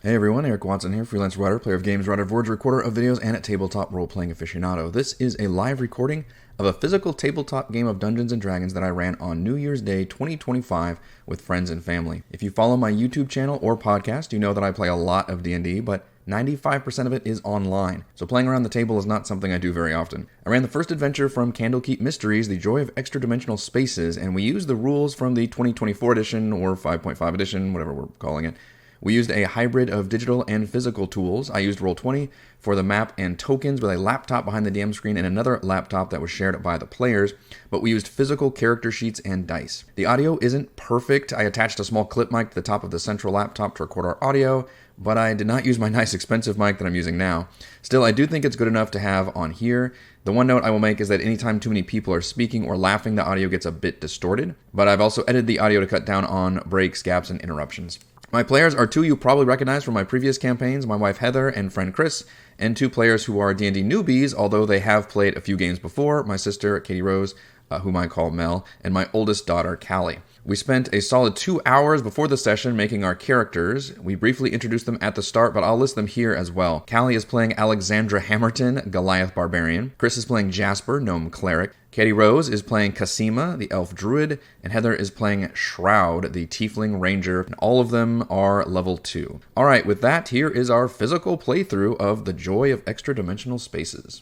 Hey everyone, Eric Watson here, freelance writer, player of games, writer of words, recorder of videos, and a tabletop role-playing aficionado. This is a live recording of a physical tabletop game of Dungeons & Dragons that I ran on New Year's Day 2025 with friends and family. If you follow my YouTube channel or podcast, you know that I play a lot of D&D, but 95% of it is online, so playing around the table is not something I do very often. I ran the first adventure from Candlekeep Mysteries, The Joy of Extradimensional Spaces, and we used the rules from the 2024 edition, or 5.5 edition, whatever we're calling it. We used a hybrid of digital and physical tools. I used Roll20 for the map and tokens with a laptop behind the DM screen and another laptop that was shared by the players, but we used physical character sheets and dice. The audio isn't perfect. I attached a small clip mic to the top of the central laptop to record our audio, but I did not use my nice expensive mic that I'm using now. Still, I do think it's good enough to have on here. The one note I will make is that anytime too many people are speaking or laughing, the audio gets a bit distorted, but I've also edited the audio to cut down on breaks, gaps, and interruptions. My players are two you probably recognize from my previous campaigns, my wife Heather and friend Chris, and two players who are D&D newbies, although they have played a few games before, my sister Katie Rose, whom I call Mel, and my oldest daughter Callie. We spent a solid 2 hours before the session making our characters. We briefly introduced them at the start, but I'll list them here as well. Callie is playing Alexandra Hammerton, Goliath Barbarian. Chris is playing Jasper, Gnome Cleric. Katie Rose is playing Cassima, the Elf Druid, and Heather is playing Shroud, the Tiefling Ranger, and all of them are level 2. Alright, with that, here is our physical playthrough of The Joy of Extradimensional Spaces.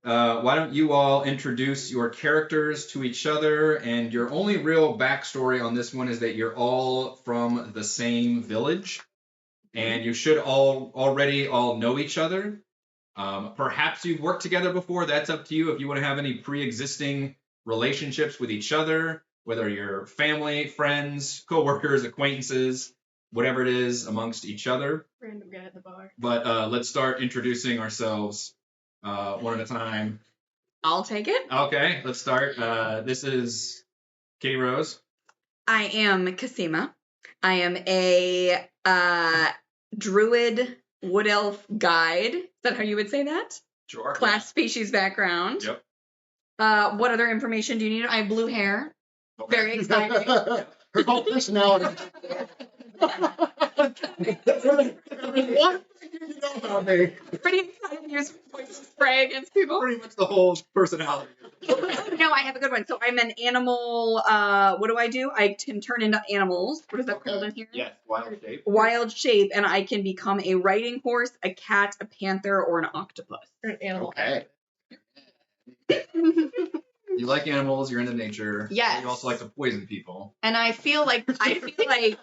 Why don't you all introduce your characters to each other, and your only real backstory on this one is that you're all from the same village, and you should already all know each other. Perhaps you've worked together before, that's up to you if you want to have any pre-existing relationships with each other, whether you're family, friends, co-workers, acquaintances, whatever it is amongst each other. Random guy at the bar. But let's start introducing ourselves one at a time. I'll take it. Okay, let's start. This is Katie Rose. I am Cassima. I am a druid wood elf guide. Is that how you would say that? Sure. Class, species, background. Yep. What other information do you need? I have blue hair. Okay. Very exciting. Her whole personality. What do you know about me? Pretty excited to use voice spray against people. Pretty much the whole personality. No, I have a good one. So I'm an animal. What do? I can turn into animals. What is that called in here? Yes, wild shape. Wild shape, and I can become a riding horse, a cat, a panther, or an octopus. Or an animal. Okay. You like animals, you're into nature. Yes. You also like to poison people. And I feel like Cassima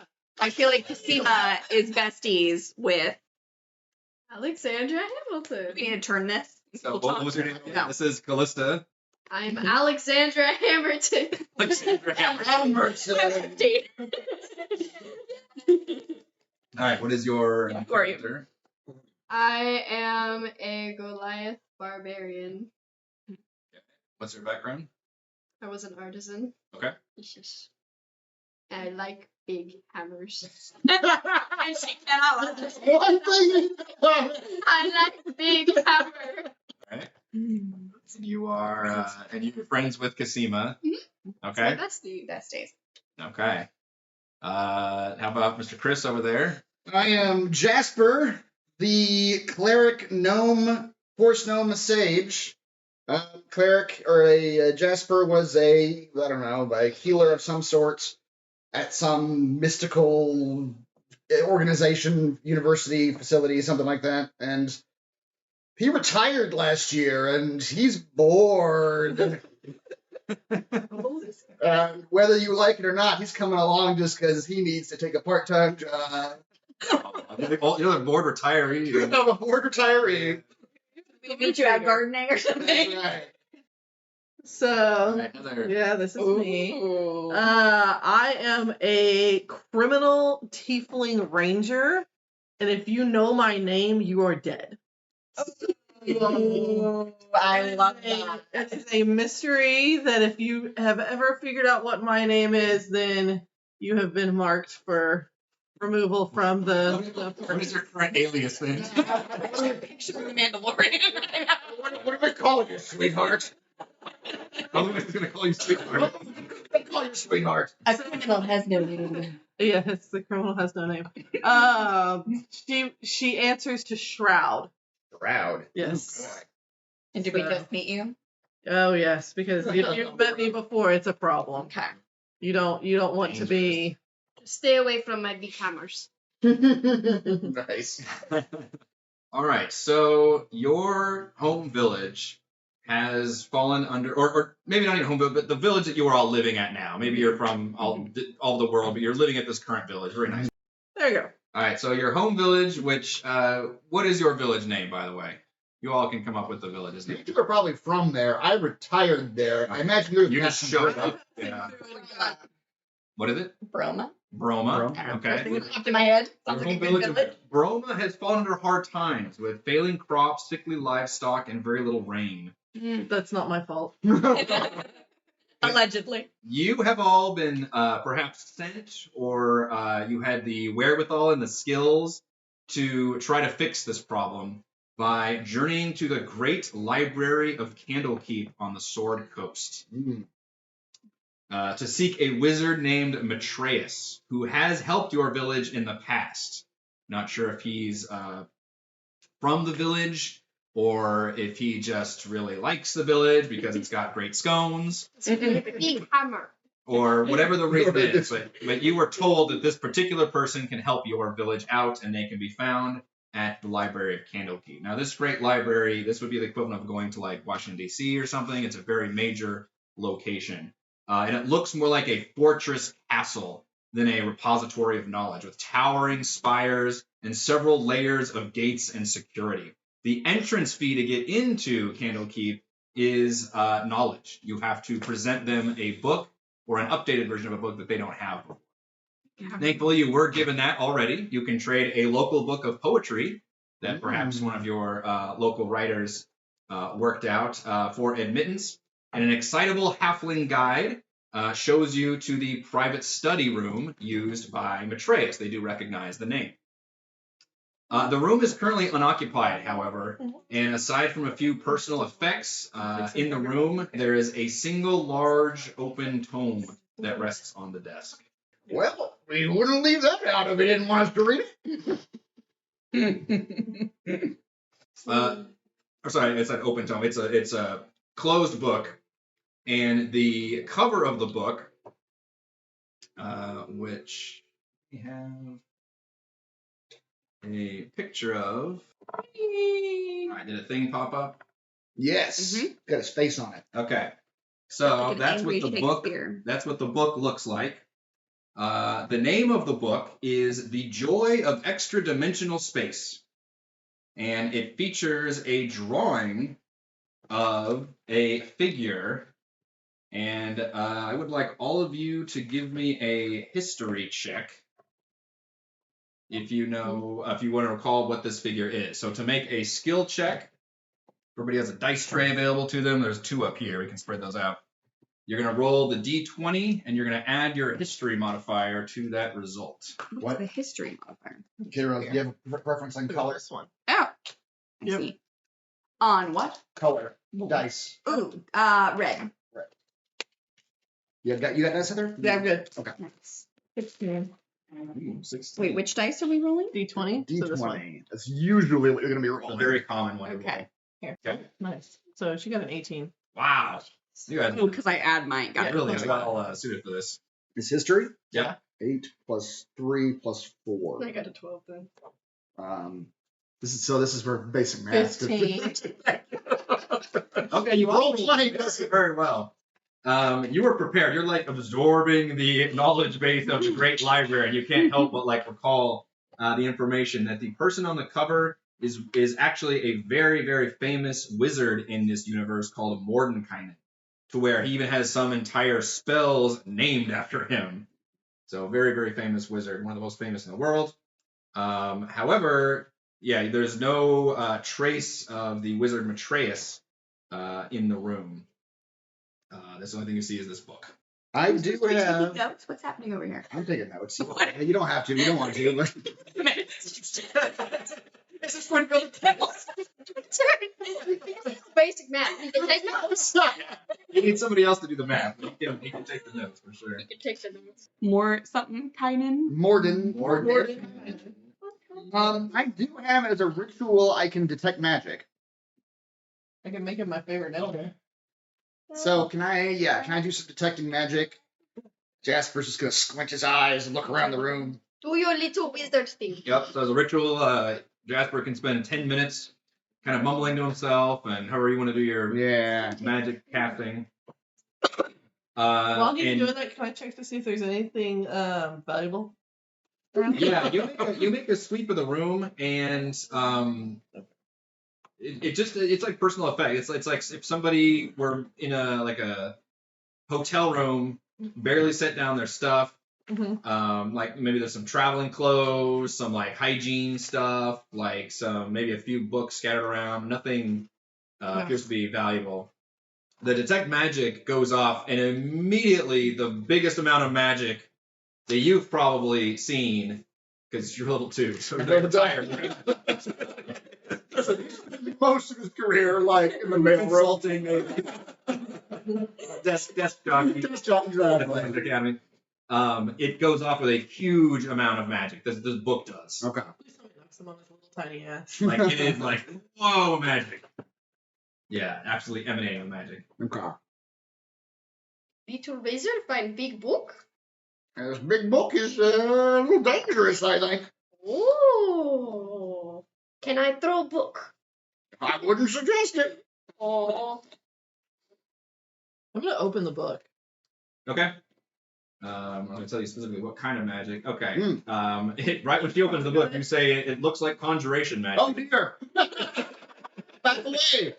is besties with. Alexandra Hamilton. We need to turn this. So what was your name? No. This is Callista. I'm Alexandra Hamilton. Alexandra Bestie. Alright, what is your Who are you? character? I am a Goliath barbarian. What's your background? I was an artisan. Okay. I like big hammers. And she cannot let this. One thing. I like big hammers. Alright. You are, and you're friends with Cassima. Okay. That's the Besties. Okay. How about Mr. Chris over there? I am Jasper, the cleric gnome, force gnome sage. Cleric or a Jasper was a healer of some sort at some mystical organization, university, facility, something like that, and he retired last year, and he's bored. Whether you like it or not, he's coming along just because he needs to take a part-time job. You're a bored retiree. I'm a bored retiree. We meet you at gardening or something. Right. So, Alright, Heather. yeah, this is me. Ooh. I am a criminal tiefling ranger, and if you know my name, you are dead. Ooh, I love that. It is a mystery that if you have ever figured out what my name is, then you have been marked for removal from the What is your current alias then? Picture of the Mandalorian right now. What do we call you, sweetheart? I'm just gonna call you sweetheart. What do we call you, sweetheart? A criminal has no name. Yes, the criminal has no name. She answers to Shroud. Shroud. Yes. Oh, And did we So- just meet you? Oh yes, because if you've met me before, it's a problem. Okay. You don't want to be. Stay away from my big hammers. God. Nice. All right, so your home village has fallen under, or maybe not even home village, but the village that you are all living at now. Maybe you're from all the world, but you're living at this current village. Very nice. There you go. All right, so your home village, which, what is your village name, by the way? You all can come up with the village's name. You are probably from there. I retired there. I imagine you're You just showed up. Yeah. What is it? Broma. Broma. First Okay. thing that popped in my head. Your Sounds home like a good village of village. Broma has fallen under hard times with failing crops, sickly livestock, and very little rain. That's not my fault. Allegedly. You have all been perhaps sent, or you had the wherewithal and the skills to try to fix this problem by journeying to the great library of Candlekeep on the Sword Coast to seek a wizard named Matreus, who has helped your village in the past. Not sure if he's from the village or if he just really likes the village because it's got great scones. Big hammer. Or whatever the reason is, but you were told that this particular person can help your village out, and they can be found at the Library of Candlekeep. Now, this great library, this would be the equivalent of going to like Washington, D.C. or something. It's a very major location. And it looks more like a fortress castle than a repository of knowledge, with towering spires and several layers of gates and security. The entrance fee to get into Candlekeep is knowledge. You have to present them a book or an updated version of a book that they don't have before. Thankfully, you were given that already. You can trade a local book of poetry that perhaps one of your local writers worked out for admittance. And an excitable halfling guide shows you to the private study room used by Matreus. They do recognize the name. The room is currently unoccupied, however, and aside from a few personal effects, in the room there is a single large open tome that rests on the desk. Well, we wouldn't leave that out if we didn't want us to read it. Sorry, it's an open tome. It's a closed book, and the cover of the book, which we have a picture of. All right, did a thing pop up? Yes. Got his face on it. Okay, so Like an that's angry what the book. Shakespeare. That's what the book looks like. The name of the book is "The Joy of Extradimensional Space," and it features a drawing of a figure. And I would like all of you to give me a history check if you know, if you want to recall what this figure is. So to make a skill check, everybody has a dice tray available to them. There's 2 up here. We can spread those out. You're going to roll the d20, and you're going to add your history modifier to that result. What's the history modifier? Kira, do you have a preference on color? This one. Oh. I Yep. see. On what? Color. Dice. Ooh, red. You got dice, Heather? Yeah, I'm good. Nice. 16. 16. Wait, which dice are we rolling? D20. So this one. D20. That's usually what you're going to be A rolling. very common one. to Okay. roll. Here. Okay. Nice. So she got an 18. Wow. You guys Oh, because I add mine. Got Yeah, it. really that's well suited for this. It's history. Yeah. 8 plus 3 plus 4. I got a 12 then. This is for basic math. 15. Okay, you Roll all 20. does it very well. You were prepared. You're like absorbing the knowledge base of the great library, and you can't help but like recall the information that the person on the cover is actually a very, very famous wizard in this universe called Mordenkainen, to where he even has some entire spells named after him. So very, very famous wizard, one of the most famous in the world. However, yeah, there's no trace of the wizard Matreus in the room. That's the only thing you see is this book. I do have. Notes? What's happening over here? I'm taking notes. What? You don't have to. You don't want to. But Is this one really Basic math. You can take notes. You need somebody else to do the math. He can take the notes for sure. You can take the notes. More something, Kynan? Morden. Morden. I do have as a ritual I can detect magic. I can make it my favorite elder. So can I do some detecting magic? Jasper's just gonna squint his eyes and look around the room. Do your little wizard thing. Yep. So as a ritual, Jasper can spend 10 minutes kind of mumbling to himself and however you want to do your magic casting. While he's doing that, can I check to see if there's anything valuable? Yeah, you make a sweep of the room, and it's like personal effect. It's like if somebody were in a hotel room, barely set down their stuff. Mm-hmm. Like maybe there's some traveling clothes, some like hygiene stuff, like maybe a few books scattered around. Nothing appears to be valuable. The detect magic goes off, and immediately the biggest amount of magic that you've probably seen, because you're level 2, so you're tired. Most of his career, like in the mailroom. Consulting, maybe. Desk jockey. Desk jockey, exactly. Academy. It goes off with a huge amount of magic. This book does. Okay. Please tell me knocks him on his little tiny ass. Like it is like, whoa, magic. Yeah, absolutely emanating with magic. Okay. Little wizard find big book. This big book is a little dangerous, I think. Ooh. Can I throw book? I wouldn't suggest it. Oh. I'm gonna open the book. Okay. I'm going to tell you specifically what kind of magic. Okay. Right when she opens the book, you say it looks like conjuration magic. Oh dear. Back away.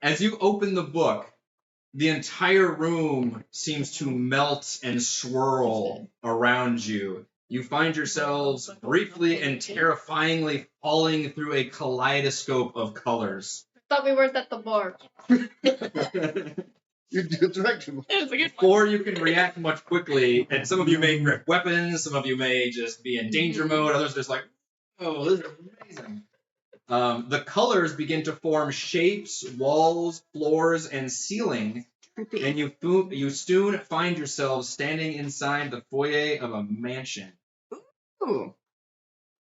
As you open the book, the entire room seems to melt and swirl around you. You find yourselves briefly and terrifyingly falling through a kaleidoscope of colors. Thought we weren't at the bar. You're directional. Before you can react much quickly, and some of you may grip weapons, some of you may just be in danger mode, others just like, oh, this is amazing. The colors begin to form shapes, walls, floors, and ceiling, and you soon find yourselves standing inside the foyer of a mansion. Ooh.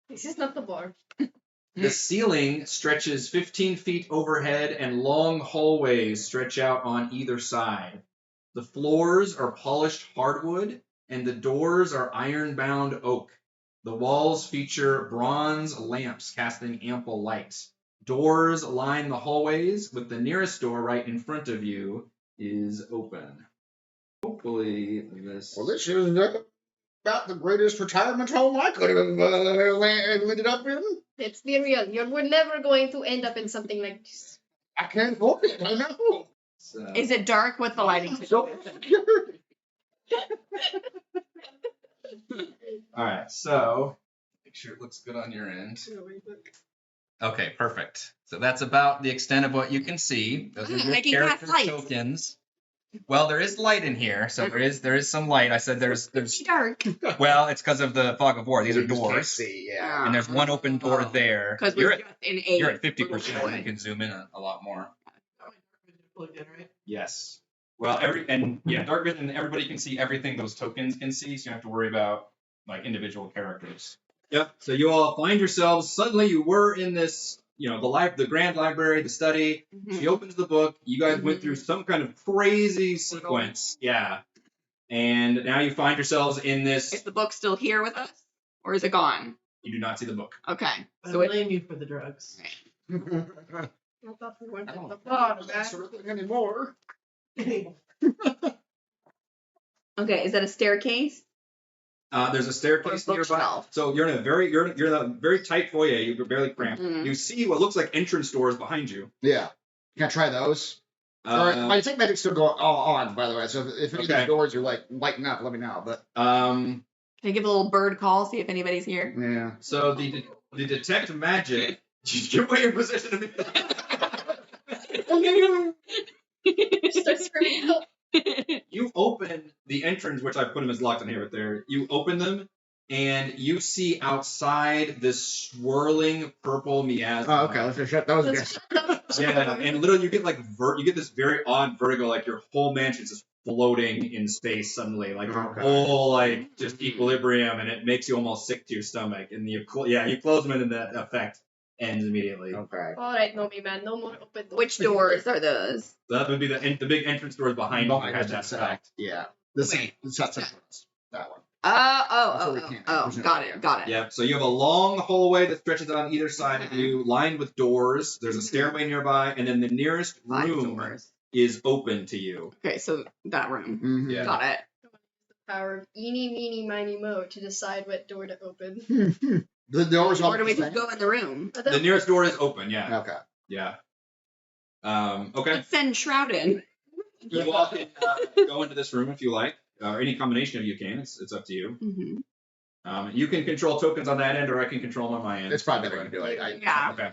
This is not the bar. The ceiling stretches 15 feet overhead, and long hallways stretch out on either side. The floors are polished hardwood, and the doors are iron-bound oak. The walls feature bronze lamps casting ample light. Doors line the hallways, with the nearest door right in front of you is open. Hopefully this... Well, this is about the greatest retirement home I could have ended up in. Let's be real. We're never going to end up in something like this. I can't afford it. I know. So, Is it dark with the lighting? So all right, so make sure it looks good on your end. Okay, perfect. So that's about the extent of what you can see. Those are your I can character cast lights. tokens. Well, there is light in here, so there is some light. I said there's It's dark. well, it's because of the fog of war. These are you just can't doors, see, yeah. and there's one open door there. Because You're we're at, just in a you're at 50%. little You can zoom in a lot more. Plugged in, right? Yes. Well, dark vision. Everybody can see everything those tokens can see, so you don't have to worry about like individual characters. Yep. So you all find yourselves suddenly. You were in this, the grand library, the study. She opens the book. You guys went through some kind of crazy sequence. Yeah. And now you find yourselves in this. Is the book still here with us? Or is it gone? You do not see the book. Okay. I So it, blame you for the drugs. I thought we weren't at the Oh, bar. that's anymore. okay, is that a staircase? There's a staircase Or a nearby. bookshelf. So you're in a very tight foyer. You're barely cramped. Mhm. You see what looks like entrance doors behind you. Yeah. Can I try those? My detect magic still go on, by the way. So if any of these doors are like lighting up, let me know. But Can I give a little bird call, see if anybody's here? yeah. So the detect magic. Give away your position to me. Start screaming help. You open the entrance, which I put them as locked in here, but there. You open them, and you see outside this swirling purple miasma. Oh, okay. Let's just shut those guys. Yeah, and literally you get you get this very odd vertigo, like your whole mansion is just floating in space suddenly, like Okay. full like just equilibrium, and it makes you almost sick to your stomach. And you close them, and that effect ends immediately. Okay. All right, Nomi man, no more open doors. Which doors are those? So that would be the big entrance doors behind you. Behind Has us, that it's, effect. yeah. This shuts it. That one. Oh, got it. Yep. So you have a long hallway that stretches on either side of you, lined with doors. There's a stairway nearby, and then the nearest 5 room doors. is open to you. Okay, so that room. Mm-hmm. Yeah. Got it. Power of eeny, meeny, miny, mo to decide what door to open. The doors all Where do we the just same? go in the room? I The thought- nearest door is open. Yeah. Okay. Yeah. Okay. Let's send Shroud in. You all can go into this room if you like, or any combination of you can. It's up to you. Mm-hmm. You can control tokens on that end, or I can control them on my end. It's probably better to do it. Yeah. Okay.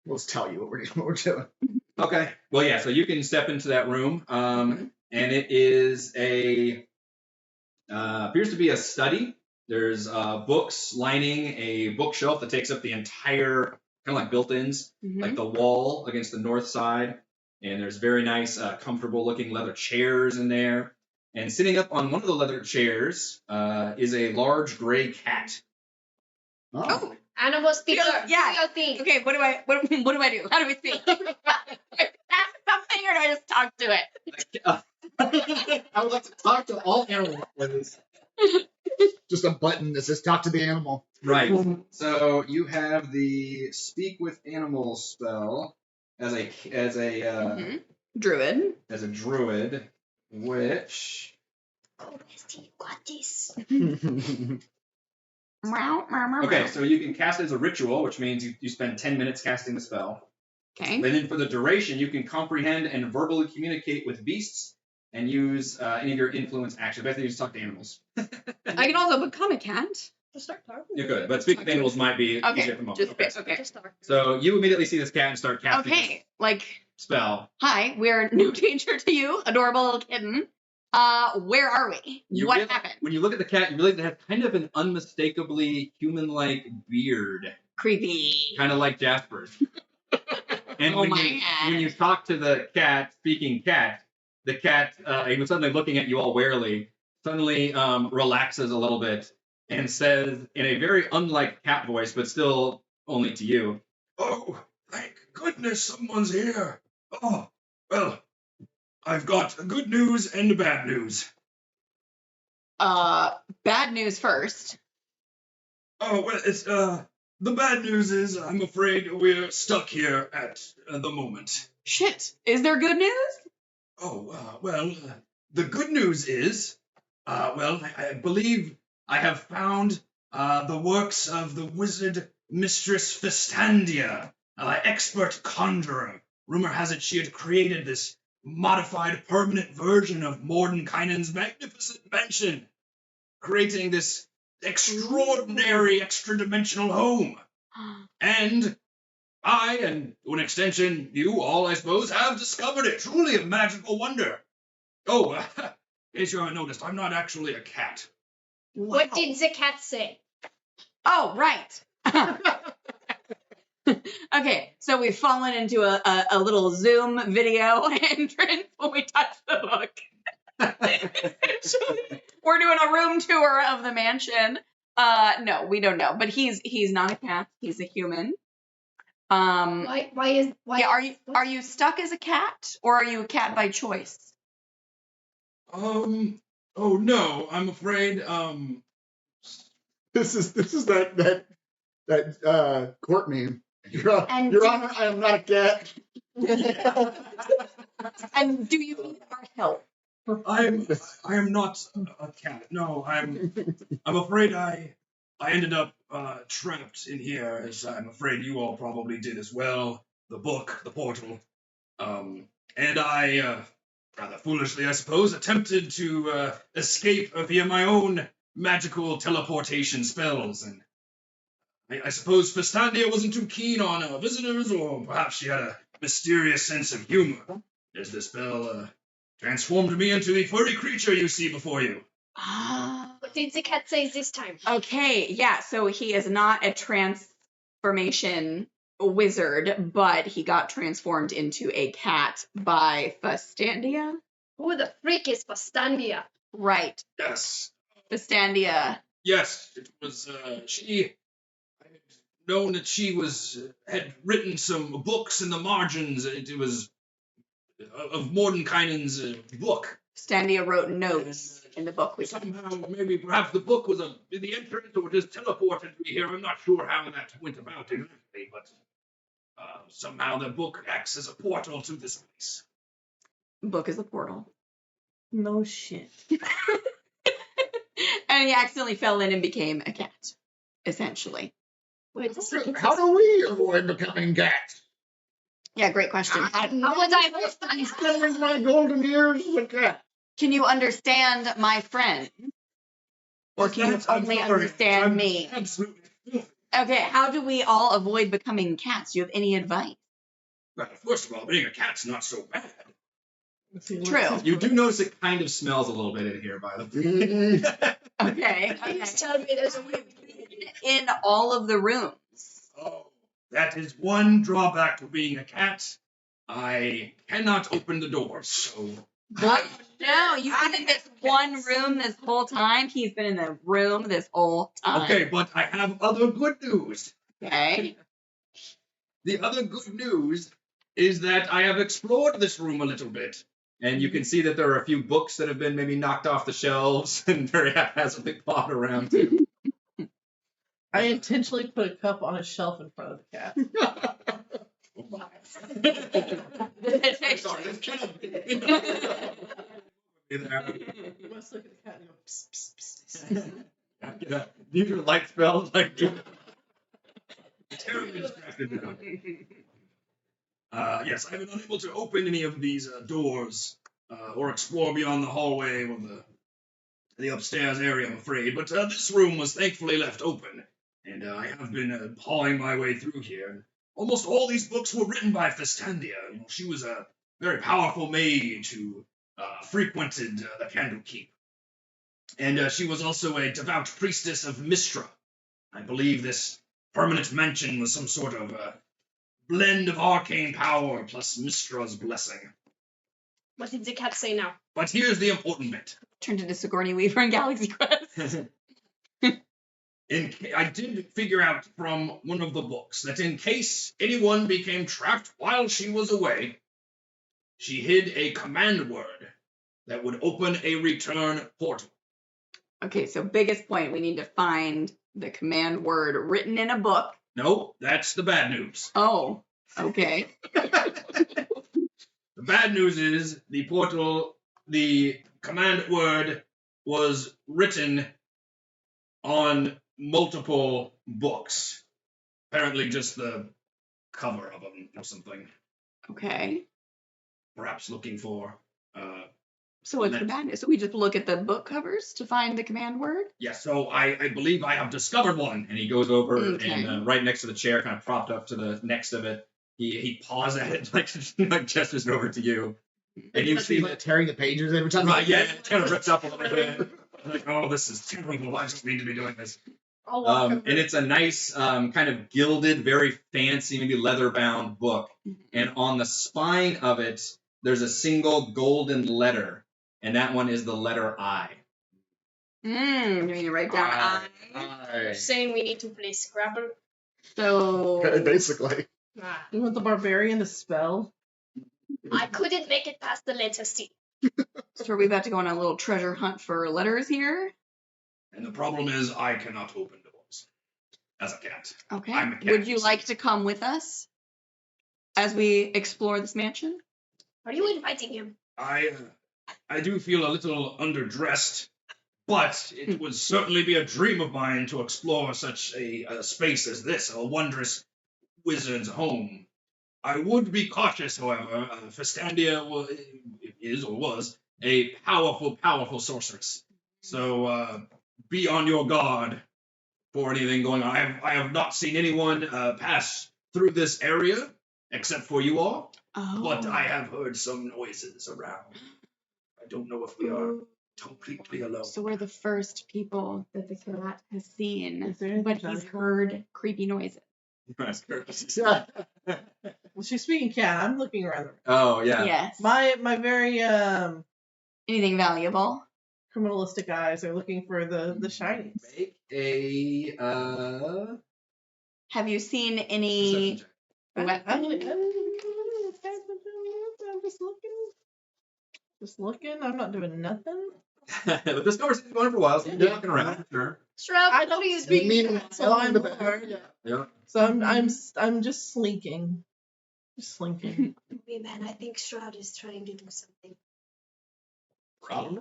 We'll just tell you what we're doing. Okay. Well, yeah. So you can step into that room, and it is appears to be a study. There's books lining a bookshelf that takes up the entire, kind of like built-ins, like the wall against the north side. And there's very nice, comfortable-looking leather chairs in there. And sitting up on one of the leather chairs is a large gray cat. Oh. Animal speaker. Yeah. Do your thing. Okay, what do I do? How do we speak? Ask something or do I just talk to it? I would like to talk to all animals. Please. Just a button that says "Talk to the animal." Right. So you have the Speak with Animals spell as a Druid. as a druid, which Oh, bestie, you got this. okay, so you can cast it as a ritual, which means you spend 10 minutes casting the spell. Okay. And then for the duration, you can comprehend and verbally communicate with beasts and use any of your influence actions. Basically, you just talk to animals. I can also become a cat. Just start talking. You could, but speak with animals might be easier Okay. at the moment. Just Okay. okay. Just talk. So you immediately see this cat and start casting this Okay. Like, spell. hi, we're no danger to you, adorable little kitten. Where are we? What happened? When you look at the cat, you realize it has kind of an unmistakably human-like beard, Creepy. kind of like Jasper's. And Oh when my you God. when you talk to the cat, speaking cat, the cat, even suddenly looking at you all warily, suddenly relaxes a little bit and says in a very unlike cat voice, but still only to you, "Oh, thank goodness someone's here. Oh, well, I've got good news and bad news. Bad news first. Oh, well, it's, the bad news is I'm afraid we're stuck here at the moment. Shit. Is there good news? Oh, the good news is, I believe I have found the works of the wizard Mistress Festandia, expert conjurer. Rumor has it she had created this modified permanent version of Mordenkainen's magnificent mansion, creating this extraordinary extradimensional home. And I, and to an extension, you all, I suppose, have discovered it. Truly a magical wonder. Oh, in case you haven't noticed, I'm not actually a cat. What Wow. did the cat say? Oh, right. Okay, so we've fallen into a little Zoom video entrance when we touch the book. We're doing a room tour of the mansion. No, we don't know, but he's not a cat. He's a human. Why Yeah, are you stuck as a cat, or are you a cat by choice? Oh no, I'm afraid, This is that court meme. Your Honor, I am not a cat. And do you need our help? I am not a cat. No, I'm afraid I ended up trapped in here, as I'm afraid you all probably did as well. The book, the portal, and I rather foolishly, I suppose, attempted to escape via my own magical teleportation spells, and I suppose Festandia wasn't too keen on visitors, or perhaps she had a mysterious sense of humor, as the spell transformed me into the furry creature you see before you. What did the cat say this time? Okay, yeah, so he is not a transformation wizard, but he got transformed into a cat by Festandia. Who the freak is Fastandia? Right. Yes. Fistandia. Yes, it was, she... I had known that she had written some books in the margins. It was of Mordenkainen's book. Fistandia wrote notes in the book we saw. Somehow, maybe perhaps the book was the entrance or just teleported me here. I'm not sure how that went about exactly, but somehow the book acts as a portal to this place. Book is a portal. No shit. And he accidentally fell in and became a cat, essentially. Wait a second. How do we avoid becoming cats? Yeah, great question. How was I I spent my golden years as a cat. Can you understand my friend? Or can you only understand me? Absolutely. Okay, how do we all avoid becoming cats? Do you have any advice? Well, first of all, being a cat's not so bad. True. You do notice it kind of smells a little bit in here, by the way. Okay. Please tell me there's a way. In all of the rooms. Oh, that is one drawback to being a cat. I cannot open the doors, so... No, you've been in this one room this whole time. He's been in the room this whole time. Okay, but I have other good news. Okay. The other good news is that I have explored this room a little bit. And you can see that there are a few books that have been maybe knocked off the shelves and very haphazardly plot around too. I intentionally put a cup on a shelf in front of the cat. Sorry, this cannot be. You must look at the cat and go, psst, psst, psst. Yeah, these are light spells like Terribly distracted now. Yes, I've been unable to open any of these doors or explore beyond the hallway or the upstairs area, I'm afraid. But this room was thankfully left open, and I have been pawing my way through here. Almost all these books were written by Fistandia. You know, she was a very powerful mage who frequented the Candlekeep. And she was also a devout priestess of Mistra. I believe this permanent mansion was some sort of blend of arcane power plus Mistra's blessing. What did the cat say now? But here's the important bit. Turned into Sigourney Weaver in Galaxy Quest. I did figure out from one of the books that in case anyone became trapped while she was away, she hid a command word that would open a return portal. Okay, so biggest point, we need to find the command word written in a book. No, that's the bad news. Oh, okay. The bad news is the command word was written on multiple books. Apparently just the cover of them or something. Okay. Perhaps looking for... So what's the bad news? So we just look at the book covers to find the command word? Yes, so I believe I have discovered one. And he goes over Okay. and right next to the chair, kind of propped up to the next of it, he paws at it, like gestures it over to you. And you see that, tearing the pages every time. right, yeah, it kind of rips up a little bit. Like, oh, this is terrible. I just need to be doing this. I'll walk over. And it's a nice, kind of gilded, very fancy, maybe leather-bound book. And on the spine of it, there's a single golden letter, and that one is the letter I. You mean to write down You're saying we need to play Scrabble? So Basically. Nah. You want the barbarian to spell? I couldn't make it past the letter C. are we about to go on a little treasure hunt for letters here? And the problem is I cannot open doors as a cat. Okay. I'm a cat. Would you like to come with us as we explore this mansion? Are you inviting him? I do feel a little underdressed, but it would certainly be a dream of mine to explore such a space as this, a wondrous wizard's home. I would be cautious, however. Fistandia was a powerful, powerful sorceress. So be on your guard for anything going on. I have not seen anyone pass through this area except for you all, but I have heard some noises around. I don't know if we are completely alone. So we're the first people that the cat has seen, Is there anything but he's valuable? heard creepy noises. Well, she's speaking cat. I'm looking around. Oh, yeah. Yes. My very Anything valuable? Criminalistic eyes are looking for the shinies. Make a Have you seen any perception check. I'm weapons? just looking. Just looking. I'm not doing nothing. But this conversation's going for a while, so you're walking around for sure. Shroud, I what don't are you speak doing? mean- so I'm the bored. Yeah. So I'm just slinking. Just slinking. Hey, man, I think Shroud is trying to do something.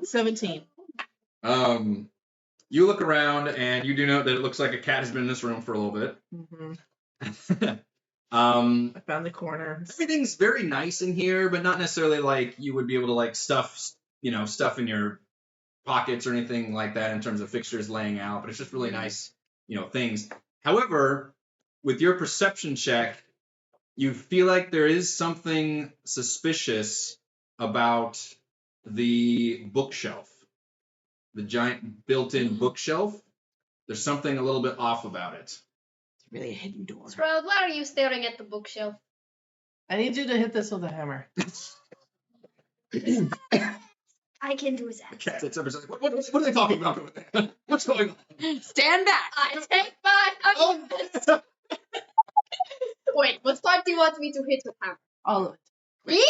17. You look around and you do note that it looks like a cat has been in this room for a little bit. Mm-hmm. Um, I found the corner. everything's very nice in here, but not necessarily like you would be able to like stuff in your pockets or anything like that in terms of fixtures laying out, but it's just really nice, things. However, with your perception check, you feel like there is something suspicious about the bookshelf, the giant built-in bookshelf. There's something a little bit off about it. It's really a hidden door. Shroud, why are you staring at the bookshelf? I need you to hit this with a hammer. I can do The that. cat sits up and says, what are they talking about over there? What's going on? Stand back. I take my. Wait, what part do you want me to hit with hammer? All of it. Me?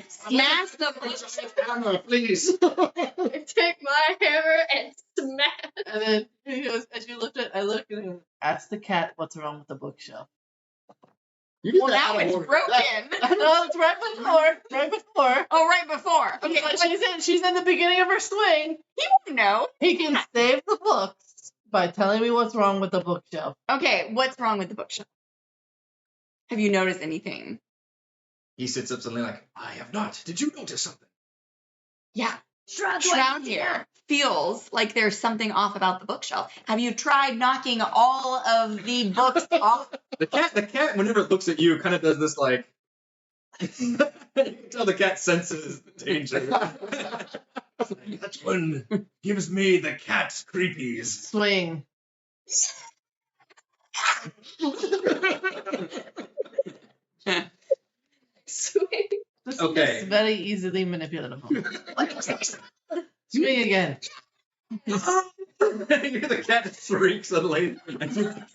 Smash the bookshelf. Hammer, please. I take my hammer and smash. And then he goes, as you lift it, I look at him. Ask the cat what's wrong with the bookshelf. Well, now it's broken. No, it's right before. Right before. Oh, right before. Okay, But she's in the beginning of her swing. he won't know. He can save the books by telling me what's wrong with the bookshelf. Okay, what's wrong with the bookshelf? Have you noticed anything? He sits up suddenly like, I have not. Did you notice something? Yeah, Shroud, Shroud here feels like there's something off about the bookshelf. Have you tried knocking all of the books off? The cat, whenever it looks at you, kind of does this like. You can tell the cat senses the danger. That one gives me the cat's creepies. Swing. Swing. This Okay. is very easily manipulatable. Swing again. You hear the cat shriek suddenly. The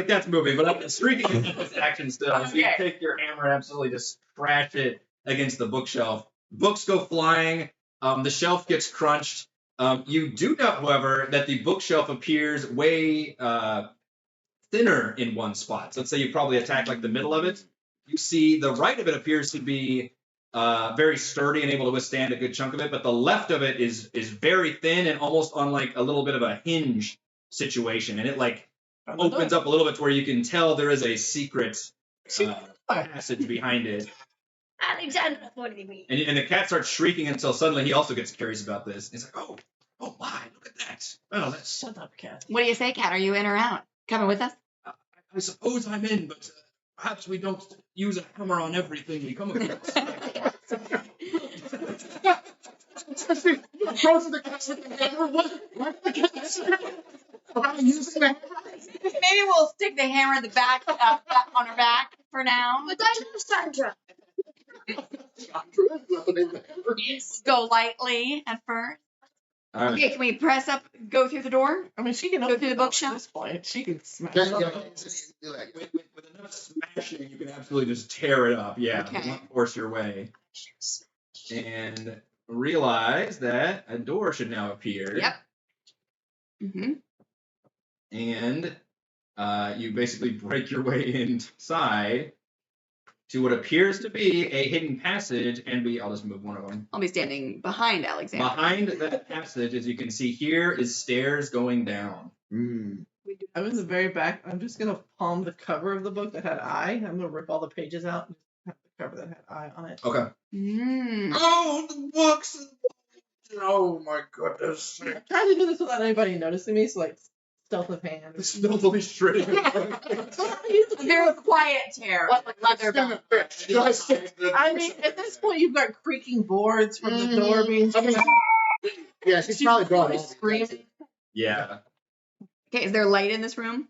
cat's moving, but I'm shrieking is action still. So you Okay. take your hammer and absolutely just crash it against the bookshelf. Books go flying. The shelf gets crunched. You do note, however, that the bookshelf appears way thinner in one spot. So let's say you probably attack like the middle of it. You see the right of it appears to be very sturdy and able to withstand a good chunk of it, but the left of it is very thin and almost on like a little bit of a hinge situation, and it like opens up a little bit to where you can tell there is a secret passage behind it. Alexandra, what do you mean? And the cat starts shrieking until suddenly he also gets curious about this. He's like, oh my, look at that. Oh, that's. Shut up, cat. What do you say, Cat? Are you in or out? Coming with us? I suppose I'm in, but perhaps we don't use a hammer on everything we come across. Approach the cat with the hammer. What the cat? Am I using the hammer? Maybe we'll stick the hammer in the back on her back for now. But I love Sandra. Go lightly at first. All right. Okay, can we press up, go through the door? I mean, she can Go open through the it up bookshelf? At this point, she can smash Yeah, it yeah, up. With enough smashing, you can absolutely just tear it up. Yeah, Okay. not force your way. And realize that a door should now appear. Yep. Mm-hmm. And you basically break your way inside to what appears to be a hidden passage, and I'll just move one of them. I'll be standing behind Alexander. Behind that passage, as you can see here, is stairs going down. Mm. I'm in the very back. I'm just gonna palm the cover of the book that had eye. I'm gonna rip all the pages out and just have the cover that had eye on it. Okay. Mm. Oh, the books! Oh my goodness. I'm trying to do this without anybody noticing me, so like stealth of hand. The stealthily shredding. Very quiet chair. Like leather bound. I mean, at this point, you've got creaking boards from the door being. Yeah, she's probably brought screaming. Yeah. Okay, is there light in this room?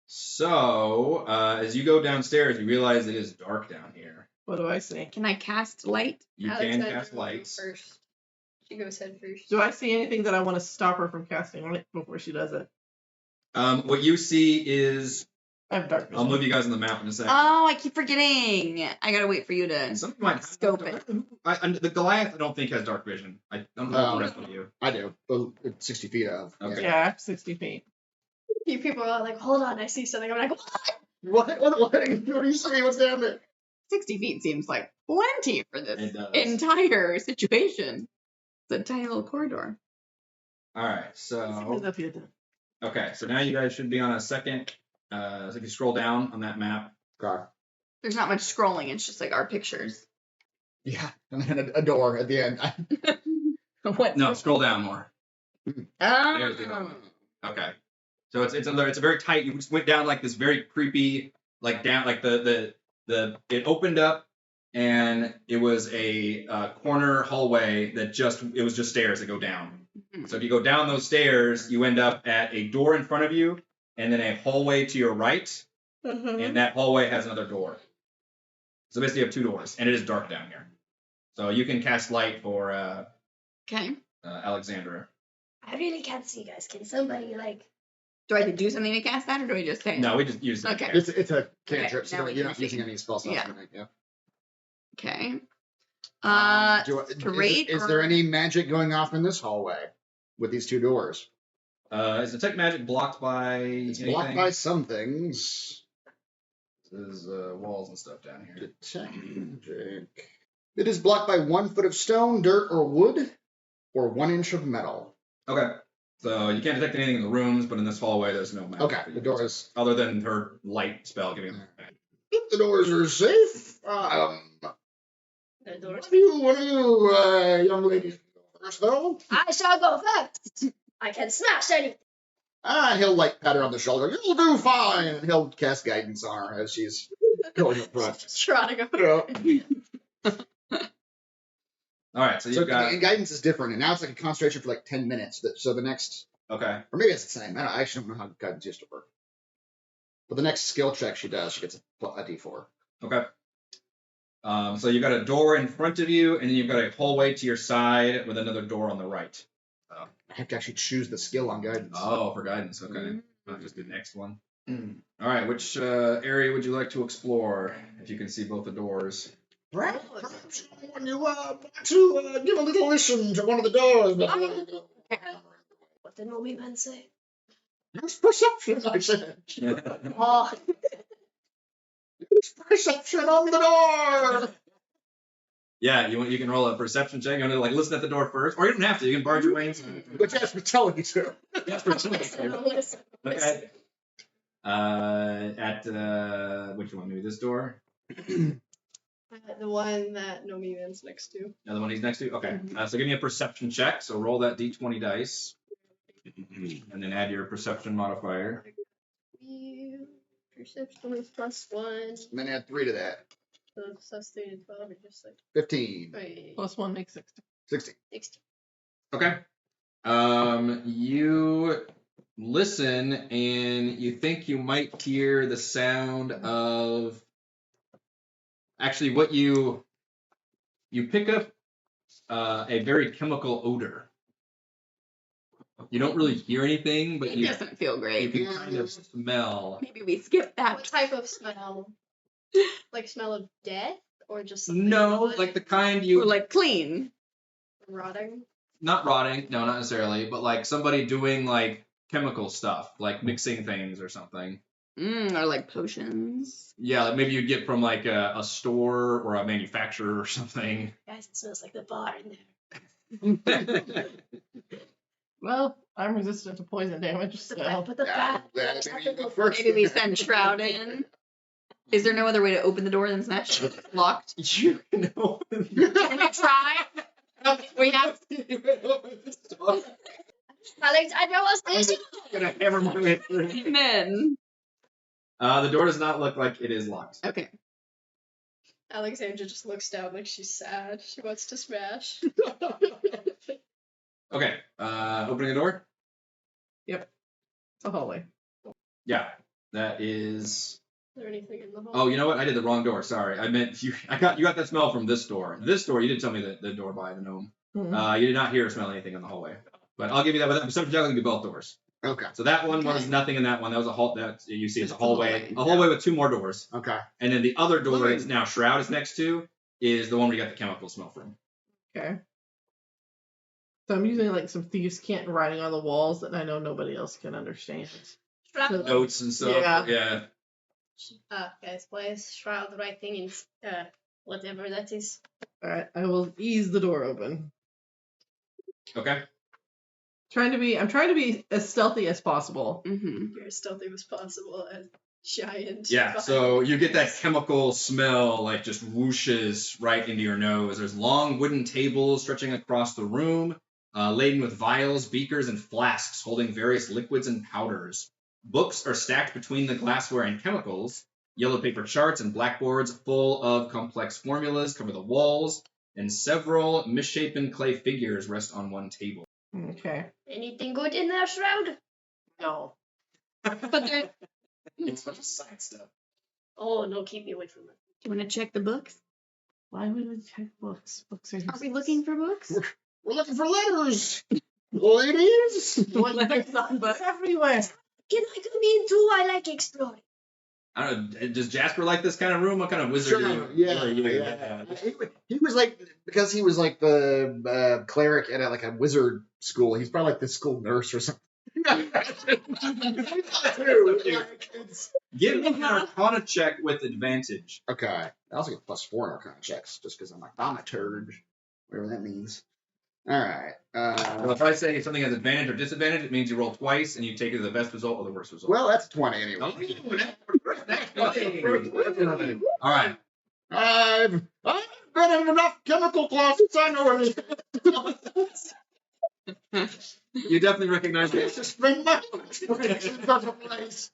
So, as you go downstairs, you realize it is dark down here. What do I see? Can I cast light? You can Alexandra cast will go lights. first. She goes head first. Do I see anything that I want to stop her from casting on it before she does it? What you see is, I have dark vision. I'll move you guys on the map in a second. Oh, I keep forgetting. I gotta wait for you to. Some might have Scope dark- the Goliath, I don't think has dark vision. I don't know the rest of you. I do. Well, it's 60 feet of. Okay. Yeah, 60 feet. You people are like, hold on, I see something. I'm like, what? What do you see? What's down there? 60 feet seems like plenty for this It does. entire situation. It's a tiny little corridor. All right, It's so up here then. okay, so now you guys should be on a second. So if you scroll down on that map, God. There's not much scrolling. It's just like our pictures. Yeah, and then a door at the end. What? no, scroll down more. There's the other Oh. one. Okay, so it's a very tight. You just went down like this very creepy, like down like the it opened up and it was a corner hallway that it was just stairs that go down. So if you go down those stairs, you end up at a door in front of you, and then a hallway to your right, and that hallway has another door. So basically, you have two doors, and it is dark down here. So you can cast light for Okay. Alexandra. I really can't see, guys. Can somebody, like... Do I have to do something to cast that, or do I just say it? No, we just use Okay. It's a cantrip, Okay, so now we you're can not see. using any spell slots. Yeah. or anything, Okay. To rate is or- there any magic going off in this hallway with these two doors? Is detect magic blocked by It's anything? blocked by some things. There's walls and stuff down here. Detect magic. It is blocked by 1 foot of stone, dirt, or wood, or 1 inch of metal. Okay. So you can't detect anything in the rooms, but in this hallway, there's no magic. Okay, for the you. doors. Other than her light spell giving them magic. The doors are safe. The doors. What do you, young ladies, go first though? I shall go first. I can smash anything. He'll like pat her on the shoulder. You'll do fine. And he'll cast guidance on her as she's going up front. Just try to go. Yeah. All right, so So you've got. and guidance is different, and now it's like a concentration for like 10 minutes. So the next, Okay. or maybe it's the same. I actually don't know how guidance used to work. But the next skill check she does, she gets a D4. Okay. So you've got a door in front of you, and then you've got a hallway to your side with another door on the right. I have to actually choose the skill on guidance. Oh, for guidance. Okay. Mm. I'll just do the next one. All right. Which area would you like to explore? If you can see both the doors. Perhaps you want to give a little listen to one of the doors before you go. What did Moby Man say? Use perception, I said. Oh, Use perception on the door. Yeah, you can roll a perception check. You want to like listen at the door first, or you don't have to. You can barge your way in. But yes, we're telling you to. Yes, perception. listen. Okay. Which one? Maybe this door. The one that Nomi Man's next to. Another one he's next to. Okay. So give me a perception check. So roll that d20 dice, and then add your perception modifier. Perception is +1. And then add 3 to that. So sustained 12 or just like 15. wait, +1 makes 60. 16. 60. Okay. You listen and you think you might hear the sound of. Actually, what you pick up a very chemical odor. You don't really hear anything, but It you doesn't feel you great. can kind of smell. Maybe we skip What that. type of smell? Like smell of death or just something No, rotten? like the kind Or you like clean. rotting? not rotting. No, not necessarily, but like somebody doing like chemical stuff, like mixing things or something. Or like potions. Yeah, like maybe you'd get from like a store or a manufacturer or something. Guys, it smells like the bar in there. Well, I'm resistant to poison damage, The so. bat, but the bat. Maybe you go first. Maybe we send Shroud in. Is there no other way to open the door than smash it? It's locked. You know. Can we try? We have. Alexandra was this. Gonna hammer my way through. Amen. The door does not look like it is locked. Okay. Alexandra just looks down like she's sad. She wants to smash. Okay. Opening the door. It's a hallway. Yeah, that is. Is there anything in the hall? Oh, you know what? I did the wrong door. Sorry, I meant you. You got that smell from this door. This door, you did tell me the door by the gnome. Mhm. You did not hear or smell anything in the hallway. But I'll give you that. But besides juggling, be both doors. Okay. So that one was Okay. nothing in that one. That was a hall. That you see, it's a It's a hallway. hallway. A hallway with 2 more doors. Okay. And then the other door Fine. that's now Shroud is next to is the one where you got the chemical smell from. Okay. So I'm using like some thieves' cant writing on the walls that I know nobody else can understand. Shroud. Notes and stuff. Yeah. Guys, why is Shroud writing in whatever that is? All right, I will ease the door open. Okay. I'm trying to be as stealthy as possible. Mm-hmm. You're as stealthy as possible and giant. Yeah, so you get that chemical smell like just whooshes right into your nose. There's long wooden tables stretching across the room, laden with vials, beakers, and flasks holding various liquids and powders. Books are stacked between the glassware and chemicals. Yellow paper charts and blackboards full of complex formulas cover the walls, and several misshapen clay figures rest on one table. Okay. Anything good in there, Shroud? No. But there, It's such side stuff. Oh no, keep me away from that. do you want to check the books? Why would we check books? Books are. Are we looking for books? We're looking for letters, ladies. Letters on books. everywhere? Can I come in too? I like exploring. I don't know. Does Jasper like this kind of room? What kind of wizard? Sure. Yeah. He was like, because he was like the cleric at like a wizard school. He's probably like the school nurse or something. Give me an Arcana check with advantage. Okay. I also get +4 in Arcana checks just because I'm like, I'm a turd. Whatever that means. All right. Well, if I say something has advantage or disadvantage, it means you roll twice and you take either the best result or the worst result. Well, that's 20 anyway. All right. I've been in enough chemical closets. I know where it is. You definitely recognize It's it. just been my place.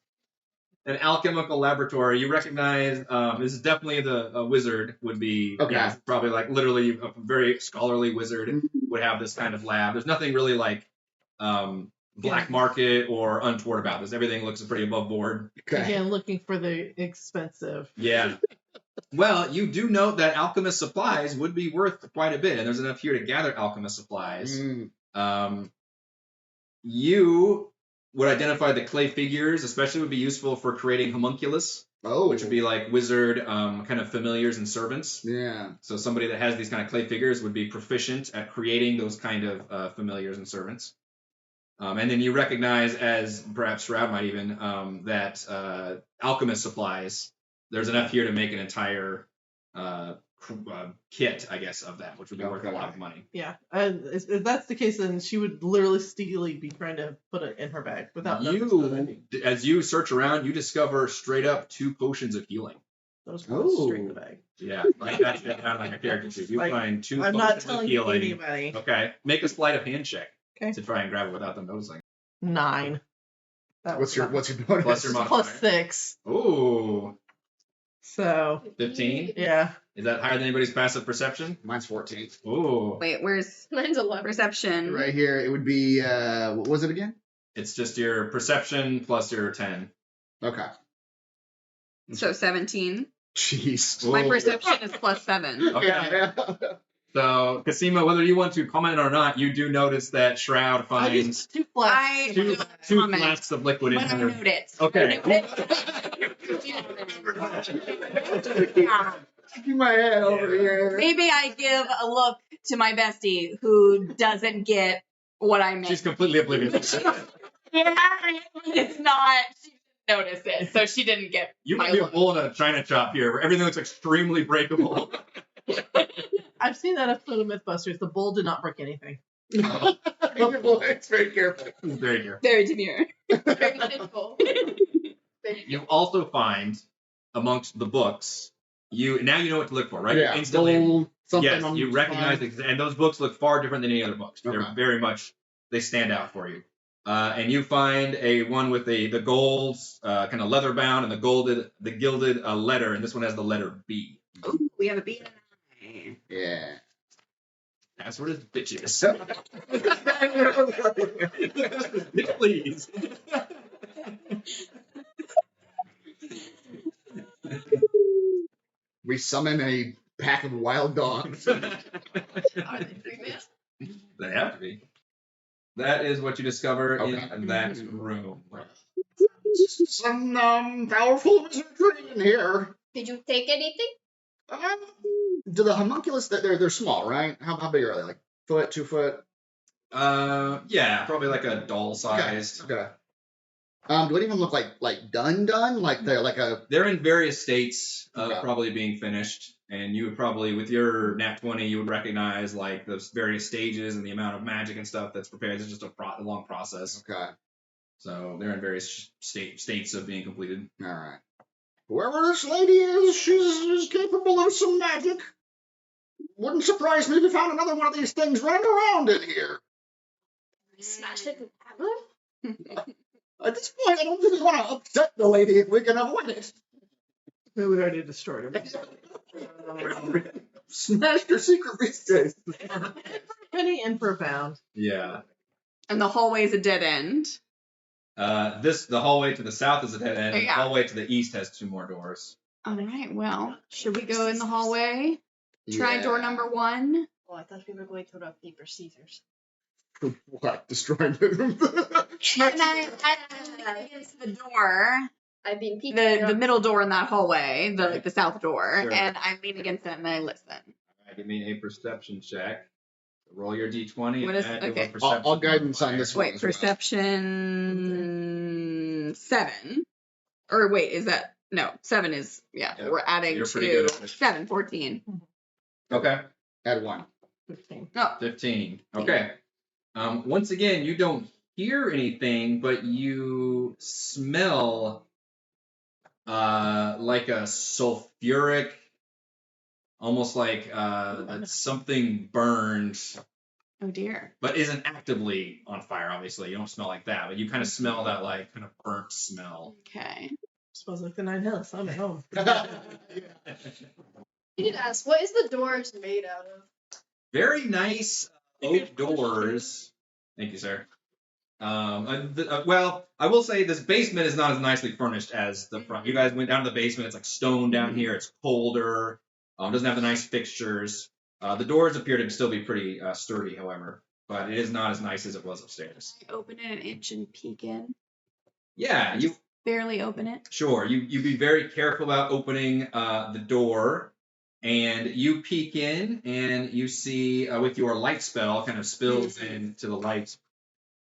An alchemical laboratory. You recognize this is definitely a wizard would be. Okay. Yeah, probably like literally a very scholarly wizard would have this kind of lab. There's nothing really like black market or untoward about this. Everything looks pretty above board. Okay. Again, looking for the expensive. Yeah. Well, you do note that alchemist supplies would be worth quite a bit, and there's enough here to gather alchemist supplies. You would identify the clay figures, especially would be useful for creating homunculus, Oh. which would be like wizard kind of familiars and servants. Yeah. So somebody that has these kind of clay figures would be proficient at creating those kind of familiars and servants. And then you recognize, as perhaps Shroud might even, that alchemist supplies, there's enough here to make an entire kit, I guess, of that, which would be worth a lot of money. Yeah, and if that's the case, then she would literally stealily be trying to put it in her bag without noticing. As you search around, you discover straight up 2 potions of healing. Those go straight in the bag. Yeah, like that's down on your character sheet. You Like, find 2 I'm potions not of telling healing. anybody. Okay, make a sleight of hand check Okay. to try and grab it without them noticing. 9. That What's was your not- bonus? Plus your plus modifier. 6? Ooh, So 15. yeah, Is that higher than anybody's passive perception? Mine's 14. Ooh, Wait, where's Mine's 11. perception? Right here, it would be what was it again? it's just your perception plus your 10. Okay. So 17. Jeez. My Ooh. perception is +7. Okay. Yeah. So, Casima, whether you want to comment or not, you do notice that Shroud I finds used 2 flasks. I two don't comment, flasks of liquid in but I her. note it. Okay. Keep my head over here. Maybe I give a look to my bestie who doesn't get what I meant. She's completely oblivious. It's not. She didn't notice it, so she didn't get. You my might be a look. bull in a china shop here, where everything looks extremely breakable. I've seen that episode of MythBusters. The bull did not break anything. It's very careful. Very here. Very demure. Very simple. You also find amongst the books, you know what to look for, right? Yeah. You instantly, Gold, something yes, on you recognize it, and those books look far different than any other books. They're Okay. very much, they stand out for you. And you find a one with the gold kind of leather bound and the gilded letter, and this one has the letter B. Ooh, we have a B and an I. Yeah. That's what his bitch is. Please. We summon a pack of wild dogs. Are they free man? That is what you discover Okay. in that room. Some powerful wizardry in here. Did you take anything? Do the homunculus, they're small, right? How big are they? Like foot, 2 foot? Yeah, probably like a doll sized. Okay. Do any of them look like done? Like they're like a... They're in various states of Okay. probably being finished, and you would probably, with your nat 20, you would recognize like those various stages and the amount of magic and stuff that's prepared. It's just a long process. Okay. So they're in various states of being completed. All right. Whoever this lady is, she's capable of some magic. Wouldn't surprise me if we found another one of these things running around in here. Smash it with tablet? At this point, I don't really want to upset the lady if we can avoid it. We already destroyed him. Smashed her secret briefcase. Penny in for a pound. Yeah. And the hallway's a dead end. The hallway to the south is a dead end. Yeah. The hallway to the east has 2 more doors. All right, well, should we go in the hallway? Try door number 1. Oh, I thought we were going to rock, paper, scissors. What? Destroying them? And I lean against the door, I've been peeking. the middle door in that hallway, the south door, Sure. and I lean against it and I listen. All right, give me a perception check. Roll your d20 What and is- add okay. your perception. I'll guidance on this one. Wait, as well. perception 7. Or wait, is that... No, 7 is... Yeah, Yeah, we're adding you're pretty to good at it. 7, 14. Okay. Add 1. 15. No, 15. Okay. Once again, you don't hear anything, but you smell like a sulfuric, almost like that something burned, oh dear. but isn't actively on fire. Obviously, you don't smell like that, but you kind of smell that like kind of burnt smell. Okay. Smells like the 9 Hills. I'm at home. You need to ask, what is the doors made out of? Very nice oak doors. Thank you, sir. Well, I will say this basement is not as nicely furnished as the front. You guys went down to the basement. It's like stone down here. It's colder. Doesn't have the nice fixtures. The doors appear to still be pretty sturdy, however, but it is not as nice as it was upstairs. Open it an inch and peek in. Yeah, you Barely open it. sure. You be very careful about opening the door. And you peek in, and you see, with your light spell, kind of spills into the light,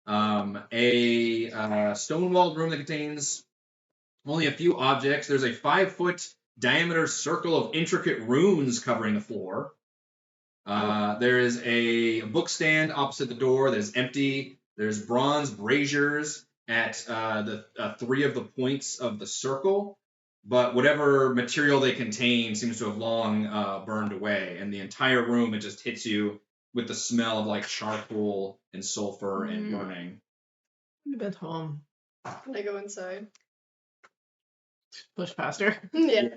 a stone-walled room that contains only a few objects. There's a 5-foot diameter circle of intricate runes covering the floor. There is a bookstand opposite the door that is empty. There's bronze braziers at the 3 of the points of the circle. But whatever material they contain seems to have long burned away, and the entire room, it just hits you with the smell of like charcoal and sulfur and burning. I'm at home. Can I go inside? Push past her. Yeah.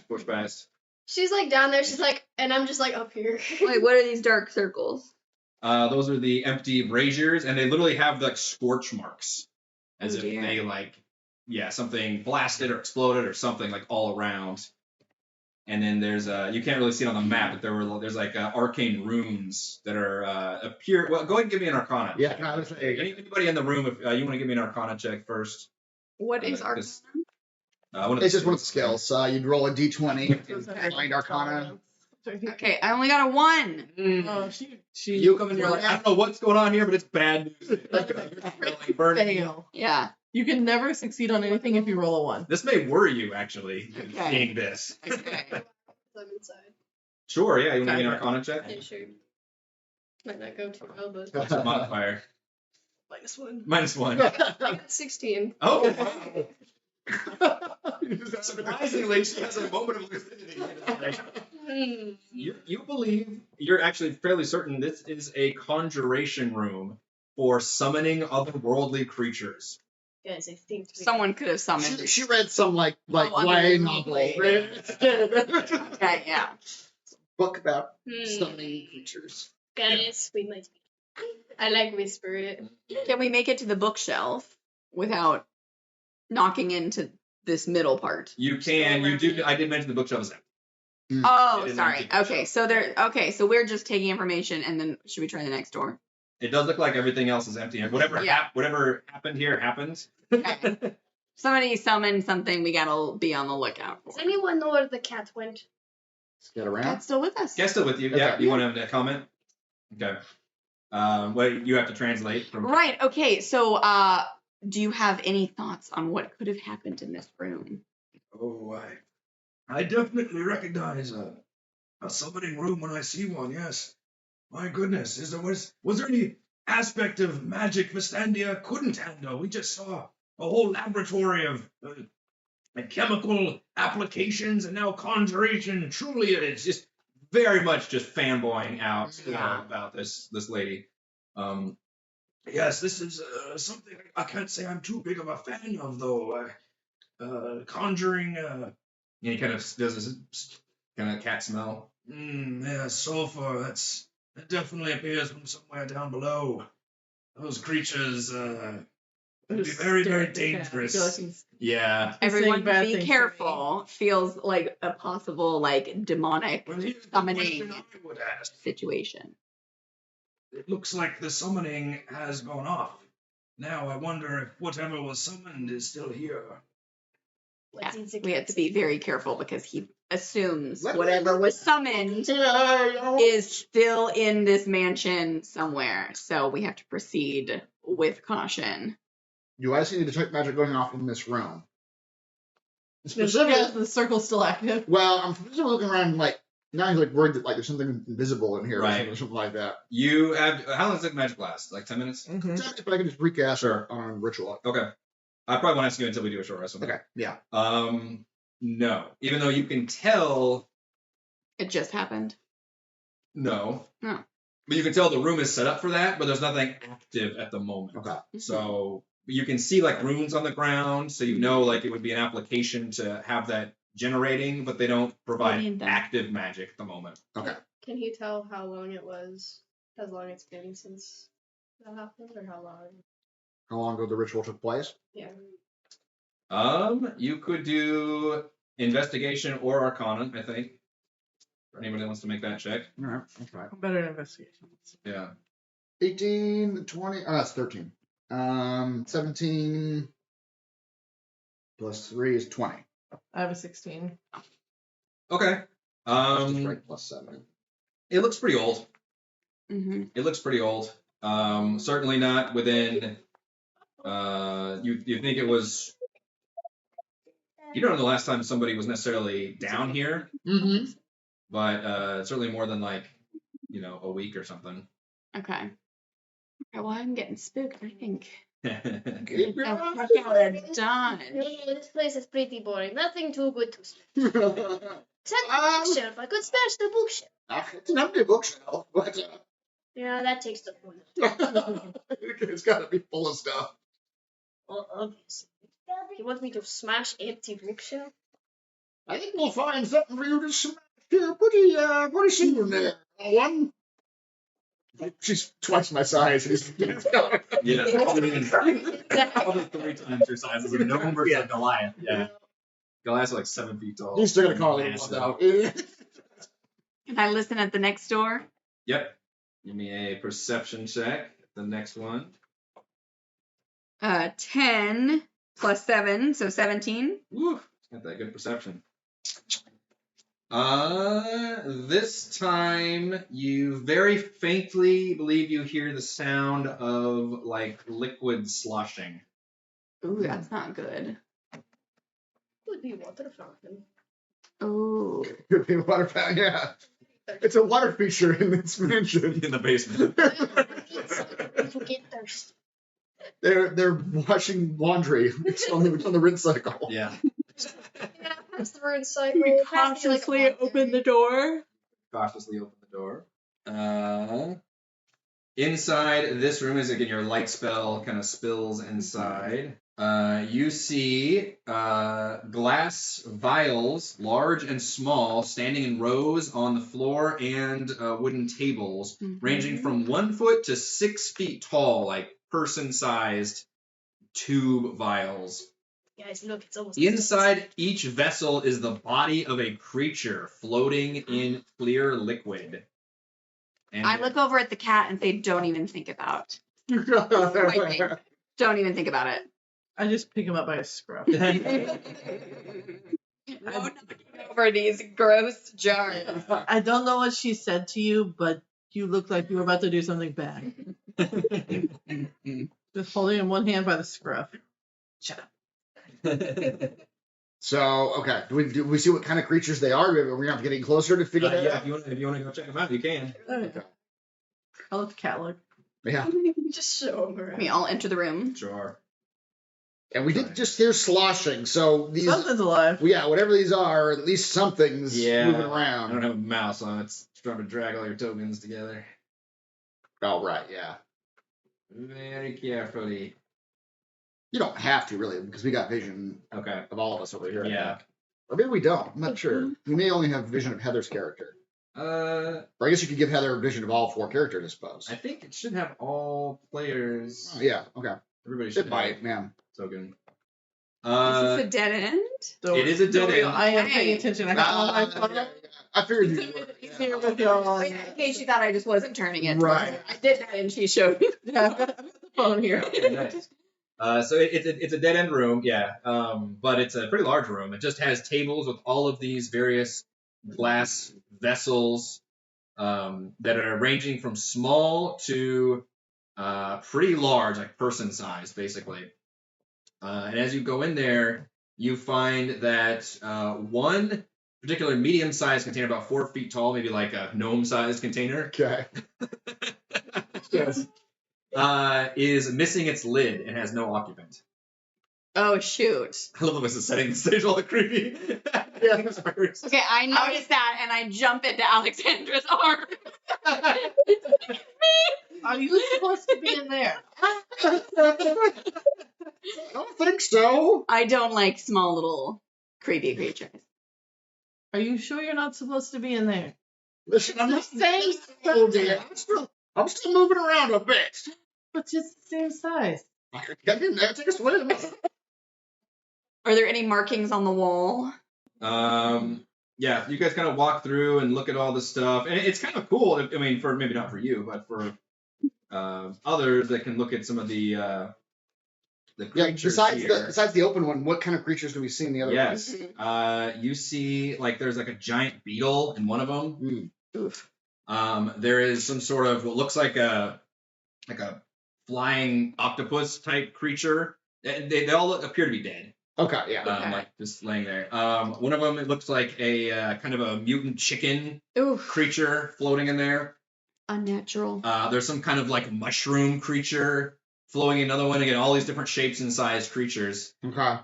Push past. She's like down there, she's like, and I'm just like up here. Wait, what are these dark circles? Those are the empty braziers, and they literally have like scorch marks, as Oh, if dear. they like, something blasted or exploded or something like all around. And then there's you can't really see it on the map, but there's like arcane runes that are appear. Well, go ahead and give me an Arcana. Yeah, check. I was saying. Anybody in the room, if you want to give me an Arcana check first. What is our... This- It's just one of the skills. You'd roll a d20 and find Arcana. Okay, I only got a 1. Oh, she You come in here like, I don't know what's going on here, but it's bad news. Like burning. fail. Yeah. You can never succeed on anything if you roll a 1. This may worry you, actually, Okay. seeing this. Okay. I'm inside. Sure, yeah, you want to give me an Arcana check? Yeah, sure. Might not go too well, but What's the modifier? -1. -1. I got 16. Oh, wow. Surprisingly, she has a moment of lucidity. You believe, you're actually fairly certain this is a conjuration room for summoning otherworldly creatures. Guys, I think Someone could have summoned. She read some like Oh, YA other novel. way. Okay, yeah. Book about Hmm. stunning creatures. Guys, we might be. I like whisper it. Can we make it to the bookshelf without knocking into this middle part? You can, you do, I did mention the bookshelf is empty. Oh, It is sorry. empty Okay, so so we're just taking information, and then should we try the next door? It does look like everything else is empty. Whatever happened here happened. Okay. Somebody summoned something we gotta be on the lookout for. Does anyone know where the cat went? Get around. Cat's still with us. Guess still with you. Okay. Yeah. You want to comment? Okay. What you have to translate from. Right, okay, so do you have any thoughts on what could have happened in this room? Oh, I definitely recognize a summoning room when I see one. Yes. My goodness, was there any aspect of magic Vistandia couldn't handle? We just saw a whole laboratory of chemical applications and now conjuration. Truly, it's just very much just fanboying out about this lady. Yes, this is something I can't say I'm too big of a fan of, though. Conjuring. He kind of does this kind of cat smell. Yeah, sulfur. That definitely appears from somewhere down below. Those creatures can be very, very dangerous. Yeah. Everyone saying bad be things to careful. Feels like a possible, like, demonic Well, here's the summoning question I would ask. situation. It looks like the summoning has gone off. Now I wonder if whatever was summoned is still here. Yeah, What's in the we have cat? to be very careful because he assumes Let- whatever was summoned is still in this mansion somewhere. So we have to proceed with caution. You actually need to detect magic going off in this room. Yes, the circle's still active. Well, I'm specifically looking around like now he's like worried that like there's something invisible in here Right. or something like that. You have. How long does the magic last? Like 10 minutes? If I can just recast on ritual. Okay. I probably won't ask you until we do a short rest. Okay. Yeah. No. Even though you can tell. It just happened. No. No. But you can tell the room is set up for that, but there's nothing active at the moment. Okay. So you can see like runes on the ground, so you know like it would be an application to have that generating, but they don't provide need that. active magic at the moment. Okay. Can he tell how long it was? How long it's been since that happened, or how long? How long ago the ritual took place? Yeah. You could do investigation or arcana, I think. For anybody that wants to make that check. All right. That's right. Better investigation. Yeah. 18, 20. Oh, that's 13. 17 plus 3 is 20. I have a 16. Okay. That's just right, plus 7. It looks pretty old. Mm-hmm. It looks pretty old. Certainly not within. You think it was. You don't know the last time somebody was necessarily down here, Mm-hmm. but certainly more than like, a week or something. Okay. Okay, well, I'm getting spooked, I think. Keep your Oh, eyes heck out of Dodge. No, this place is pretty boring. Nothing too good to smash. Except the bookshelf. I could smash the bookshelf. It's an empty bookshelf, but Yeah, that takes the fun. it's got to be full of stuff. Well, obviously. You want me to smash empty bookshelf? I think we'll find something for you to smash here. Pretty soon there. One. She's twice my size. Yeah. Probably 3 times your size. It's a gnome versus a Goliath. Yeah. Goliath's like 7 feet tall. He's still gonna call it Massive. out. Can I listen at the next door? Yep. Give me a perception check. The next one. 10 plus 7, so 17. Woo. It's got that good perception. This time you very faintly believe you hear the sound of like liquid sloshing. Ooh, that's not good. Would be water fountain. Ooh. Could be a water fountain, yeah. It's a water feature in this mansion. In the basement. To get thirsty. They're washing laundry. It's on the rinse cycle. Yeah. Yeah, that's the rude cycle. We It has to be like cautiously open the door. Cautiously open the door. Inside this room is again your light spell kind of spills inside. You see glass vials, large and small, standing in rows on the floor and wooden tables, ranging from 1 foot to 6 feet tall, like person-sized tube vials. Guys, look, it's almost Inside each vessel is the body of a creature floating in clear liquid. And I look over at the cat and say, "Don't even think about. Don't even think about it." I just pick him up by his scruff. No knocking over these gross jars. I don't know what she said to you, but you look like you were about to do something bad. Just holding him one hand by the scruff. Shut up. So, okay. Do we see what kind of creatures they are? Are we getting closer to figure that yeah, out? if you want to go check them out, you can. Okay. I'll let the cat look. Yeah. Just show him around. We all enter the room. Sure. And we did just hear sloshing, so these... Something's alive. Yeah, whatever these are, at least something's moving I around. don't have a mouse, so it's trying to drag all your tokens together. Oh, right, yeah. Very carefully. You don't have to, really, because we got vision Okay. of all of us over here. I Yeah. think. Or maybe we don't. I'm not sure. We may only have vision of Heather's character. Or I guess you could give Heather vision of all 4 characters, I suppose. I think it should have all players. Oh, yeah, okay. Everybody should It might, yeah. token. Is this a dead end? It is a dead end. I am paying attention. I got all my phone. I figured you It's would. easier with your In case you thought I just wasn't turning it. Right. I did that and she showed me. Yeah, I've got the phone here. Nice. So it's a dead end room, yeah. But it's a pretty large room. It just has tables with all of these various glass vessels that are ranging from small to pretty large, like person size, basically. And as you go in there, you find that one particular medium-sized container, about 4 feet tall, maybe like a gnome-sized container, Okay. Yes. is missing its lid and has no occupant. Oh, shoot. I love how this is setting the stage all creepy. Yeah, that's first. Okay, I noticed that and I jump into Alexandra's arm. Are you supposed to be in there? I don't think so. I don't like small little creepy creatures. Are you sure you're not supposed to be in there? Listen, I'm not saying so, dear. I'm still moving around a bit. But just the same size. Get in there, take a swim. Are there any markings on the wall? Yeah, you guys kind of walk through and look at all this stuff, and it's kind of cool. I mean, for maybe not for you, but for others that can look at some of the creatures here. Besides the open one, what kind of creatures do we see in the other Yes. ones? You see, like, there's like a giant beetle in one of them. Oof. There is some sort of what looks like a flying octopus type creature. They all appear to be dead. Okay, yeah. Okay. Like just laying there. One of them, it looks like a kind of a mutant chicken Oof. creature floating in there. Unnatural. There's some kind of like mushroom creature floating in another one. Again, all these different shapes and sized creatures. Okay.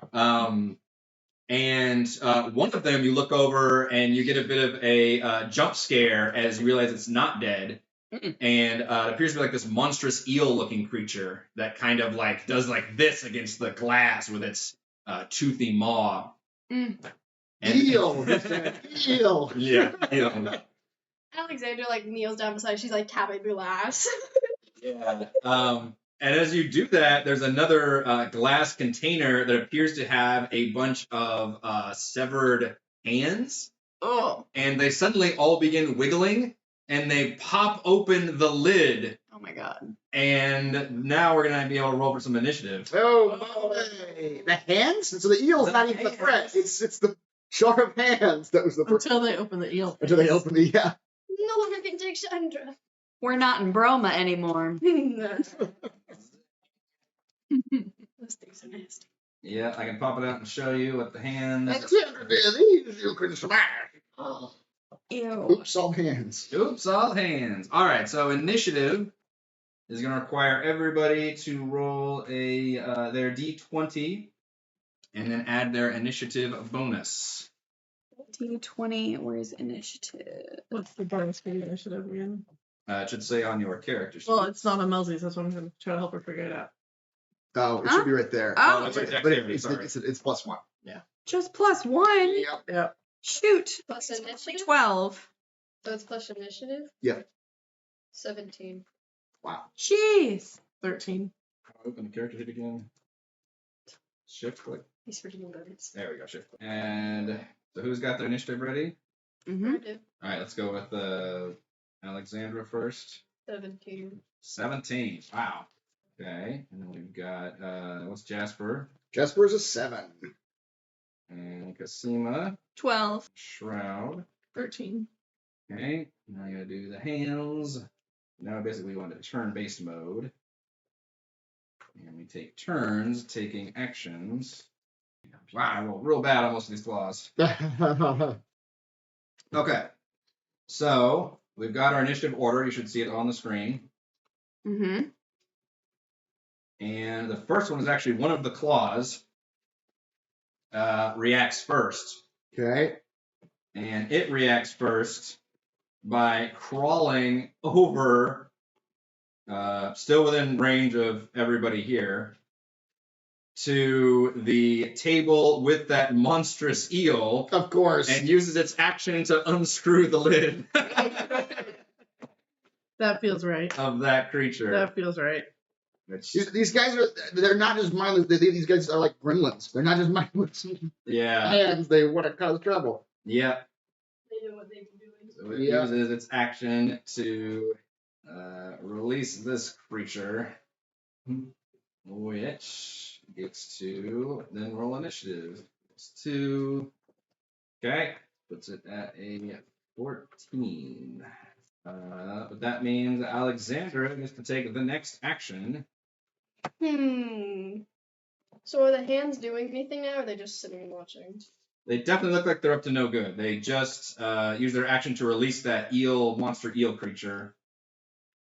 And one of them, you look over and you get a bit of a jump scare as you realize it's not dead. And it appears to be like this monstrous eel-looking creature that kind of like does like this against the glass with its toothy maw. Mm. Eel. Eel. Yeah. Alexandra like kneels down beside. She's like tapping glass. Yeah. And as you do that, there's another glass container that appears to have a bunch of severed hands. Oh. And they suddenly all begin wiggling, and they pop open the lid. Oh my god. And now we're going to be able to roll for some initiative. Oh, boy. The hands? And so the eel's not even the threat. It's the sharp hands that was the first. Until they open the eel. Until they open the, yeah. No one can take Chandra. We're not in Broma anymore. Those things are nasty. Yeah, I can pop it out and show you what the hands. Alexandra, dear, these you can smash. Oh. Ew. Oops, all hands. Oops, all hands. All right, so initiative is going to require everybody to roll their d20 and then add their initiative bonus. D20, where's initiative? What's the bonus for the initiative again? It should say on your character sheet. Well, it's not on Melzy's. That's what I'm going to try to help her figure it out. Oh, it should be right there. Oh. That's right, But activity, sorry. it's +1. Just +1? Yep. Yeah. Shoot. Plus It's only initiative? 12. So it's plus initiative? Yeah. 17. Wow. Jeez. 13. Open the character sheet again. Shift click. He's freaking bonus. There we go, shift click. And so who's got their initiative ready? Mm-hmm. I do. All right, let's go with Alexandra first. 17. 17. Wow. Okay. And then we've got, what's Jasper? Jasper's a 7. And Casima. 12. Shroud. 13. Okay. Now you gotta do the hands. Now basically we want a turn-based mode. And we take turns taking actions. Wow, I rolled real bad on most of these claws. Okay. So we've got our initiative order. You should see it on the screen. Mm-hmm. And the first one is actually one of the claws reacts first. Okay. And it reacts first by crawling over, still within range of everybody here, to the table with that monstrous eel. Of course. And uses its action to unscrew the lid That feels right. of that creature. That feels right. Which, These guys they're not just mindless. These guys are like gremlins. They're not just mindless yeah. hands. They want to cause trouble. Yep. They know what they've been doing. So it Yeah. uses its action to release this creature, which gets to then roll initiative. It's 2. Okay. Puts it at a 14. But that means Alexandra gets to take the next action. So are the hands doing anything now, or are they just sitting and watching? They definitely look like they're up to no good. They just use their action to release that monster eel creature.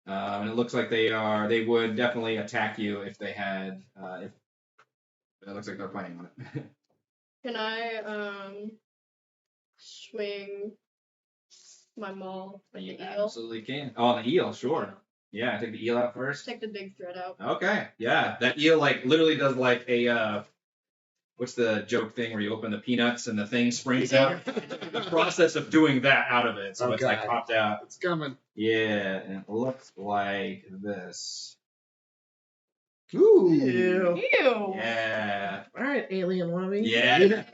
And it looks like they would definitely attack you if they had, if it looks like they're planning on it. Can I swing my maul at the You eel? absolutely can. Oh, the eel, sure. Yeah, take the eel out first. Take the big thread out. Okay, yeah. That eel like literally does like a what's the joke thing where you open the peanuts and the thing springs out? The process of doing that out of it. So it's like popped out. It's coming. Yeah, and it looks like this. Ooh. Ew. Ew. Yeah. All right, alien wannabe. Yeah.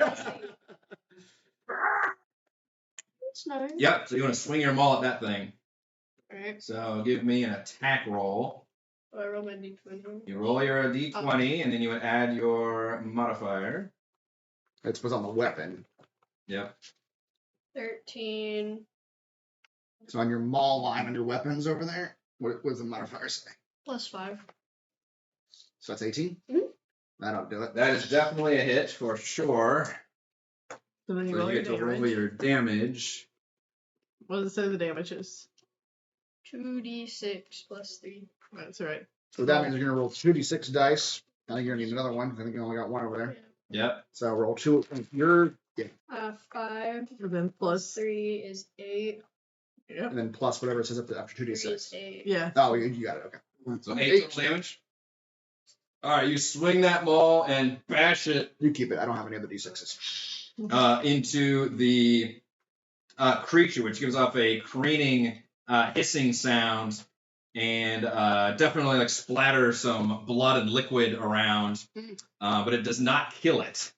That's nice. Yep, so you want to swing your maul at that thing. Alright. So give me an attack roll. So I roll my d20. You roll your d20, and then you would add your modifier. It's what's on the weapon. Yep. 13 So on your maul line on your weapons over there, what does the modifier say? plus 5. So that's 18? Mhm. That'll do it. That is definitely a hit for sure. So then you So roll you your get to roll damage. your damage. What does it say the damage is? 2d6 plus 3. That's all right. So that means you're going to roll 2d6 dice. I think you're going to need another one. I think you only got one over there. Yep. So roll 2. You're, yeah. 5 And then plus plus. 3 is 8. Yep. And then plus whatever it says up to after 3 is 2d6. 8. Yeah. Oh, you got it. Okay. So 8 total damage. All right, you swing that maul and bash it You keep it. I don't have any other d6s. into the creature, which gives off a careening, hissing sound, and definitely like splatter some blood and liquid around, but it does not kill it.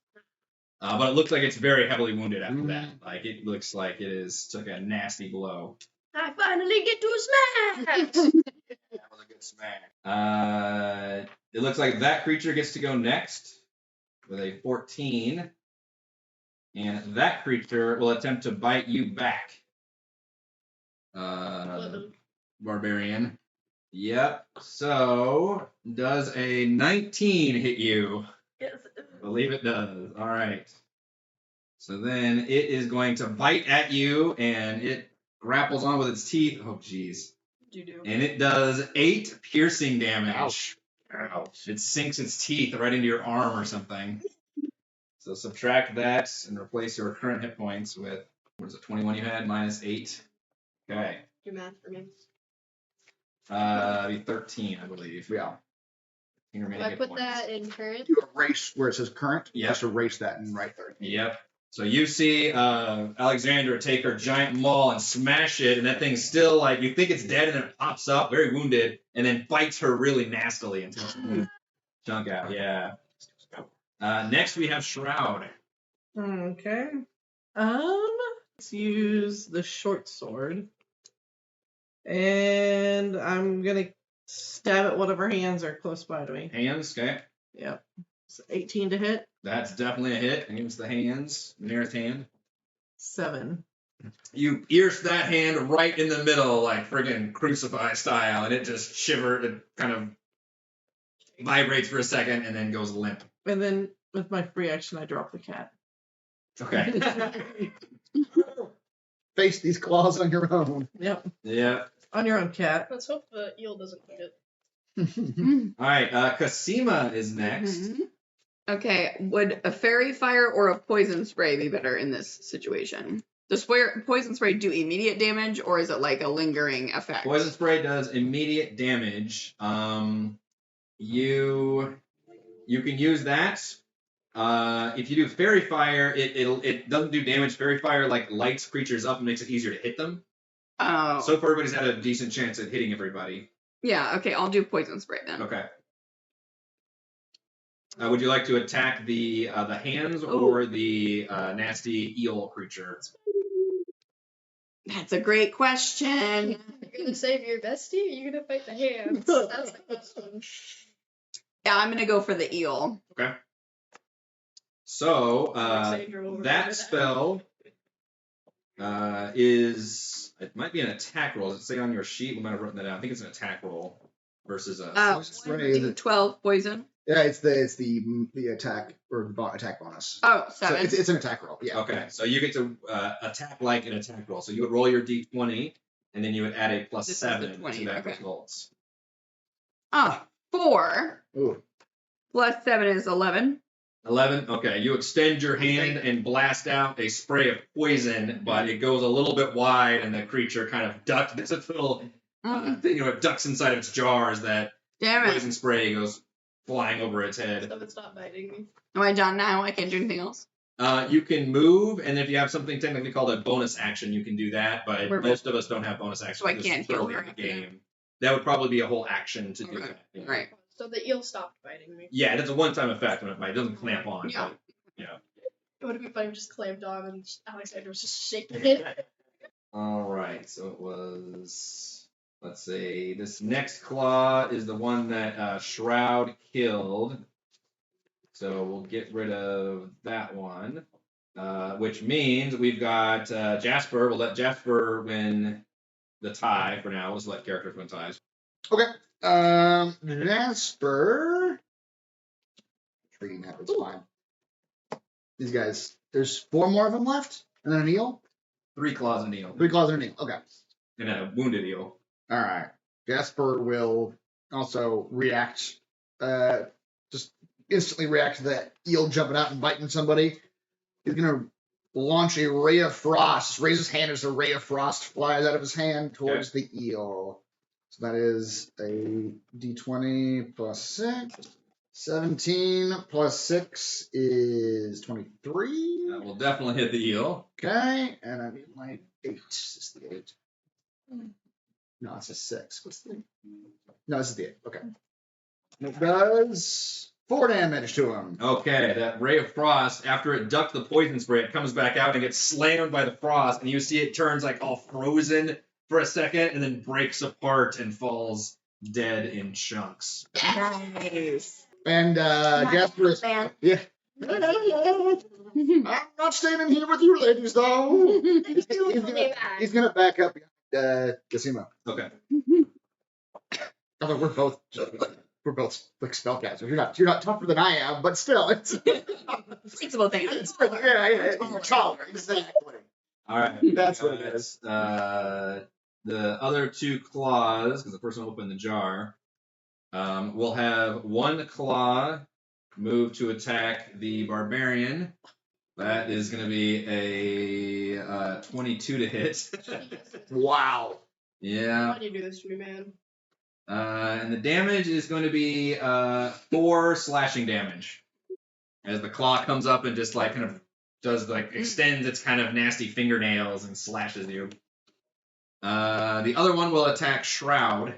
But it looks like it's very heavily wounded after that. Like it looks like it took a nasty blow. I finally get to smash! That was a good smack. It looks like that creature gets to go next with a 14. And that creature will attempt to bite you back. 11. Barbarian. Yep. So, does a 19 hit you? Yes. I believe it does. All right. So then it is going to bite at you, and it grapples on with its teeth. Oh, jeez. You do. And it does 8 piercing damage. Ouch. Ouch. It sinks its teeth right into your arm or something. So subtract that and replace your current hit points with, what is it, 21 you had, minus 8. Okay. Do math for me. Be 13, I believe. Yeah. Your remaining Do I hit put points. that in current? You erase where it says current. Yep. Just erase that and write 30. Yep. So you see Alexandra take her giant maul and smash it, and that thing's still like, you think it's dead, and then it pops up, very wounded, and then bites her really nastily until she chunk out. Yeah. Next we have Shroud. Okay. Let's use the short sword. And I'm gonna stab at whatever hands are close by to me. Hands, okay. Yep. So 18 to hit. That's definitely a hit against the hands, nearest hand. 7. You pierce that hand right in the middle, like friggin' crucify style, and it just shivers, it kind of vibrates for a second, and then goes limp. And then with my free action, I drop the cat. Okay. Face these claws on your own. Yep. Yeah. On your own, cat. Let's hope the eel doesn't eat it. All right, Kasima is next. Mhm. Okay, would a fairy fire or a poison spray be better in this situation? Does poison spray do immediate damage, or is it like a lingering effect? Poison spray does immediate damage. You can use that. If you do fairy fire, it doesn't do damage. Fairy fire like lights creatures up and makes it easier to hit them. Oh. So far, everybody's had a decent chance at hitting everybody. Yeah, okay, I'll do poison spray then. Okay. Would you like to attack the hands or the nasty eel creature? That's a great question. You're gonna save your bestie, or you're gonna fight the hands? That's the question. Yeah, I'm gonna go for the eel. Okay. So Alexandra will remember that spell is, it might be an attack roll. Does it say on your sheet? We might have written that down. I think it's an attack roll versus a. Poison spray is 12 poison. Yeah, it's the attack or the attack bonus. Oh, So 7. it's an attack roll. Yeah. Okay, so you get to attack like an attack roll. So you would roll your d20, and then you would add a plus This is the 7 20, to that okay. results. 4 Ooh. plus 7 is 11. 11. Okay, you extend your hand and blast out a spray of poison, but it goes a little bit wide, and the creature kind of ducks. There's a little, it ducks inside of its jar as that Damn it. poison spray goes flying over its head. So it's not biting me. Am I done now? I can't do anything else. You can move, and if you have something technically called a bonus action, you can do that. But We're most of us don't have bonus actions. So I this can't is heal early her in the after that. game. That would probably be a whole action to do Okay. that. Yeah. Right. So the eel stopped biting me. Yeah, it's a one-time effect when it bites. It doesn't clamp on. Yeah. It would have been funny if it just clamped on and Alexandra was just shaking it. All right, so it was. Let's see. This next claw is the one that Shroud killed. So we'll get rid of that one, which means we've got Jasper. We'll let Jasper win the tie for now. Let's let characters win ties. Okay. Jasper. Treating that was fine. These guys. There's 4 more of them left, and then an eel. 3 claws and eel. 3 claws and an eel. Okay. And a wounded eel. All right. Jasper will also react. Just instantly react to that eel jumping out and biting somebody. He's gonna launch a ray of frost. Just raise his hand as a ray of frost flies out of his hand towards the eel. So that is a d20 plus 6. 17 plus 6 is 23. That will definitely hit the eel. Okay, and I need my 8. This is the 8. No, it's a 6. What's the? No, this is the 8. Okay. And it does 4 damage to him. Okay, that ray of frost, after it ducked the poison spray, it comes back out and gets slammed by the frost, and you see it turns like all frozen for a second, and then breaks apart and falls dead in chunks. Nice. And Jasper is. Man. Yeah. I'm not staying in here with you ladies, though. He's gonna back up Casimo. Okay. Although we're both like spellcasters. You're not tougher than I am, but still, it's Flexible thing. yeah, you're taller, exactly. All right. That's what it is. The other 2 claws, because the first one opened the jar, will have 1 claw move to attack the barbarian. That is going to be a 22 to hit. Wow. Yeah. Why do you do this to me, man? And the damage is going to be 4 slashing damage. As the claw comes up and just like kind of does like extends its kind of nasty fingernails and slashes you. The other one will attack Shroud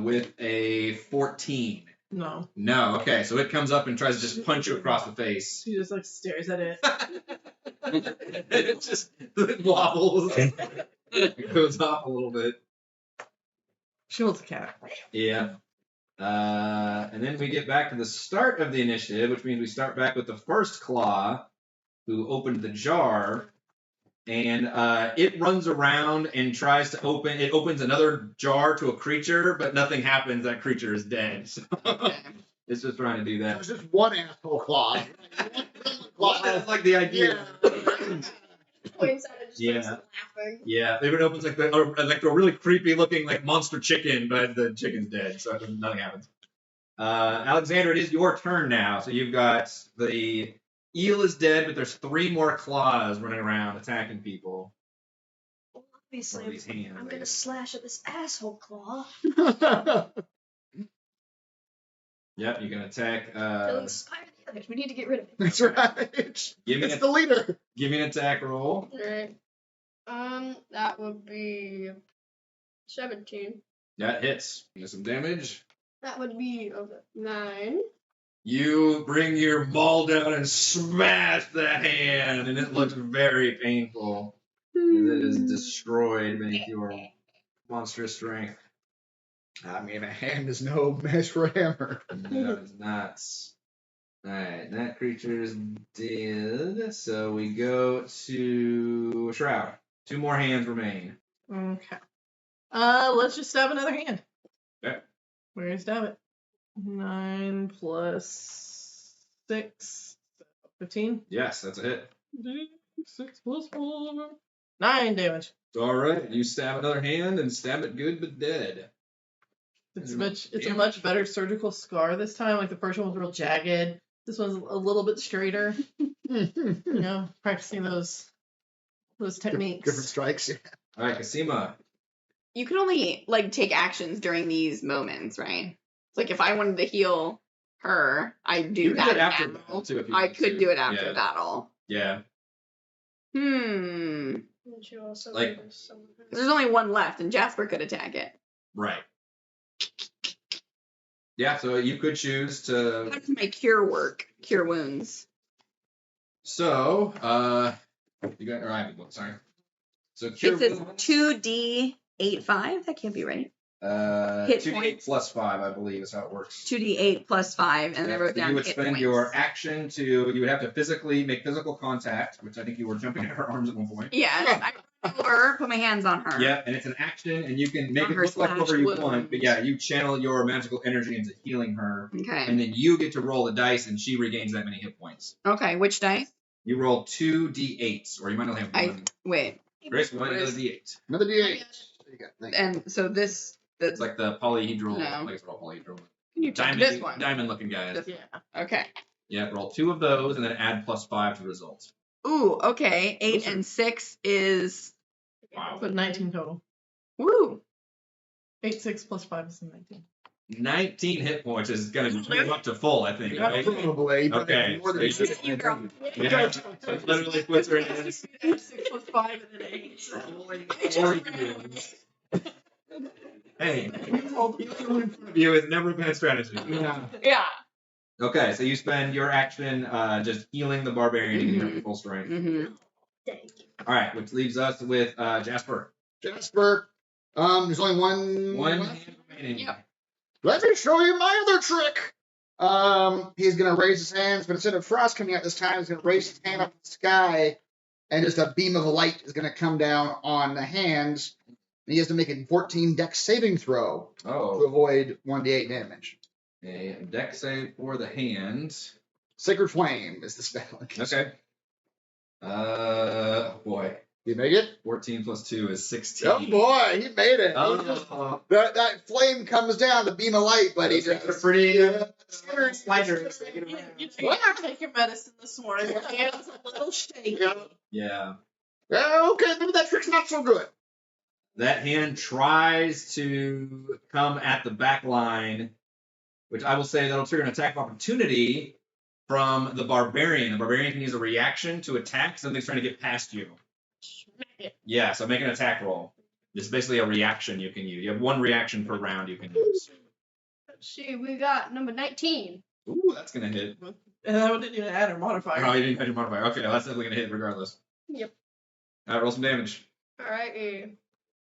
with a 14. No. No, okay, so it comes up and tries to just punch you across the face. She just like stares at it. It just it wobbles. It goes off a little bit. She holds a cat. Yeah. And then we get back to the start of the initiative, which means we start back with the first claw, who opened the jar, and it runs around and tries to open. It opens another jar to a creature, but nothing happens. That creature is dead. So it's just trying to do that. There's just one asshole claw. Well, that's like the idea. Points at it, just Yeah. starts laughing. Yeah, it opens like a really creepy looking like monster chicken, but the chicken's dead, so nothing happens. Alexander, it is your turn now. So you've got the eel is dead, but there's 3 more claws running around attacking people. Well, obviously, Or these hands, I'm I gonna guess. slash at this asshole claw. Yep, you can attack. It'll inspire the others. We need to get rid of it. That's right. Give me It's the leader. give me an attack roll. Alright. That would be 17. That hits. Give me some damage. That would be 9. You bring your maul down and smash that hand, and it looks very painful as it is destroyed beneath your monstrous strength. I mean, a hand is no match for a hammer. No, it's not. Alright, that creature is dead. So we go to Shroud. 2 more hands remain. Okay. Let's just stab another hand. Okay. Where do you stab it? 9 plus 6. 15. Yes, that's a hit. 6 plus 4. 9 damage. Alright, you stab another hand and stab it good but dead. It's a much better surgical scar this time. Like the first one was real jagged. This one's a little bit straighter. You know, practicing those techniques. Different strikes. Yeah. Alright, Kasima. You can only like take actions during these moments, right? It's like if I wanted to heal her, I'd do You can that do it after now. battle, too, if you I want could to. do it after Yeah. battle. Yeah. And you also Like- give us some of her- There's only one left, and Jasper could attack it. Right. Yeah, so you could choose How to. does my cure work? Cure wounds. So, you got. Or I have a book, sorry. So, cure It says wounds, 2d8/5. That can't be right. hit 2d8 points. plus 5, I believe, is how it works. 2d8 plus 5, and Yeah, I wrote so down you would hit spend points. your action to. You would have to physically make physical contact, which I think you were jumping at her arms at one point. Yeah, I run over, put my hands on her. Yeah, and it's an action, and you can make On it her look like whatever slash you wound. want. But yeah, you channel your magical energy into healing her, Okay. and then you get to roll the dice, and she regains that many hit points. Okay, which dice? You roll 2d8s, or you might only have one. Wait. Grace, we might have another d8. Another D8. There you go. Thank you. And so this. It's like the polyhedral. No. I guess they're all polyhedral. Can you check Diamond, this one? diamond-looking guys. This- Yeah. Okay. Yeah, roll 2 of those, and then add plus 5 to the results. Ooh, okay. 8 Those are- and 6 is. Wow. But 19 total. Woo! 8, 6 plus 5 is 19. 19 hit points is going to bring you up to full, I think. Right? Probably. but Okay, More than so You girl. Yeah, so it literally puts her in this. 6 plus 5 and then 8. So. Hey, you is never a bad strategy. Yeah. Yeah. Okay, so you spend your action just healing the barbarian to get her to full strength. Mm-hmm. Thank you. All right, which leaves us with Jasper. Jasper. There's only one. One left. hand remaining. Yep. Let me show you my other trick. He's gonna raise his hands, but instead of frost coming out this time, he's gonna raise his hand up to the sky, and just a beam of light is gonna come down on the hands. And he has to make a 14 dex saving throw to Oh, avoid 1d8 damage. a deck save for the hand. Sacred Flame is the spell. Okay. Boy. You make it? 14 plus 2 is 16. Oh boy, he made it. Oh, That flame comes down, the beam of light, but he those just are pretty sliders. You take your medicine this morning. Your hand's a little shaky. Yeah. Yeah. Okay, maybe that trick's not so good. That hand tries to come at the back line, which I will say that'll trigger an attack of opportunity from the barbarian. The barbarian can use a reaction to attack. Something's trying to get past you. Yeah, so make an attack roll. It's basically a reaction you can use. You have one reaction per round you can use. Let's see, we got number 19. Ooh, that's gonna hit. And that one didn't even add a modifier. Oh, you didn't add your modifier. Okay, that's definitely gonna hit regardless. Yep. Roll some damage. Alright,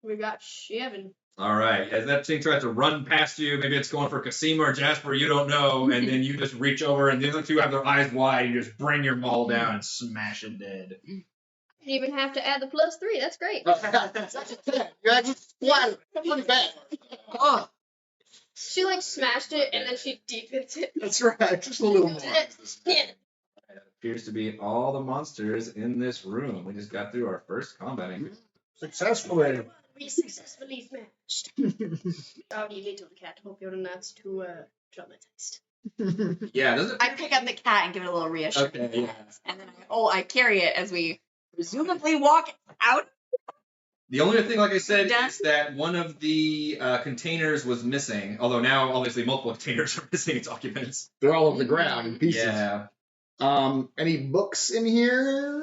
We got Shevin. All right. As that thing tries to run past you, maybe it's going for Cassima or Jasper, you don't know, and then you just reach over, and the other two have their eyes wide, and you just bring your maul down and smash it dead. Didn't even have to add the +3. That's great. You actually splattered. That's pretty bad. Oh, She like smashed it and then she deepens it. that's right. Just a little more. Yeah. It appears to be all the monsters in this room. We just got through our first combating. Successfully. We successfully smashed. Howdy, little cat. Hope you're not too traumatized. Yeah, does it? I pick up the cat and give it a little reassurance. Okay, yeah. And then I carry it as we presumably walk out. The only thing, like I said, Done? is that one of the containers was missing. Although now, obviously, multiple containers are missing its occupants. They're all over the ground in pieces. Yeah. Any books in here?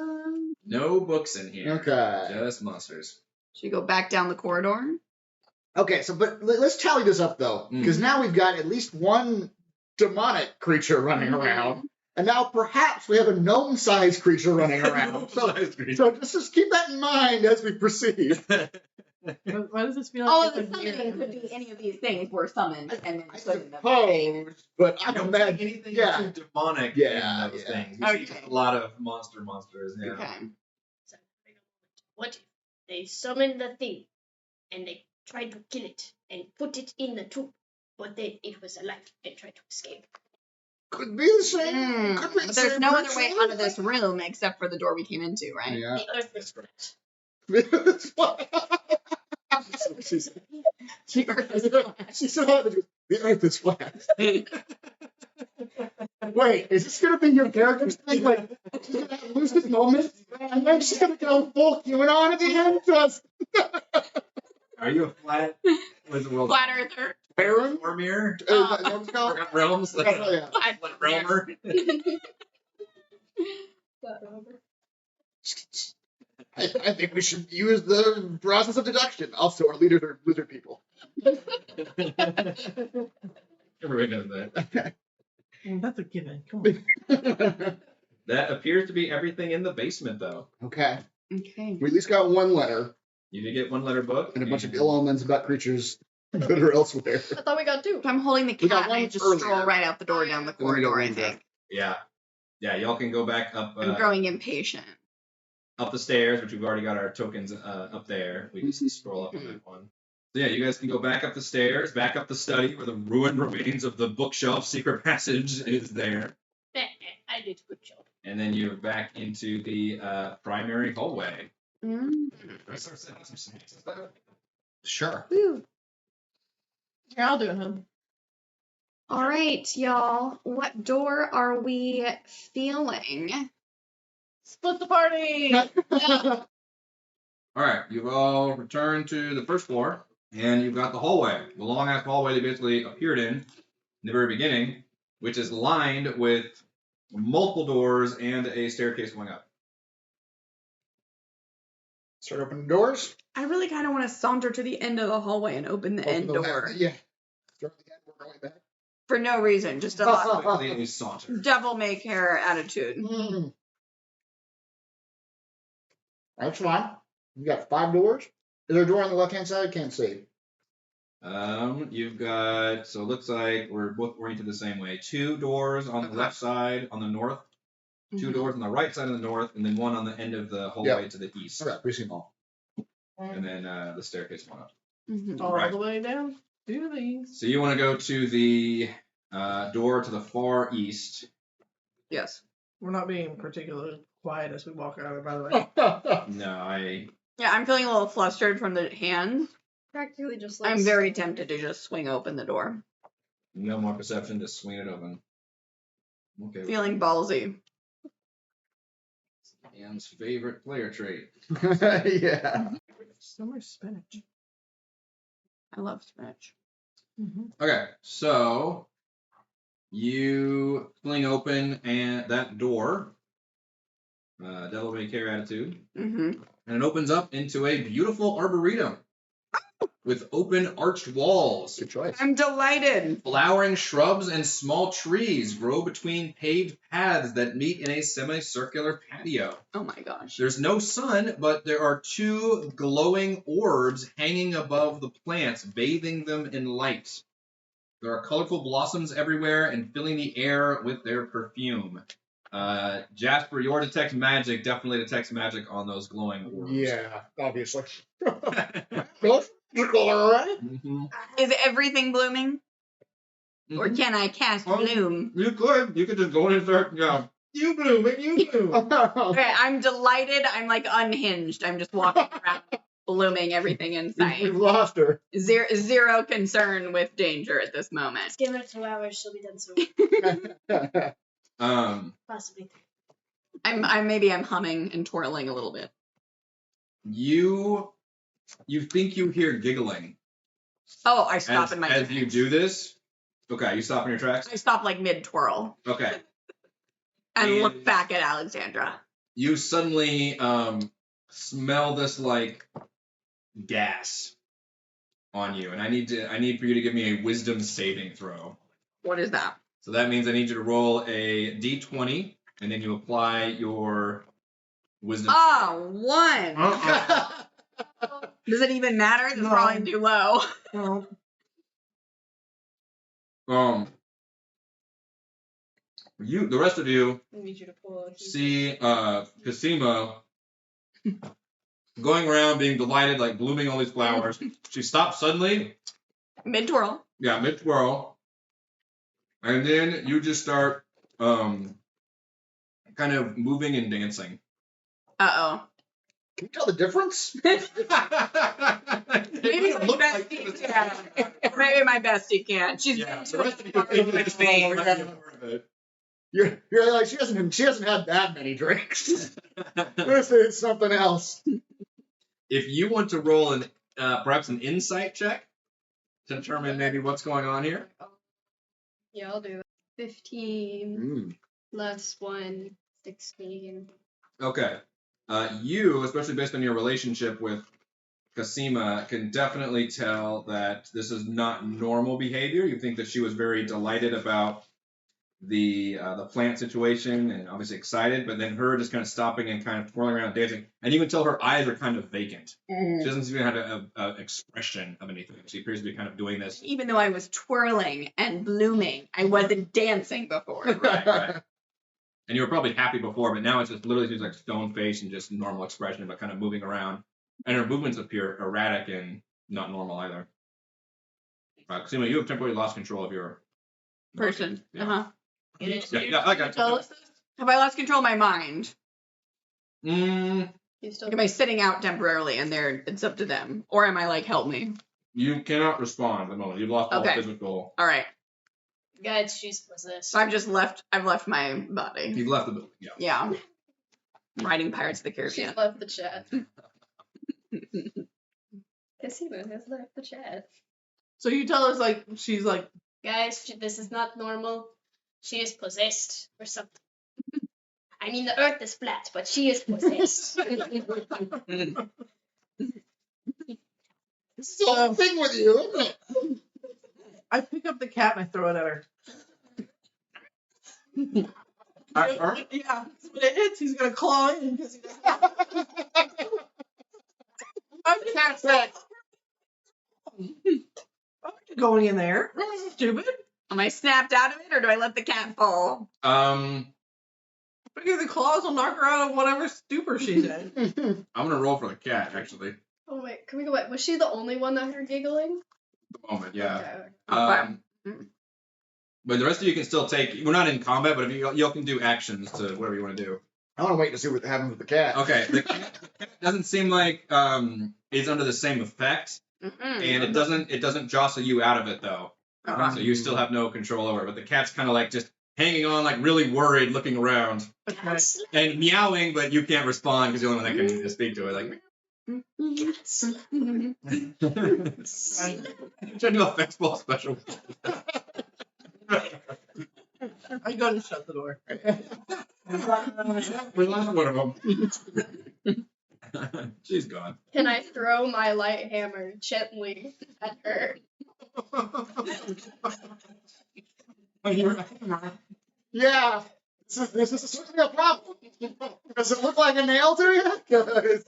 No books in here. Okay. Just monsters. Should we go back down the corridor? Okay, so but let's tally this up though, because now we've got at least one demonic creature running around, and now perhaps we have a gnome-sized creature running around. So just keep that in mind as we proceed. Why does this feel like Oh, it's the a weird- summoning could be any of these things were summoned and then I put in the suppose, but I I don't imagine. think anything Yeah. too demonic Yeah, in those yeah. things. We Okay. see a lot of monsters. Yeah. Okay. What if they summoned the thing and they tried to kill it and put it in the tube, but then it was alive and tried to escape? Could be the same. Could be the But there's same no other way person. out of this room except for the door we came into, right? Yeah. The earth is flat. She said, the earth is flat. Wait, is this going to be your character's thing? Like, she's going to lose this moment, and then she's going to go full QAnon at the end? Just Are you a flat? What's the world? Flat earther. Baron? Or mirror? What's it called? Realms? Yeah. Flat Flat realmer? I think we should use the process of deduction. Also, our leaders are lizard people. Everybody knows that. That's a given. Come on. That appears to be everything in the basement, though. Okay. Okay. We at least got one letter You did get one letter book and a bunch of ill omens about creatures that are elsewhere. I thought we got 2. I'm holding the We got cat and I one just earlier. stroll right out the door down the And we got corridor, I one think. Yeah. Yeah, y'all can go back up I'm growing impatient. up the stairs, which we've already got our tokens up there. We just scroll up on that one. So yeah, you guys can go back up the stairs, back up the study where the ruined remains of the bookshelf secret passage is there. I did a good job. And then you're back into the primary hallway. Mm. Sure. Here, I'll do it, hun. All right, y'all. What door are we feeling? Split the party! All right, you've all returned to the first floor, and you've got the hallway, the long ass hallway they basically appeared in the very beginning, which is lined with multiple doors and a staircase going up. Start opening doors. I really kind of want to saunter to the end of the hallway and open the end door. Yeah. Start at the end. We're going back. For no reason, just a Quickly saunter. devil may care attitude. That's fine. You got 5 doors. Is there a door on the left-hand side? I can't see. You've got, so it looks like we're both oriented the same way. 2 doors on the left side on the north, 2 doors on the right side of the north, and then 1 on the end of the hallway to the east. All right, we see them all. And then the staircase going up. All Right. the way down. Do these. So you want to go to the door to the far east. Yes. We're not being particularly quiet as we walk out, by the way. No, Yeah, I'm feeling a little flustered from the hand. Practically just like. I'm very tempted to just swing open the door. no more perception, just swing it open. Okay. Feeling ballsy. Ian's favorite player trait. Yeah. Summer spinach. I love spinach. Okay, so you fling open and that door, devil may care attitude, Mm-hmm. and it opens up into a beautiful arboretum. with open arched walls. Good choice. I'm delighted. Flowering shrubs and small trees grow between paved paths that meet in a semicircular patio. Oh my gosh. There's no sun, but there are 2 glowing orbs hanging above the plants, bathing them in light. There are colorful blossoms everywhere and filling the air with their perfume. Jasper, your detect magic definitely detects magic on those glowing orbs. Yeah, obviously. Alright. Mm-hmm. Is everything blooming? Or can I cast bloom? You could just go in and start, you bloom and you bloom. Okay, I'm delighted. I'm like unhinged. I'm just walking around blooming everything in We've sight. lost her. Zero concern with danger at this moment. Let's give her 2 hours. She'll be done soon. Possibly 3. I'm humming and twirling a little bit. You think you hear giggling. Oh, I stop in my As tracks. you do this, okay, you stop in your tracks? I stop like mid twirl Okay. and And- look back at Alexandra. You suddenly smell this like gas on you, and I need for you to give me a wisdom saving throw. What is that? So that means I need you to roll a d20, and then you apply your wisdom. Oh, 1. Does it even matter? It's probably too low. The rest of you I need you to pull a see Cosima going around being delighted, like blooming all these flowers. She stops suddenly. Mid twirl. Yeah, mid twirl. And then you just start kind of moving and dancing. Uh-oh. Can you tell the difference? Maybe my bestie can. Maybe my bestie can. She's been to it. You're like, she hasn't had that many drinks. This is something else. If you want to roll an perhaps an insight check to determine maybe what's going on here. Yeah, I'll do that. 15 plus 1, 16. Okay. You, especially based on your relationship with Cosima, can definitely tell that this is not normal behavior. You think that she was very delighted about the plant situation and obviously excited, but then her just kind of stopping and kind of twirling around and dancing, and you can tell her eyes are kind of vacant. She doesn't seem to have an expression of anything. She appears to be kind of doing this. Even though I was twirling and blooming, I wasn't dancing before. Right. And you were probably happy before, but now it's just literally she's like stone face and just normal expression, but kind of moving around. And her movements appear erratic and not normal either. Cosima, you have temporarily lost control of your Person. Yeah. Uh-huh. Yeah, I got you. Tell us this? Have I lost control of my mind? Mm, You still Like, am I sitting out temporarily and it's up to them? Or am I like, help me? you cannot respond at the moment. You've lost all Okay. physical. All right. guys, she's possessed. So I've left my body. You've left the building. Yeah. Yeah. I'm writing Pirates of the She's Caribbean. left the chat. Casino has left the chat. So you tell us, like, she's like, Guys, this is not normal. She is possessed or something. I mean, the earth is flat, but she is possessed. This is the whole thing with you, isn't it? I pick up the cat and I throw it at her. Yeah, when it hits, he's gonna claw in because he doesn't. I'm just going in there. This is stupid. Am I snapped out of it or do I let the cat fall? Because the claws will knock her out of whatever stupor she's in. I'm gonna roll for the cat actually. At Oh wait, can we go back? Was she the only one that heard giggling? the moment, yeah. Okay. But the rest of you can still take. We're not in combat, but if you can do actions to whatever you want to do. I want to wait to see what happens with the cat. Okay. The cat doesn't seem like it's under the same effect, and it doesn't jostle you out of it though. So you still have no control over it. But the cat's kind of like just hanging on, like really worried, looking around, Okay. and meowing, but you can't respond because you're the only one that can speak to it. Like. Trying to do a fastball special. I go to shut the door. We lost one of them. She's gone. Can I throw my light hammer gently at her? Yeah. This is certainly a problem. Does it look like a nail to you? 'Cause-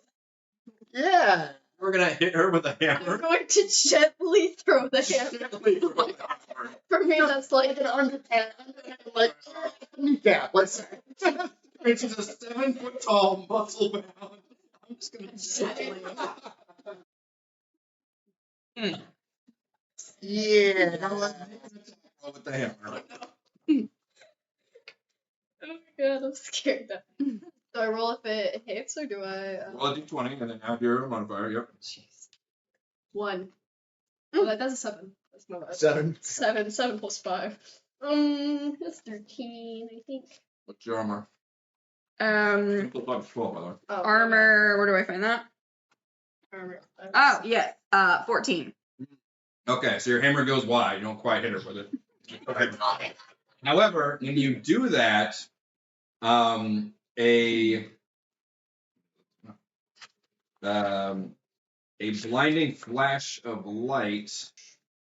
yeah. We're gonna hit her with a I'm hammer. going to gently throw the hammer. For me, that's like Like an underhand, like kneecap. Let's say. She's a 7-foot tall muscle bound. I'm just gonna gently. Yeah. Roll with the hammer. Oh my god, I'm scared now. Do I roll if it hits or do I? Roll a d20 and then add your modifier. Yep. Jeez. 1. Oh, that's a 7. That's not bad. 7. 7 plus 5. That's 13, I think. What's your armor? 12, Plus 12, by the way. Oh, armor. Where do I find that? Armor. Oh, yes. 14. Okay, so your hammer goes wide. You don't quite hit her with it. Okay. However, when you do that, a blinding flash of light.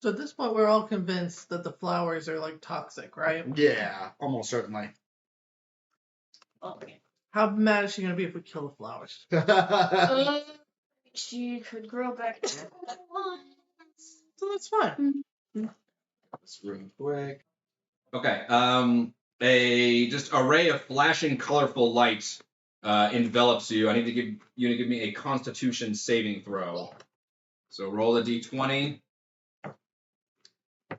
So at this point, we're all convinced that the flowers are like toxic, right? Yeah, almost certainly. Okay. How mad is she gonna be if we kill the flowers? She could grow back to once. So that's fine. This real quick. Okay. A just array of flashing, colorful light envelops you. I need to give you to give me a Constitution saving throw. So roll a d20.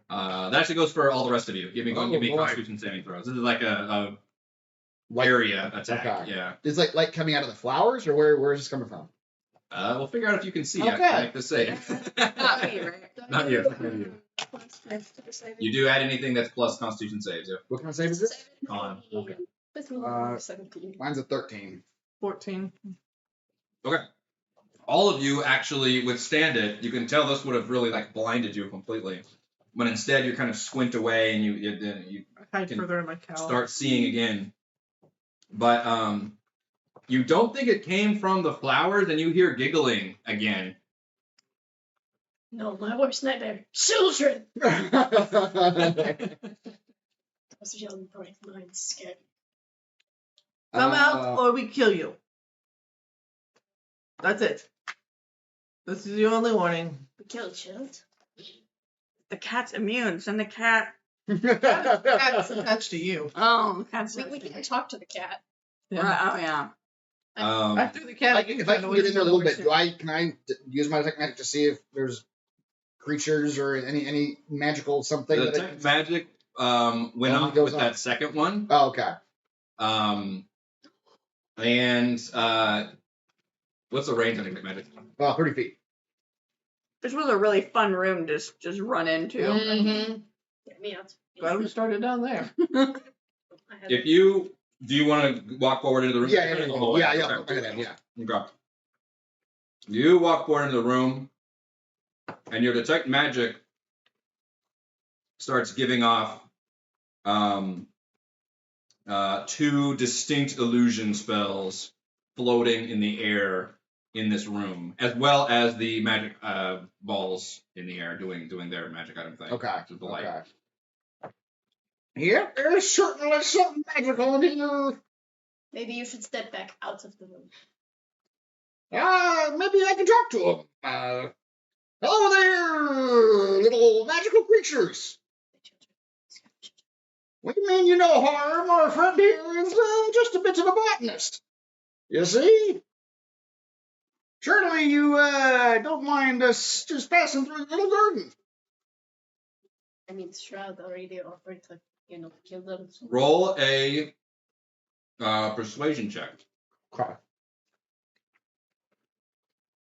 That actually goes for all the rest of you. Give me boy. Constitution saving throws. This is like a area attack. Okay. Yeah. Is like coming out of the flowers, or where is this coming from? We'll figure out if you can see Okay. after I make the save. Not me, right? Not you. You do add anything that's plus Constitution saves. Yeah. What kind of save is this? Con. Okay. 17. Mine's a 13. 14. Okay. All of you actually withstand it. You can tell this would have really like blinded you completely, but instead you kind of squint away and you I hide Can further in my cowl. start seeing again. But you don't think it came from the flowers, and you hear giggling again. No, my worst nightmare. Children! Those young bright minds scared me. Come out or we kill you. That's it. This is your only warning. We killed child. The cat's immune. Send the cat. That's attached to you. Oh, the cat's. We can talk to the cat. Yeah. Right, oh, yeah. I threw the cat. If I can get in there a little bit, can I use my detect magic to see if there's creatures or any magical something? The that I detect can... magic went off goes with off. that second one. Oh, okay. And what's the range on detect magic? 30 feet. This was a really fun room to just run into. Mm-hmm. Get me out. Glad we started down there. If you do, you want to walk forward into the room? Yeah. Okay. Okay. You walk forward into the room, and your detect magic starts giving off 2 distinct illusion spells floating in the air in this room, as well as the magic balls in the air doing their magic item thing. Okay. With the light. Okay. Yep, there's certainly something magical in here. Maybe you should step back out of the room. Maybe I can talk to him. Hello there, little magical creatures. What do you mean you know harm? Our friend here is just a bit of a botanist. You see? Surely you don't mind us just passing through the little garden. I mean, Shroud already offered to, kill them. So. Roll a persuasion check. Okay.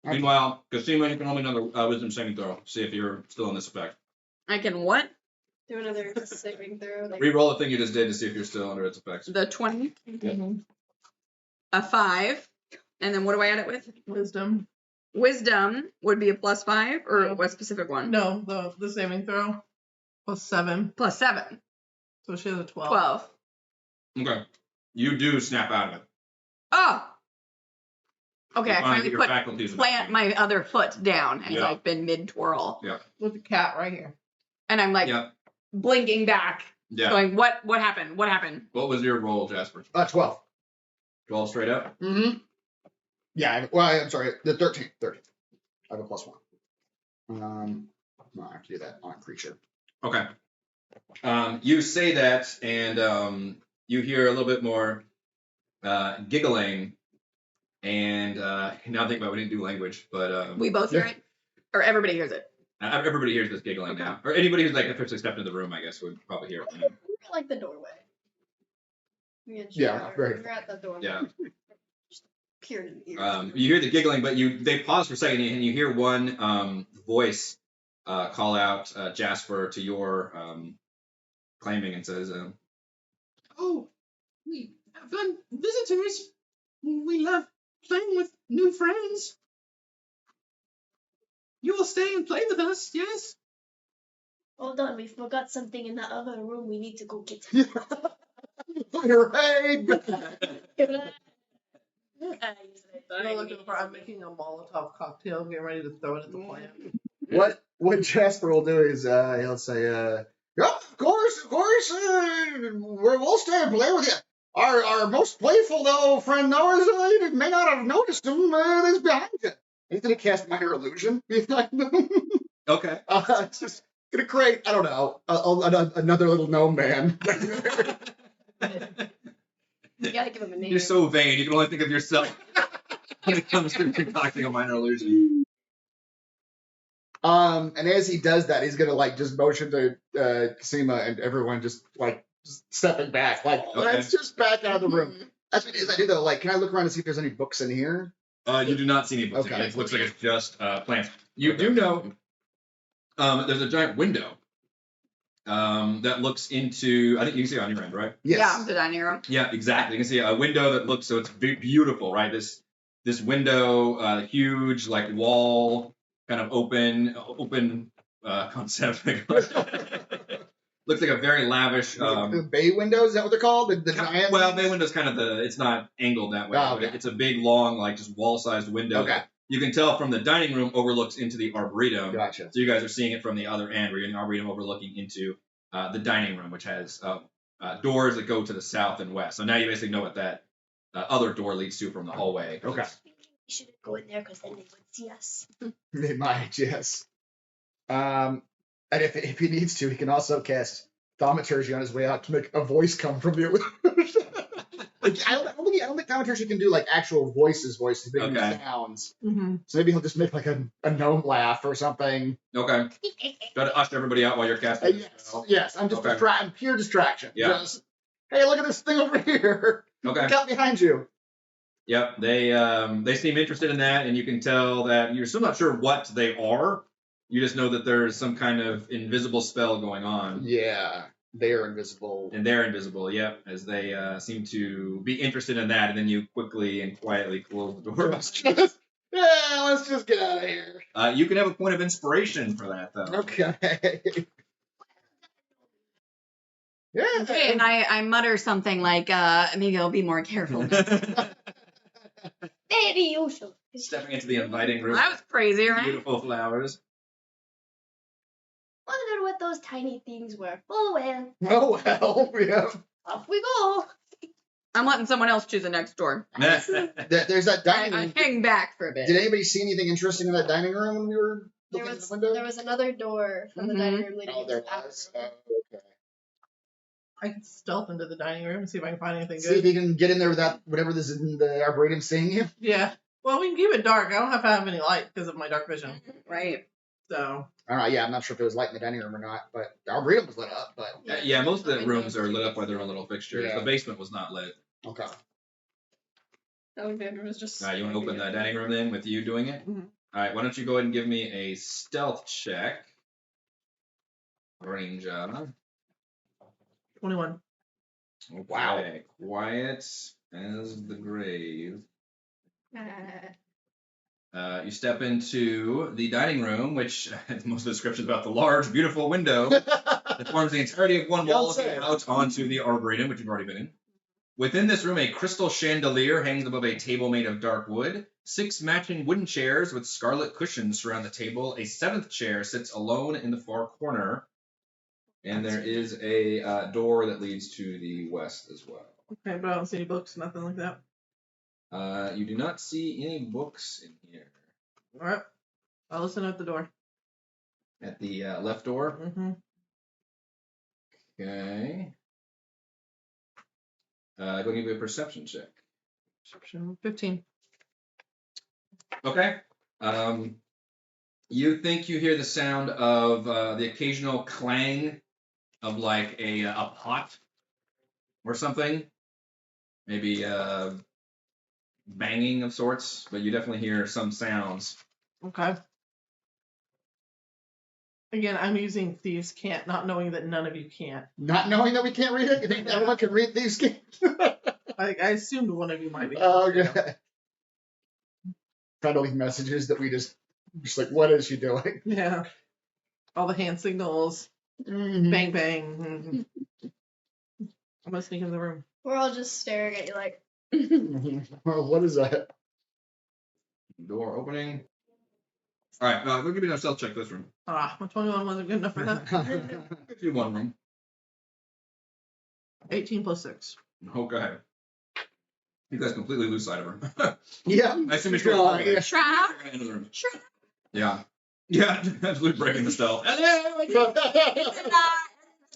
Meanwhile, Cosima, you can roll me another wisdom saving throw. See if you're still in this effect. I can what? Do another saving throw. Like... Re-roll the thing you just did to see if you're still under its effects. The 20. Mm-hmm. A 5. And then what do I add it with? Wisdom. Wisdom would be a +5 or No. what specific one? No, the saving throw. +7. +7. So she has a 12. 12. Okay. You do snap out of it. Oh! Okay, You I find that finally your put faculties are plant my other foot down as Yeah. I've been mid-twirl. Yeah. With the cat right here. And I'm like Yeah. blinking back, Yeah. going, what happened? What happened? What was your roll, Jasper? 12. 12 straight up? Mm-hmm. Yeah, I'm sorry, the 13. 13. I have a +1. No, I have to do that on a creature. Okay. You say that, and you hear a little bit more giggling, and now I think about we didn't do language, but We both hear it? Or everybody hears it? everybody hears this giggling now. Or anybody who's like officially stepped into the room, I guess, would probably hear it now. We're like the doorway. Me and Yeah, Jar, very- we're at the doorway. Yeah. Just peered in the ears. You hear the giggling, but they pause for a second, and you hear one voice call out Jasper to your claiming and says, Oh, we have fun visitors. We love playing with new friends. You will stay and play with us, yes? Hold on, we forgot something in the other room. We need to go get Hooray! it. I'm looking for. I'm making a Molotov cocktail, getting ready to throw it at the plant. What Jasper will do is he'll say, yeah, of course, we'll stay and play with you. Our most playful though friend Noah you may not have noticed him. He's behind you. He's gonna cast minor illusion behind him. okay. It's just gonna create, I don't know, another little gnome man. You gotta give him a name. You're so vain, you can only think of yourself when it comes to concocting a minor illusion. And as he does that, he's gonna like just motion to Kasima and everyone just stepping back, like let's just back out of the room. That's what it is. I do though. Like, can I look around and see if there's any books in here? You do not see any books. Okay. It looks like it's just plants. You do know there's a giant window that looks into. I think you can see it on your end, right? Yes. Yeah, the dining room. Yeah, exactly. You can see a window that looks so it's beautiful, right? This window, huge like wall, kind of open concept. Looks like a very lavish. The bay windows, is that what they're called? The giant. Well, bay window's kind of it's not angled that way. Oh, okay. It's a big, long, like just wall-sized window. Okay. You can tell from the dining room overlooks into the arboretum. Gotcha. So you guys are seeing it from the other end, where you're in the arboretum overlooking into the dining room, which has doors that go to the south and west. So now you basically know what that other door leads to from the hallway. Okay. We shouldn't go in there because then they would see us. They might, yes. And if he needs to, he can also cast thaumaturgy on his way out to make a voice come from the. Like, I don't think thaumaturgy can do like actual voices, making sounds. Mm-hmm. So maybe he'll just make like a gnome laugh or something. Okay. Try to usher everybody out while you're casting. Yes, I'm just Okay. I'm pure distraction. Yeah. Just, hey, look at this thing over here. Okay. Look out behind you. Yep. They seem interested in that, and you can tell that you're still not sure what they are. You just know that there's some kind of invisible spell going on. Yeah, they are invisible. And they're invisible, yep, as they seem to be interested in that, and then you quickly and quietly close the door. Yeah, let's just get out of here. You can have a point of inspiration for that, though. Okay. Yeah. Okay, and I mutter something like, maybe I'll be more careful. Maybe you should. Stepping into the inviting room. That was crazy, right? Beautiful flowers. Wondered what those tiny things were. Oh well. Oh well, yeah. Off we go. I'm letting someone else choose the next door. There's that dining I room. hang back for a bit. Did anybody see anything interesting in that dining room when we were looking at the window? There was another door from the dining room leading Oh, there into the was. bathroom. Okay. I can stealth into the dining room and see if I can find anything See if good. you can get in there without whatever this is in the arboretum seeing you. Yeah. Well, we can keep it dark. I don't have to have any light because of my dark vision. Right. So. I don't know. Yeah, I'm not sure if it was light in the dining room or not, but the arboretum was lit up. But Yeah, most of the rooms are lit up by their own little fixtures. Yeah. The basement was not lit. okay. Alexander was just. You want to open the dining room then with you doing it? Mhm. All right, why don't you go ahead and give me a stealth check. Ranger. 21. Okay. Wow. Quiet as the grave. You step into the dining room, which most of the description is about the large, beautiful window that forms the entirety of one wall looking out onto the arboretum, which you've already been in. Within this room, a crystal chandelier hangs above a table made of dark wood. 6 matching wooden chairs with scarlet cushions surround the table. A 7th chair sits alone in the far corner. And there is a door that leads to the west as well. Okay, but I don't see any books, nothing like that. You do not see any books in here. All right. I'll listen at the door. At the left door? Mm-hmm. Okay. Go and give me a perception check. Perception 15. Okay. You think you hear the sound of the occasional clang of like a pot or something. Maybe banging of sorts, but you definitely hear some sounds. Okay. Again, I'm using Thieves' Cant, not knowing that none of you can't. Not knowing that we can't read it? You think everyone can read these games? I assumed one of you might be. Oh, okay. Trying to leave messages that we just like, what is she doing? Yeah. All the hand signals. Mhm. Bang, bang. I'm going to sneak in the room. We're all just staring at you like, Well, what is that? Door opening. All right, go give me a stealth check this room. Ah, my 21 wasn't good enough for that. Give you one room. 18 plus 6. Okay. You guys completely lose sight of her. Yeah. I assume it's Yeah. going Trap. into the room. Trap. Yeah. Yeah, absolutely breaking the stealth. Hello. David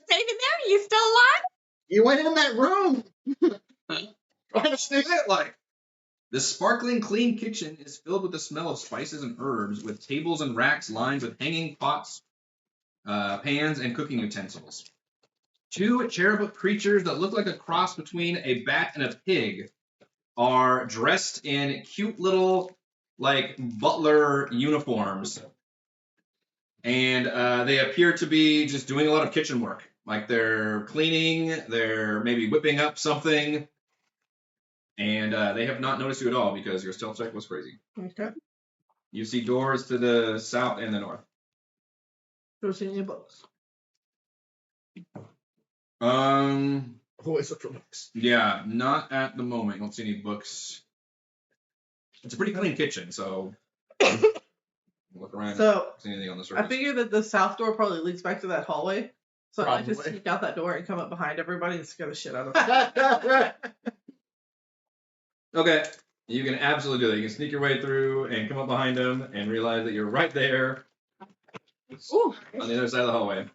there, you still alive? You went in that room. Trying to sneak it like. The sparkling clean kitchen is filled with the smell of spices and herbs, with tables and racks lined with hanging pots, pans, and cooking utensils. 2 cherubic creatures that look like a cross between a bat and a pig are dressed in cute little, like, butler uniforms. And they appear to be just doing a lot of kitchen work. Like they're cleaning, they're maybe whipping up something. And they have not noticed you at all because your stealth check was crazy. Okay. You see doors to the south and the north. Don't see any books. Always look for books. Yeah, not at the moment. You don't see any books. It's a pretty clean kitchen, so look around. So, See anything on the surface? I figure that the south door probably leads back to that hallway. So I just Probably. sneak out that door and come up behind everybody and scare the shit out of them. Okay, you can absolutely do that. You can sneak your way through and come up behind them and realize that you're right there Ooh. on the other side of the hallway.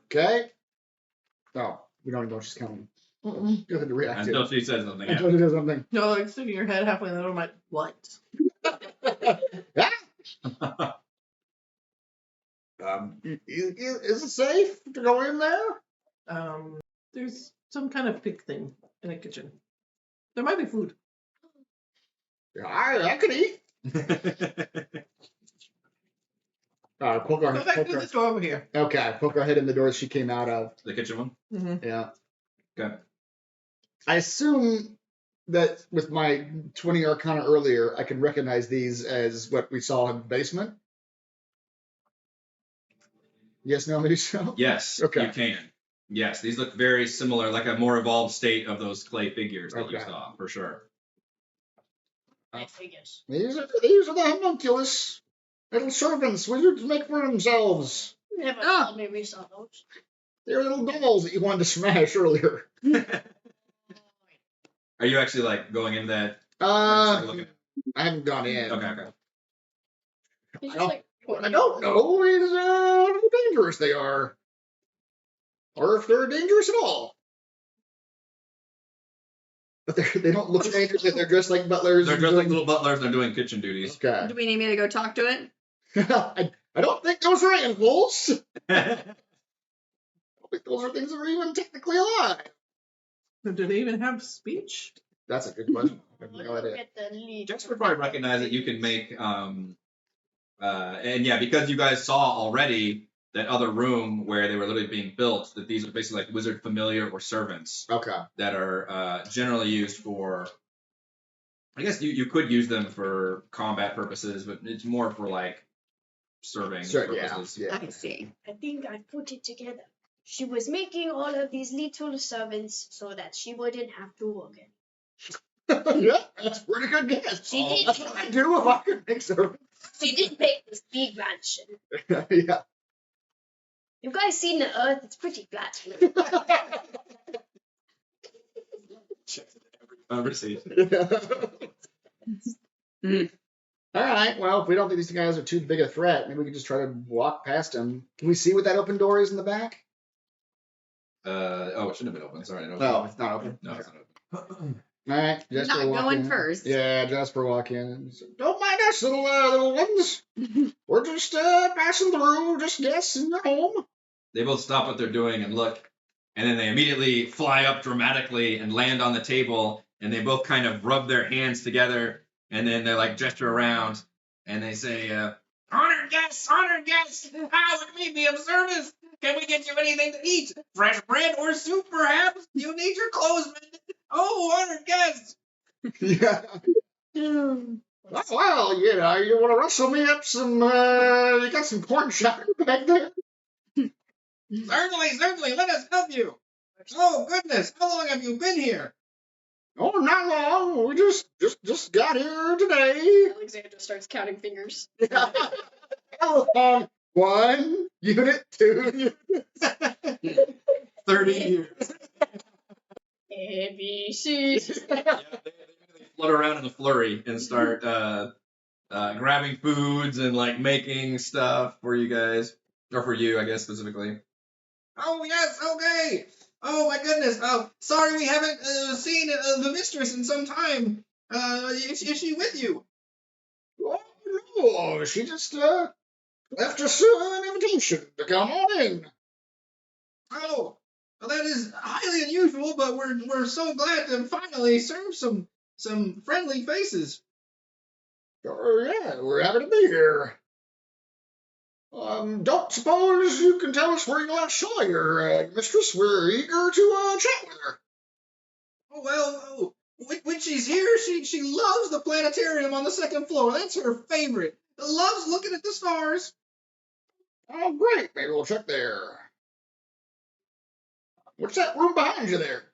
Okay. Oh, we don't know she's coming. Mm-mm. Go ahead to react Until to she says something. Until she does something. No, like sticking your head halfway in the door, I'm like, what? Is it safe to go in there? There's some kind of pig thing in the kitchen. There might be food. Yeah, I could eat. Poke our, Go back poke through our, this door over here. okay, poke our head in the door she came out of. The kitchen one? Mm-hmm. Yeah. Okay. I assume that with my 20 Arcana earlier, I can recognize these as what we saw in the basement. Yes, no, maybe so? Yes, Okay. you can. Yes, these look very similar, like a more evolved state of those clay figures that you Okay. saw, for sure. I figures. These are the homunculus. Little servants wizards make for themselves. Never Oh. told me we saw those. They're little dolls that you wanted to smash earlier. Are you actually like going in that? I haven't gone in. Okay. He's I just don't- like, I don't know how dangerous they are. Or if they're dangerous at all. But they don't look dangerous. They're dressed like butlers. They're and dressed like doing- little butlers. They're doing kitchen duties. Okay. Do we need me to go talk to it? I don't think those are animals. I Well, don't think those are things that are even technically alive. So do they even have speech? That's a good question. I have look no idea. at the lead. Jasper probably recognize that you can make, and yeah, because you guys saw already that other room where they were literally being built, that these are basically like wizard familiar or servants Okay. that are generally used for. I guess you could use them for combat purposes, but it's more for like serving Sure, yeah. purposes. Yeah. I see. I think I put it together. She was making all of these little servants so that she wouldn't have to work. Yeah, that's a pretty good guess. She did. That's what I do if I could make so. She did make this big mansion. Yeah. You guys seen the Earth? It's pretty flat. Conversation. All right. Well, if we don't think these guys are too big a threat, maybe we can just try to walk past them. Can we see what that open door is in the back? Oh, it shouldn't have been open. Sorry. No, it's not open. No, it's not open. All right. You're Jasper not walk going in. first. Yeah, Jasper walk in. And say, don't mind us, little ones. We're just passing through. Just guessing your home. They both stop what they're doing and look, and then they immediately fly up dramatically and land on the table, and they both kind of rub their hands together, and then they like gesture around, and they say, honored guests, how would we be of service? Can we get you anything to eat? Fresh bread or soup, perhaps? You need your clothes mended. Oh, honored guests. Yeah. Well, you know, you want to rustle me up some, you got some corn chowder back there? Certainly, let us help you. Oh, goodness, how long have you been here? Oh, not long. We just got here today. Alexandra starts counting fingers. 1 unit, 2 units. 30 years. ABC. They float around in a flurry and start grabbing foods and like making stuff for you guys, or for you, I guess specifically. Oh yes, okay. Oh my goodness. Oh, sorry we haven't seen the mistress in some time. Is she with you? Oh, no, she just left us an invitation to come on in. Oh, well, that is highly unusual, but we're so glad to finally serve some friendly faces. Oh, yeah, we're happy to be here. Don't suppose you can tell us where you last saw your mistress? We're eager to chat with her. Oh well, when she's here, she loves the planetarium on the second floor. That's her favorite. Loves looking at the stars. Oh, great. Maybe we'll check there. What's that room behind you there?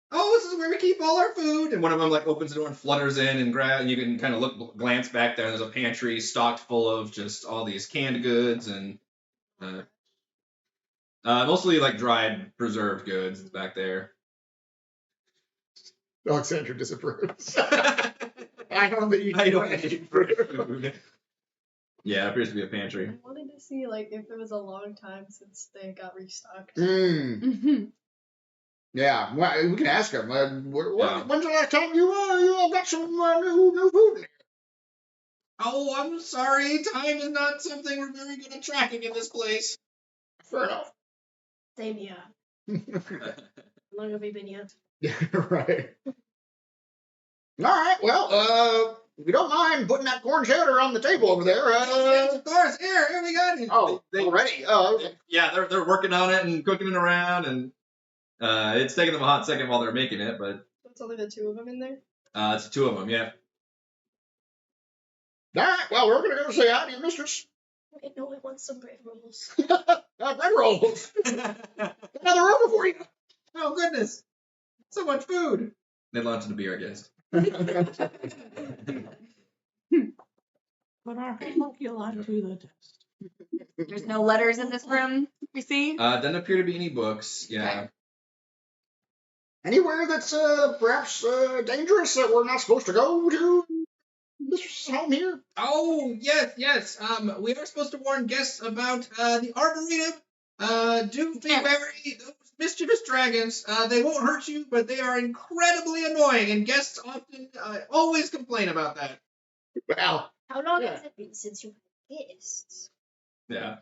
Oh, this is where we keep all our food. And one of them like opens the door and flutters in and and you can kind of glance back there. There's a pantry stocked full of just all these canned goods and mostly like dried, preserved goods back there. Alexandra disapproves. I don't eat food. Yeah, it appears to be a pantry. I wanted to see like if it was a long time since they got restocked. Yeah, well, we can ask them. When's the last time you all got some new food in here? Oh, I'm sorry. Time is not something we're very good at tracking in this place. Fair enough. Same here. How long have we been here? Yeah, right. All right, well, if you don't mind putting that corn chowder on the table over there. Yes, of course. Here we got it. Oh, already? Oh, okay. Yeah, they're working on it and cooking it around, and it's taking them a hot second while they're making it, but It's only the two of them in there. it's two of them, yeah. All right, well, we're going to go say hi to your mistress. I know I want some bread rolls. Bread rolls. Another order for you. Oh, goodness. So much food. They launch into be our guest. But our homework you'll add to the test. There's no letters in this room, we see? Doesn't appear to be any books, yeah. Okay. Anywhere that's perhaps dangerous that we're not supposed to go to? Mistress' home here? Oh, yes. We are supposed to warn guests about the arboretum. Do be wary. Those mischievous dragons, they won't hurt you, but they are incredibly annoying, and guests often always complain about that. Well, How long has it been since you had guests? Yeah.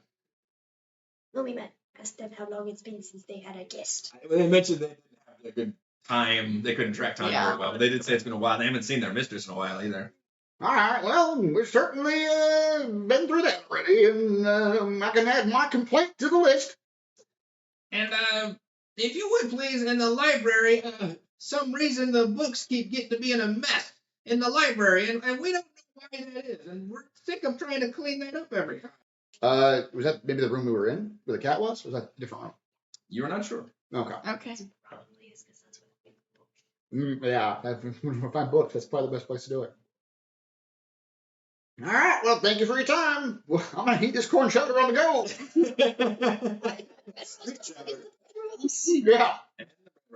No, we met. Ask them how long it's been since they had a guest. They mentioned they didn't have a good time. They couldn't track time Yeah. very well, but they did say it's been a while. They haven't seen their mistress in a while either. all right, well, we've certainly been through that already, and I can add my complaint to the list. And if you would please, in the library, some reason the books keep getting to be in a mess in the library, and we don't know why that is, and we're sick of trying to clean that up every time. Was that maybe the room we were in, where the cat was? Or was that a different room? You're not sure. Okay. Okay. Probably is because that's what Yeah, when you find books, that's probably the best place to do it. All right. Well, thank you for your time. Well, I'm gonna eat this corn chowder on the go. Yeah.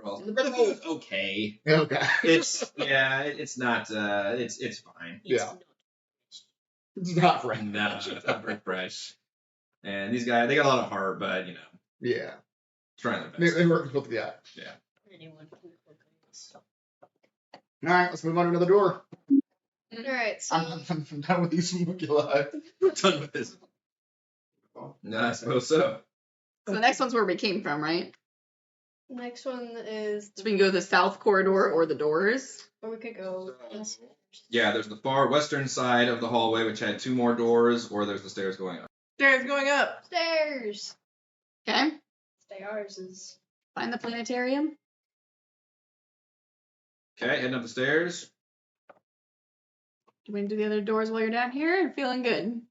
It's okay. Okay. It's not. It's fine. Yeah. It's not fresh. No, it's not very fresh. And these guys, they got a lot of heart, but Yeah. trying their best. They work with the guy. Yeah. Anyone can cook this. All right. Let's move on to another door. Alright, so I'm done with these homunculi. We're done with this. No, I suppose so. the next one's where we came from, right? Next one is, So we can go the south corridor or the doors. or we could go. Yeah, there's the far western side of the hallway, which had 2 more doors, or there's the stairs going up. Stairs going up. Stairs. Okay. Stairs is. Find the planetarium. Okay, heading up the stairs. Do we do the other doors while you're down here? Feeling good.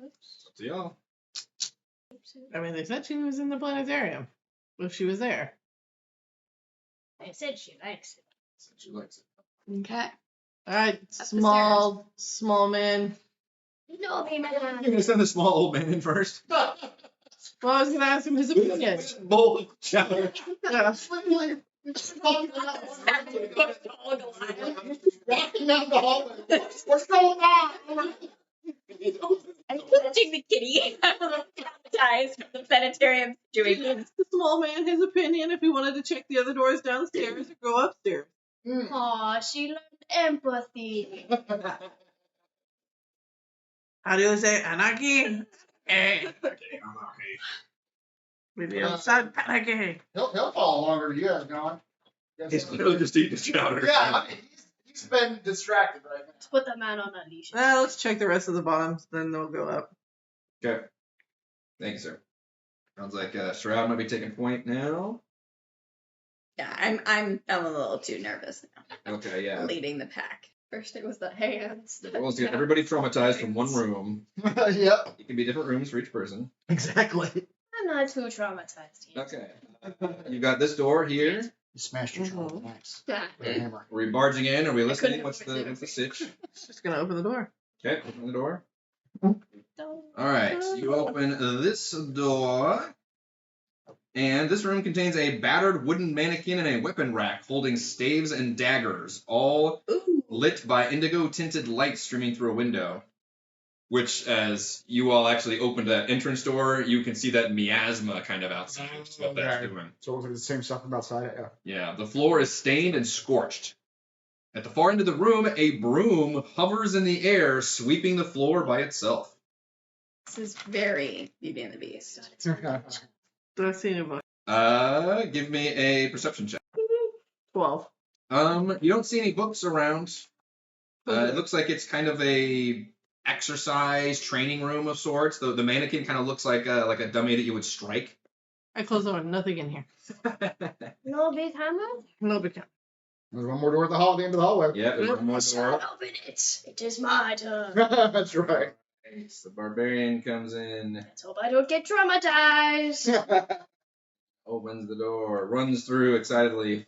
It's up to y'all. I mean, they said she was in the planetarium. If she was there. I said she likes it. So she likes it. Okay. All right, the small man. No, be You're man. gonna send the small old man in first. Well, I was gonna ask him his opinion. Bowl of chowder. Yeah. Walking down the hallway. What's going on? I'm touching the kitty. Traumatized from the planetarium situation. The small man his opinion if he wanted to check the other doors downstairs or go upstairs. Aw, she learned empathy. How do you say anarchy? Maybe outside panicky. He'll follow longer than you guys going. He's clearly just eating his chowder. Yeah, I mean, he's been distracted right now. Let's put the man on a leash. Let's check the rest of the bottoms, then they'll go up. Okay. Thank you, sir. Sounds like Shroud might be taking point now. Yeah, I'm a little too nervous now. Okay, yeah. Leading the pack. First it was the hands. Well, let's get everybody traumatized from one room. Yep. It can be different rooms for each person. Exactly. I'm not too traumatized yet. Okay. You got this door here. You smashed your shoulder. Nice. Yeah. With a hammer. Are we barging in? Are we listening? couldn't What's the sitch? Just gonna open the door. Okay, open the door. Alright, so you open this door. And this room contains a battered wooden mannequin and a weapon rack holding staves and daggers, all lit by indigo-tinted light streaming through a window. Which, as you all actually opened that entrance door, you can see that miasma kind of outside. Is what that's doing. So it looks like the same stuff from outside it, yeah. Yeah, the floor is stained and scorched. At the far end of the room, a broom hovers in the air, sweeping the floor by itself. This is very Beauty and the Beast. Do I see any book? Give me a perception check. 12. You don't see any books around. It looks like it's kind of a exercise training room of sorts. The mannequin kind of looks like a dummy that you would strike. I close the door. Nothing in here. No big hammer? No big camera. There's one more door at the end of the hallway. Yeah, there's one more door. Open it. It is my turn. That's right. The barbarian comes in, Let's hope I don't get traumatized. opens the door, runs through excitedly.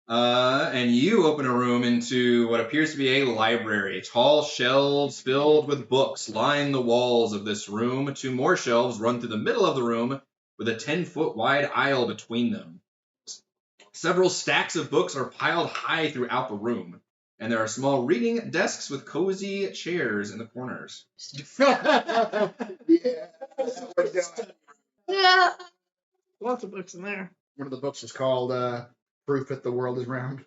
And you open a room into what appears to be a library. Tall shelves filled with books line the walls of this room. 2 more shelves run through the middle of the room with a 10-foot wide aisle between them. Several stacks of books are piled high throughout the room. And there are small reading desks with cozy chairs in the corners. Yeah. Yeah. Lots of books in there. One of the books is called Proof That the World is Round.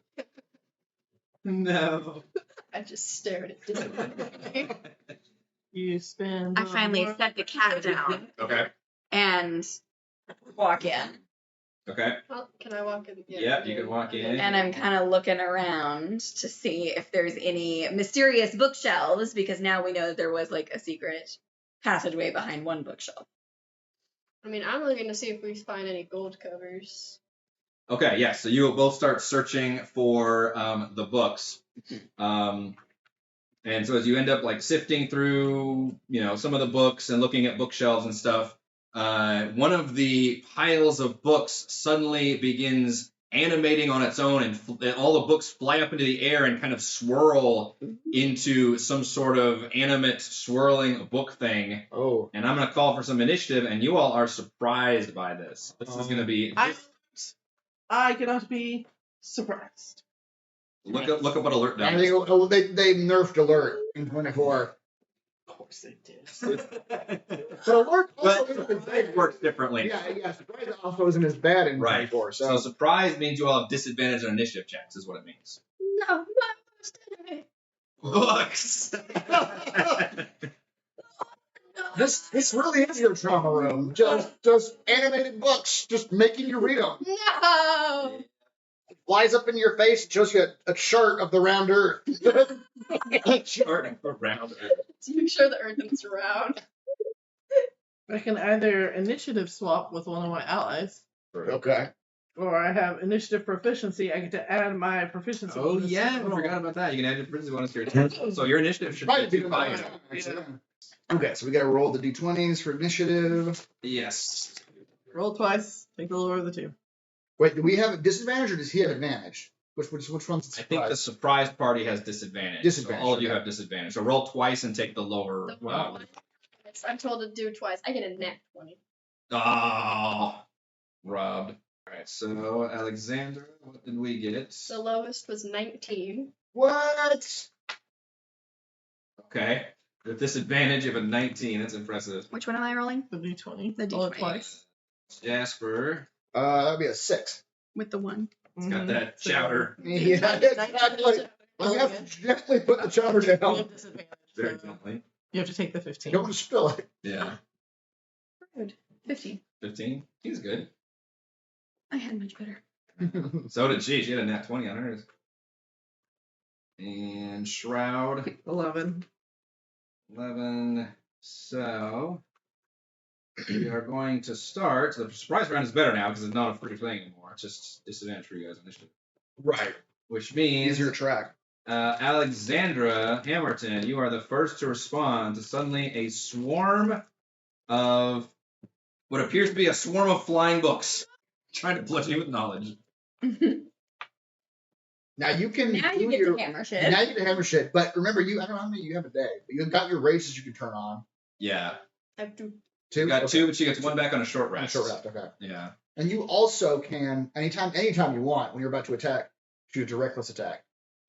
No. I just stared at it. You spend. I finally set the cat down Okay. and walk in. Okay. Well, can I walk in? Yeah, you can walk in. And I'm kind of looking around to see if there's any mysterious bookshelves, because now we know that there was like a secret passageway behind one bookshelf. I mean, I'm looking to see if we find any gold covers. Okay, yeah, so you will both start searching for the books. And so as you end up like sifting through, some of the books and looking at bookshelves and stuff, one of the piles of books suddenly begins animating on its own, and all the books fly up into the air and kind of swirl into some sort of animate swirling book thing. Oh. And I'm going to call for some initiative, and you all are surprised by this. This is going to be... I cannot be surprised. Look up what alert I does. think they nerfed alert in 24. Of course they did. But alert also isn't as Surprise bad. works differently. Yeah, surprise also isn't as bad in Right. 24. So surprise means you all have disadvantage on initiative checks, is what it means. No, my worst enemy. Books! This really is your trauma room. Just animated books, just making you read them. No. It flies up in your face, shows you a chart of the round Earth. A chart around it. To make sure the Earth is round. I can either initiative swap with one of my allies, Okay. or I have initiative proficiency. I get to add my proficiency. Oh, bonus yeah, to I the roll. forgot about that. You can add your proficiency bonus to your attack. So your initiative should Probably be do 2 that. higher. Yeah. Okay, so we gotta roll the d20s for initiative. Yes. Roll twice. Take the lower of the two. Wait, do we have a disadvantage or does he have advantage? Which one's the I think the surprise? surprise party has disadvantage. Disadvantage, So all of you okay. have disadvantage. So roll twice and take the lower. The one. I'm told to do twice. I get a nat 20. Oh, robbed. All right. So Alexander, what did we get? The lowest was 19. What? Okay. With disadvantage, you have a 19. That's impressive. Which one am I rolling? The d20. The Roll it D20. twice. Jasper, That'd be a 6. With the 1. it's got that chowder. Yeah, exactly. We have to gently put the chowder You down. have disadvantage. Very so gently. you have to take the 15. Don't want to spill it. Yeah. Rude. 15. 15. He's good. I had much better. So did she. She had a nat 20 on hers. And Shroud, 11. 11. So we are going to start. The surprise round is better now because it's not a free thing anymore. It's just disadvantage for you guys initiative. Right. Which means Easier to track. Alexandra Hamilton, you are the first to respond to suddenly a swarm of what appears to be a swarm of flying books trying to flood you with knowledge. Now you can Now you do get your, to hammer now shit. you get to hammer shit. But remember, I don't know how many you have a day, but you've got your races you can turn on. Yeah. I have to. Two? You got Okay. 2, but she gets 1 back on a short On a rest. short rest, okay. Yeah. And you also can, anytime you want, when you're about to attack, shoot a reckless attack.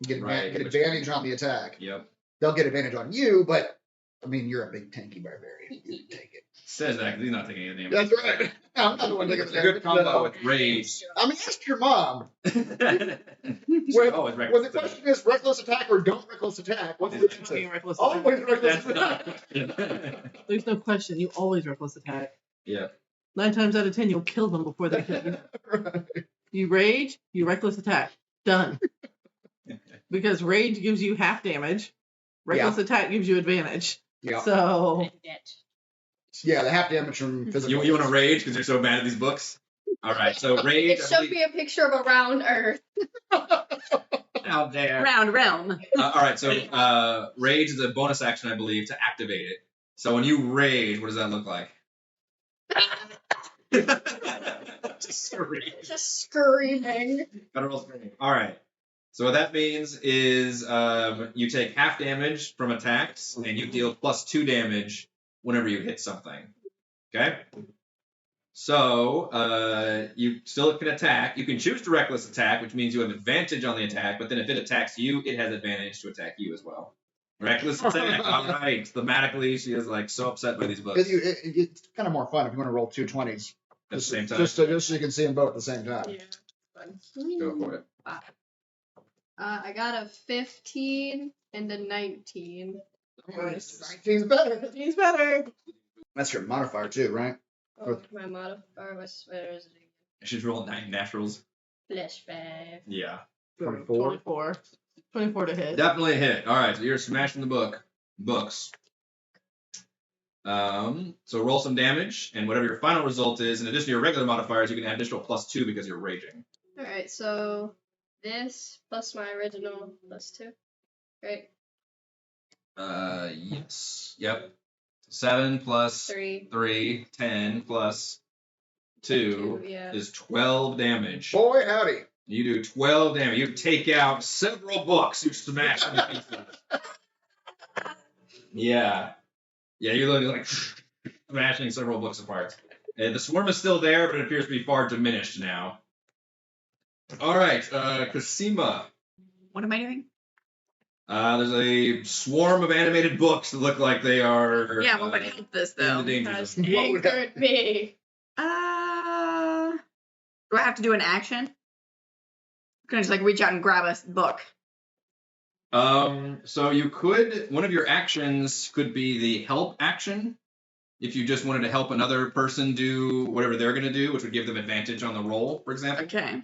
You get advantage on the attack. Yep. They'll get advantage on you, but I mean, you're a big tanky barbarian. You can take it. Says that because he's not taking any damage. That's right. I'm not the one taking It's the a good damage. combo with rage. I mean, ask your mom. Oh, it's When the question is reckless attack or don't reckless attack, what's the answer? Reckless Always attack. reckless That's not attack. a question. There's no question. You always reckless attack. Yeah. 9 times out of 10, you'll kill them before they kill you. Right. You rage, you reckless attack. Done. Because rage gives you half damage. Reckless attack gives you advantage. Yeah. So Yeah, the half damage from physical. You want to rage because you're so mad at these books? All right, so rage. It showed me a picture of a round Earth. Out there. Round realm. All right, so rage is a bonus action, I believe, to activate it. So when you rage, what does that look like? Just scream. Just screaming. Gotta roll screaming. All right. So what that means is you take half damage from attacks, and you deal +2 damage whenever you hit something. Okay? So you still can attack. You can choose to reckless attack, which means you have advantage on the attack, but then if it attacks you, it has advantage to attack you as well. Reckless attack. All right. Thematically, she is like so upset by these books It's kind of more fun if you want to roll 2 20s. at the same time. Just so you can see them both at the same time. Yeah. Fun. Go for it. I got a 15 and a 19. 19's better. he's better. That's your modifier too, right? Oh, my modifier was where is it? I should roll 9 naturals. +5. Yeah. 24. 24 to hit. Definitely a hit. All right, so you're smashing the books. So roll some damage, and whatever your final result is, in addition to your regular modifiers, you can add additional +2 because you're raging. All right, so this plus my original +2. Right. Yes. Yep. 7 plus 3, 10 plus 2 yeah. is 12 damage. Boy, howdy. You do 12 damage. You take out several books. You smash them to pieces. Yeah. Yeah, you're literally like smashing several books apart. The swarm is still there, but it appears to be far diminished now. All right, Kasima. What am I doing? There's a swarm of animated books that look like they are. Yeah, what would help this in though? the danger Has zone. angered me. Do I have to do an action? Can I just like reach out and grab a book? So you could, one of your actions could be the help action. If you just wanted to help another person do whatever they're going to do, which would give them advantage on the roll, for example. Okay.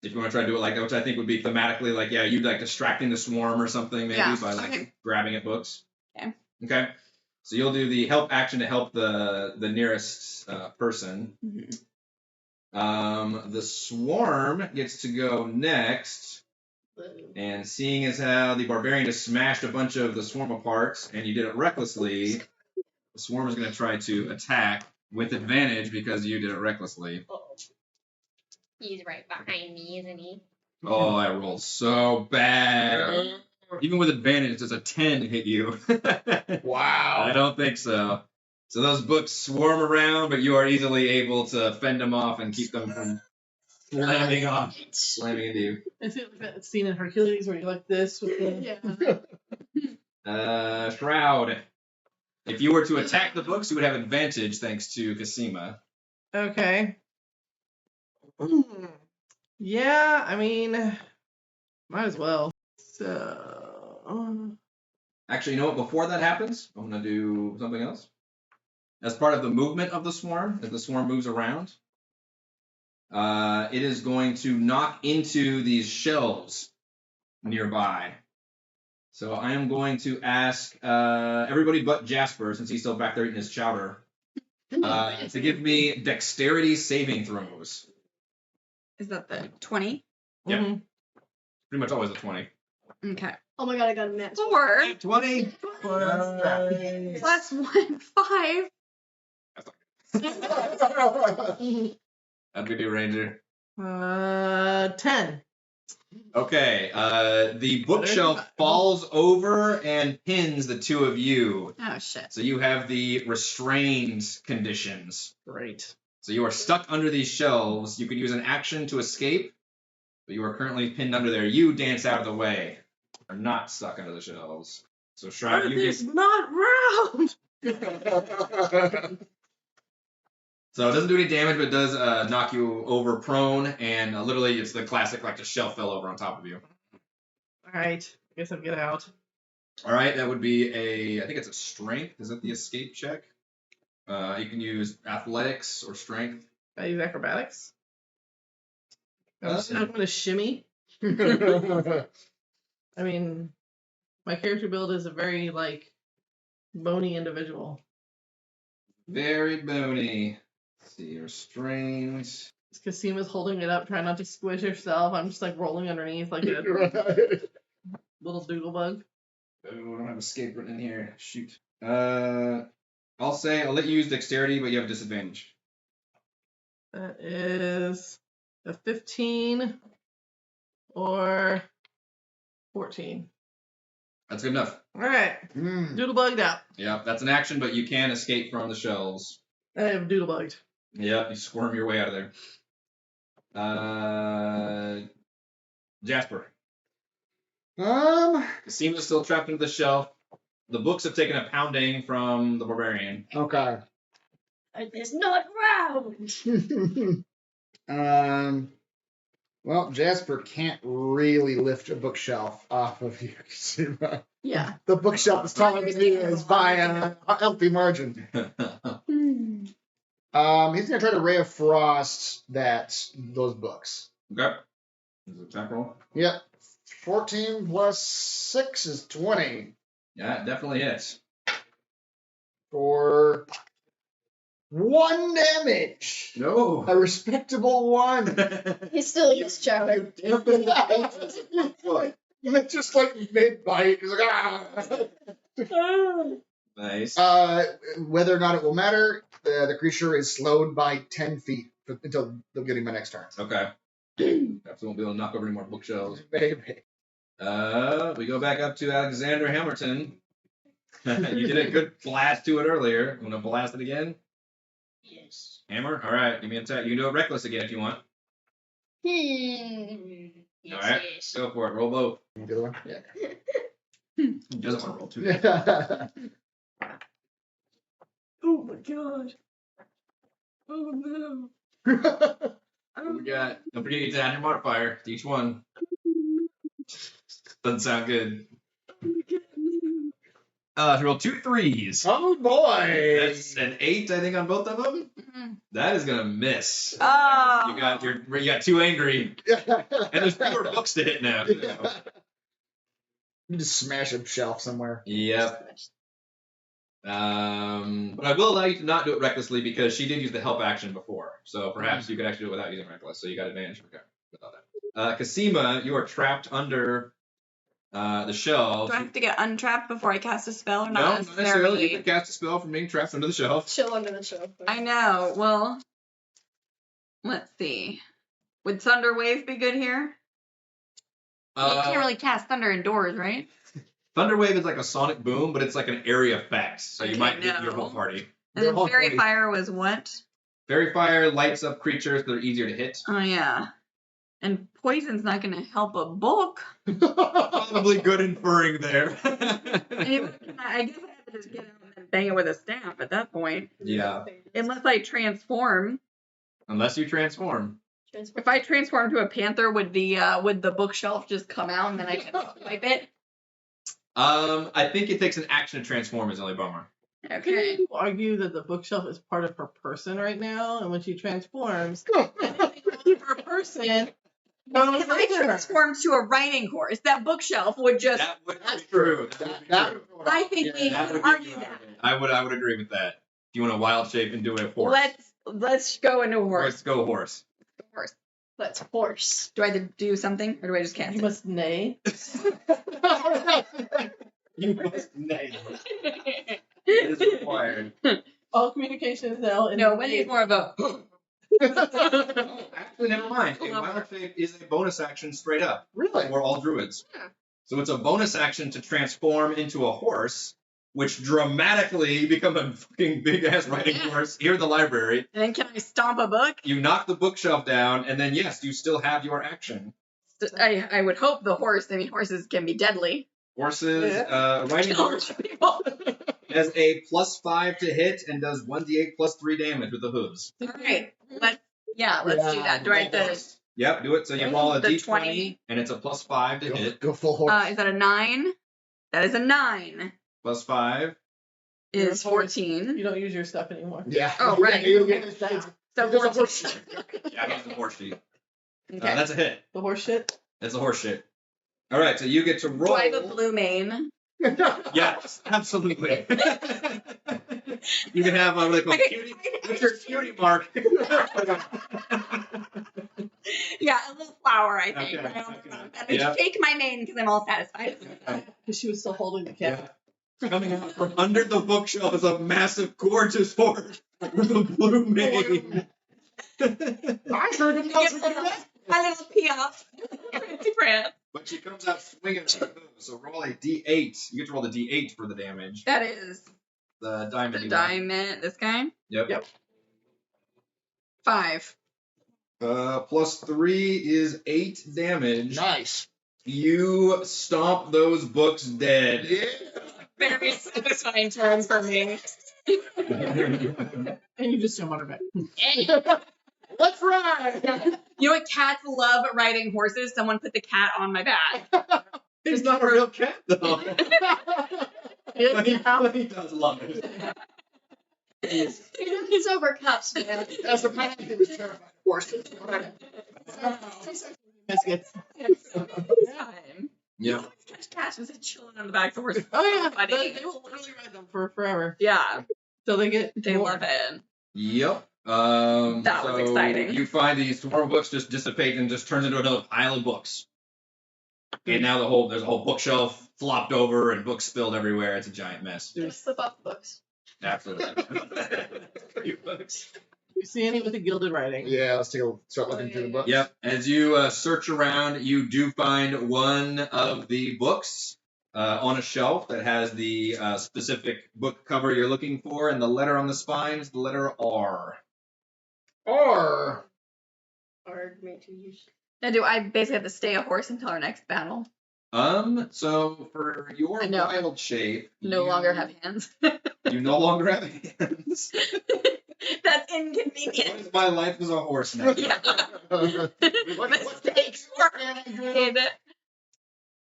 If you want to try to do it like that, which I think would be thematically like, yeah, you'd like distracting the swarm or something maybe by like grabbing at books. Okay. Okay. So you'll do the help action to help the nearest person. Mm-hmm. The swarm gets to go next. And seeing as how the barbarian just smashed a bunch of the swarm apart, and you did it recklessly, the swarm is going to try to attack with advantage because you did it recklessly. Uh-oh. He's right behind me, isn't he? Oh, I rolled so bad. Even with advantage, does a 10 hit you? Wow. I don't think so. So those books swarm around, but you are easily able to fend them off and keep them from slamming into you. I feel like that scene in Hercules where you're like this with the... Yeah. Shroud. If you were to attack the books, you would have advantage thanks to Kasima. Okay. Yeah, I mean, might as well. So... Actually, you know what? Before that happens, I'm going to do something else. As part of the movement of the swarm, as the swarm moves around, it is going to knock into these shelves nearby. So I am going to ask everybody but Jasper, since he's still back there eating his chowder, to give me dexterity saving throws. Is that the 20? Yeah. Mm-hmm. Pretty much always a 20. Okay. Oh my god, I got a net. 4 20? plus 1, 5. How'd we do, Ranger? 10. Okay, the bookshelf falls over and pins the two of you. Oh, shit. So you have the restrained conditions. Great. So you are stuck under these shelves. You could use an action to escape, but you are currently pinned under there. You dance out of the way. Are not stuck under the shelves. So Shroud, Earth you is get... not round! So it doesn't do any damage, but it does knock you over prone, and literally it's the classic, like the shelf fell over on top of you. Alright, I guess I'll get out. All right, that would be I think it's a strength. Is it the escape check? You can use athletics or strength. I use acrobatics. I'm going to shimmy. I mean, my character build is a very, like, bony individual. Very bony. Let's see, restrained. Kasima's holding it up, trying not to squish herself. I'm just, like, rolling underneath like a little doodle bug. Oh, I don't have escape written in here. Shoot. I'll let you use dexterity, but you have a disadvantage. That is a 15 or 14. That's good enough. All right. Doodle bugged out. Yeah, that's an action, but you can escape from the shelves. I have doodle bugged. Yeah, you squirm your way out of there. Jasper. Kasima's still trapped into the shelf. The books have taken a pounding from the barbarian. Okay. Earth is not round. Well, Jasper can't really lift a bookshelf off of you. Yeah. The bookshelf is taller than he is by a healthy margin. He's gonna try to ray of frost those books. Okay. Is it attack roll? Yep. 14 plus 6 is 20. Yeah, it definitely is. For 1 damage. No. A respectable 1. He's still in his chowder. Just like mid-bite. He's like, ah. Nice. Whether or not it will matter, the creature is slowed by 10 feet until the beginning of my next turn. Okay. Perhaps we won't be able to knock over any more bookshelves. Maybe. We go back up to Alexander Hamilton. You did a good blast to it earlier. Want to blast it again? Yes. Hammer? All right, give me an attack. You can do it reckless again if you want. Yes, All right, yes. go for it. Roll both. The other one? Yeah. He doesn't want to roll two. Yeah. Oh my god. Oh no. What we got? Don't forget to add your modifier to each one. Doesn't sound good. You roll 2 3s. Oh boy! That's an 8, I think, on both of them. That is gonna miss. Oh. You got 2 angry, and there's 4 books to hit now. too. Yeah. You just smash a shelf somewhere. Yep. But I will allow you to not do it recklessly because she did use the help action before. So perhaps you could actually do it without using reckless. So you got advantage without that. Kasima, you are trapped under the shelf. Do I have to get untrapped before I cast a spell or No, not not necessarily. You necessarily? can cast a spell from being trapped under the shelf. Chill under the shelf. I know. Well, let's see. Would Thunder Wave be good here? You can't really cast thunder indoors, right? Thunderwave is like a sonic boom, but it's like an area effect, so you Okay, might hit your no. whole party. And then whole Fairy party. Fire was what? Fairy Fire lights up creatures that are easier to hit. Oh, yeah. And Poison's not going to help a book. Probably good inferring there. I guess I have to just get out and bang it with a staff at that point. Yeah. Unless I transform. Unless you transform. If I transform to a panther, would the bookshelf just come out and then I can wipe it? I think it takes an action to transform is the only bummer. Can Okay. you argue that the bookshelf is part of her person right now, and when she transforms, her person goes If I with her? transform to a riding horse, that bookshelf would just. That would be true. That would be true. I think we That can would be argue true. that. I would agree with that. If you want to wild shape and do a horse. Let's go into a horse. Let's go horse. Horse. Let's horse. Do I have to do something, or do I just cast You it? must neigh. You must name it. It is required. All communication is now in No, Wendy's more of a. Actually, never mind. A wild shape is a bonus action straight up Really? for all druids. Yeah. So it's a bonus action to transform into a horse, which dramatically become a fucking big ass riding horse here in the library. And then can I stomp a book? You knock the bookshelf down, and then yes, you still have your action. I would hope the horse. I mean, horses can be deadly. Horses, riding horse People. has a +5 to hit and does 1d8 +3 damage with the hooves. All right. Let's do that. Do I have to? Yep, do it. So you roll a The d20, 20. and it's a +5 to hit. Go full horse. Is that a 9? That is a 9. +5. Is 14. You don't use your stuff anymore. Yeah. Oh, right. So There's a 14. Yeah, that's the horse sheet. Okay. That's a hit. The horse shit. That's a horse shit. All right, so you get to Do roll. I have a blue mane? Yes, absolutely. You can have what they call cutie. What's your cutie mark? Yeah, a little flower, I think. Okay, I don't okay. know. I mean, Yeah. shake my mane because I'm all satisfied. Because she was still holding the cat. Coming out from under the bookshelf is a massive, gorgeous horse with a blue mane. I sure didn't know she could do that. My little piaf. France. But she comes out swinging at the hooves, so roll a d8. You get to roll the d8 for the damage. That is The diamond. the you want. diamond. This guy? Yep. 5. +3 is 8 damage. Nice. You stomp those books dead. Yeah. Very satisfying turn for me. And you just jump on her back. Let's ride. You know what cats love riding horses? Someone put the cat on my back. He's not a real cat, though. But he does love it. He's over cups, man. As a man, he was terrified of horses. Biscuits. Time. Yeah. Catch cats just chilling on the back of the horse. Oh yeah, Funny. they will literally ride them for forever. Yeah, So they get they more. love it. Yep. That was exciting. You find these swarm books just dissipate and just turns into another pile of books. And now there's a whole bookshelf flopped over and books spilled everywhere. It's a giant mess. Just slip off the books. Absolutely. 3 books. You see any with the gilded writing? Yeah, let's start looking through the books. Yep. As you search around, you do find one of the books on a shelf that has the specific book cover you're looking for, and the letter on the spine is the letter R. Or Or made to use. Now, do I basically have to stay a horse until our next battle? So for your I know. wild shape, No longer have hands. you no longer have hands. That's What inconvenient. is my life as a horse now? Yeah. Mistakes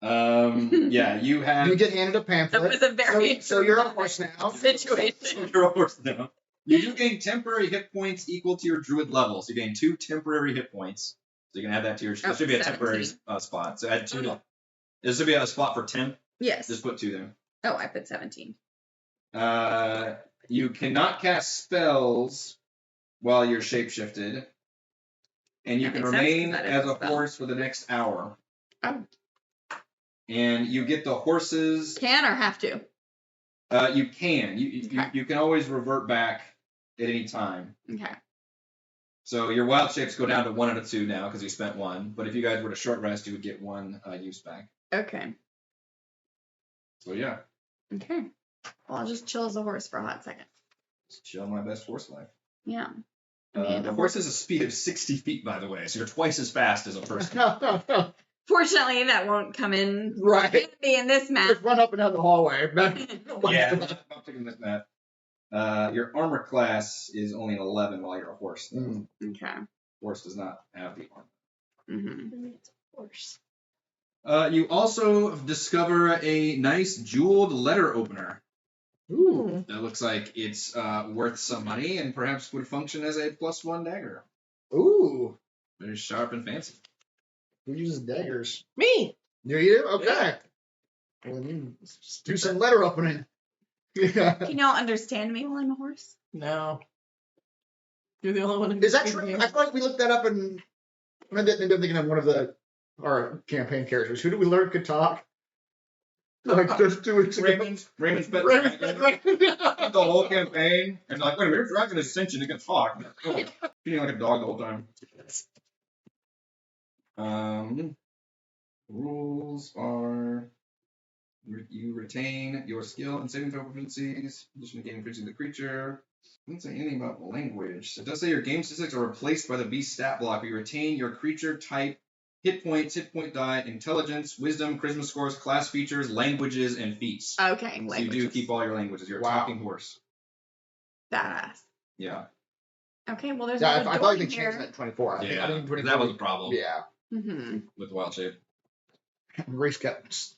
Yeah, you have. You get handed a That pamphlet. was a very so you're a horse now. situation. You're a horse now. You do gain temporary hit points equal to your druid level. So you gain 2 temporary hit points. So you can add that to your. This should be a temporary 17. spot. So add 2. This should be a spot for temp. Yes. Just put 2 there. Oh, I put 17. You cannot cast spells while you're shapeshifted, and you That can makes sense, 'cause remain that is as a a spell. horse for the next hour. Oh. And you get the horses. Can or have to? You can. You can always revert back at any time. Okay. So your wild shapes go down to 1 out of 2 now because you spent 1. But if you guys were to short rest, you would get 1 use back. Okay. So yeah, Okay. Well, I'll just chill as a horse for a hot second. just chill my best horse life. Yeah. I mean, The horse has a speed of 60 feet, by the way, so you're twice as fast as a person. fortunately, that won't come in Right. handy in this map. Just run up and down the hallway. Yeah, I'm taking this map. Your armor class is only an 11 while you're a horse. Though. Mm. Okay. Horse does not have the armor. Mm-hmm. It's a horse. You also discover a nice jeweled letter opener. Ooh. That looks like it's worth some money and perhaps would function as a +1 dagger. Ooh. Very sharp and fancy. Who uses daggers? Me. Do you? Okay. Well, then just do some letter opening. Yeah. Can y'all understand me while I'm a horse? No. You're the only one who Is that can true? hear. I feel like we looked that up and maybe I'm thinking of one of our campaign characters. Who did we learn could talk? Like just 2 weeks ago. Raymond's been Raymond's the whole campaign, and like, wait a minute, your dragon is sentient, it can talk. Feeling like a dog the whole time. Rules are you retain your skill and saving throw proficiencies. Addition to game efficiency of the creature. It doesn't say anything about language. It does say your game statistics are replaced by the beast stat block. You retain your creature type, hit points, hit point die, intelligence, wisdom, charisma scores, class features, languages, and feats. Okay. So you do keep all your languages. You're a Wow. talking horse. Badass. Yeah. Okay. Well, there's Yeah, another I door thought they in changed here. that in 24. I think 24. That was a problem Yeah. Mm-hmm. with Wild Shape. Race captains.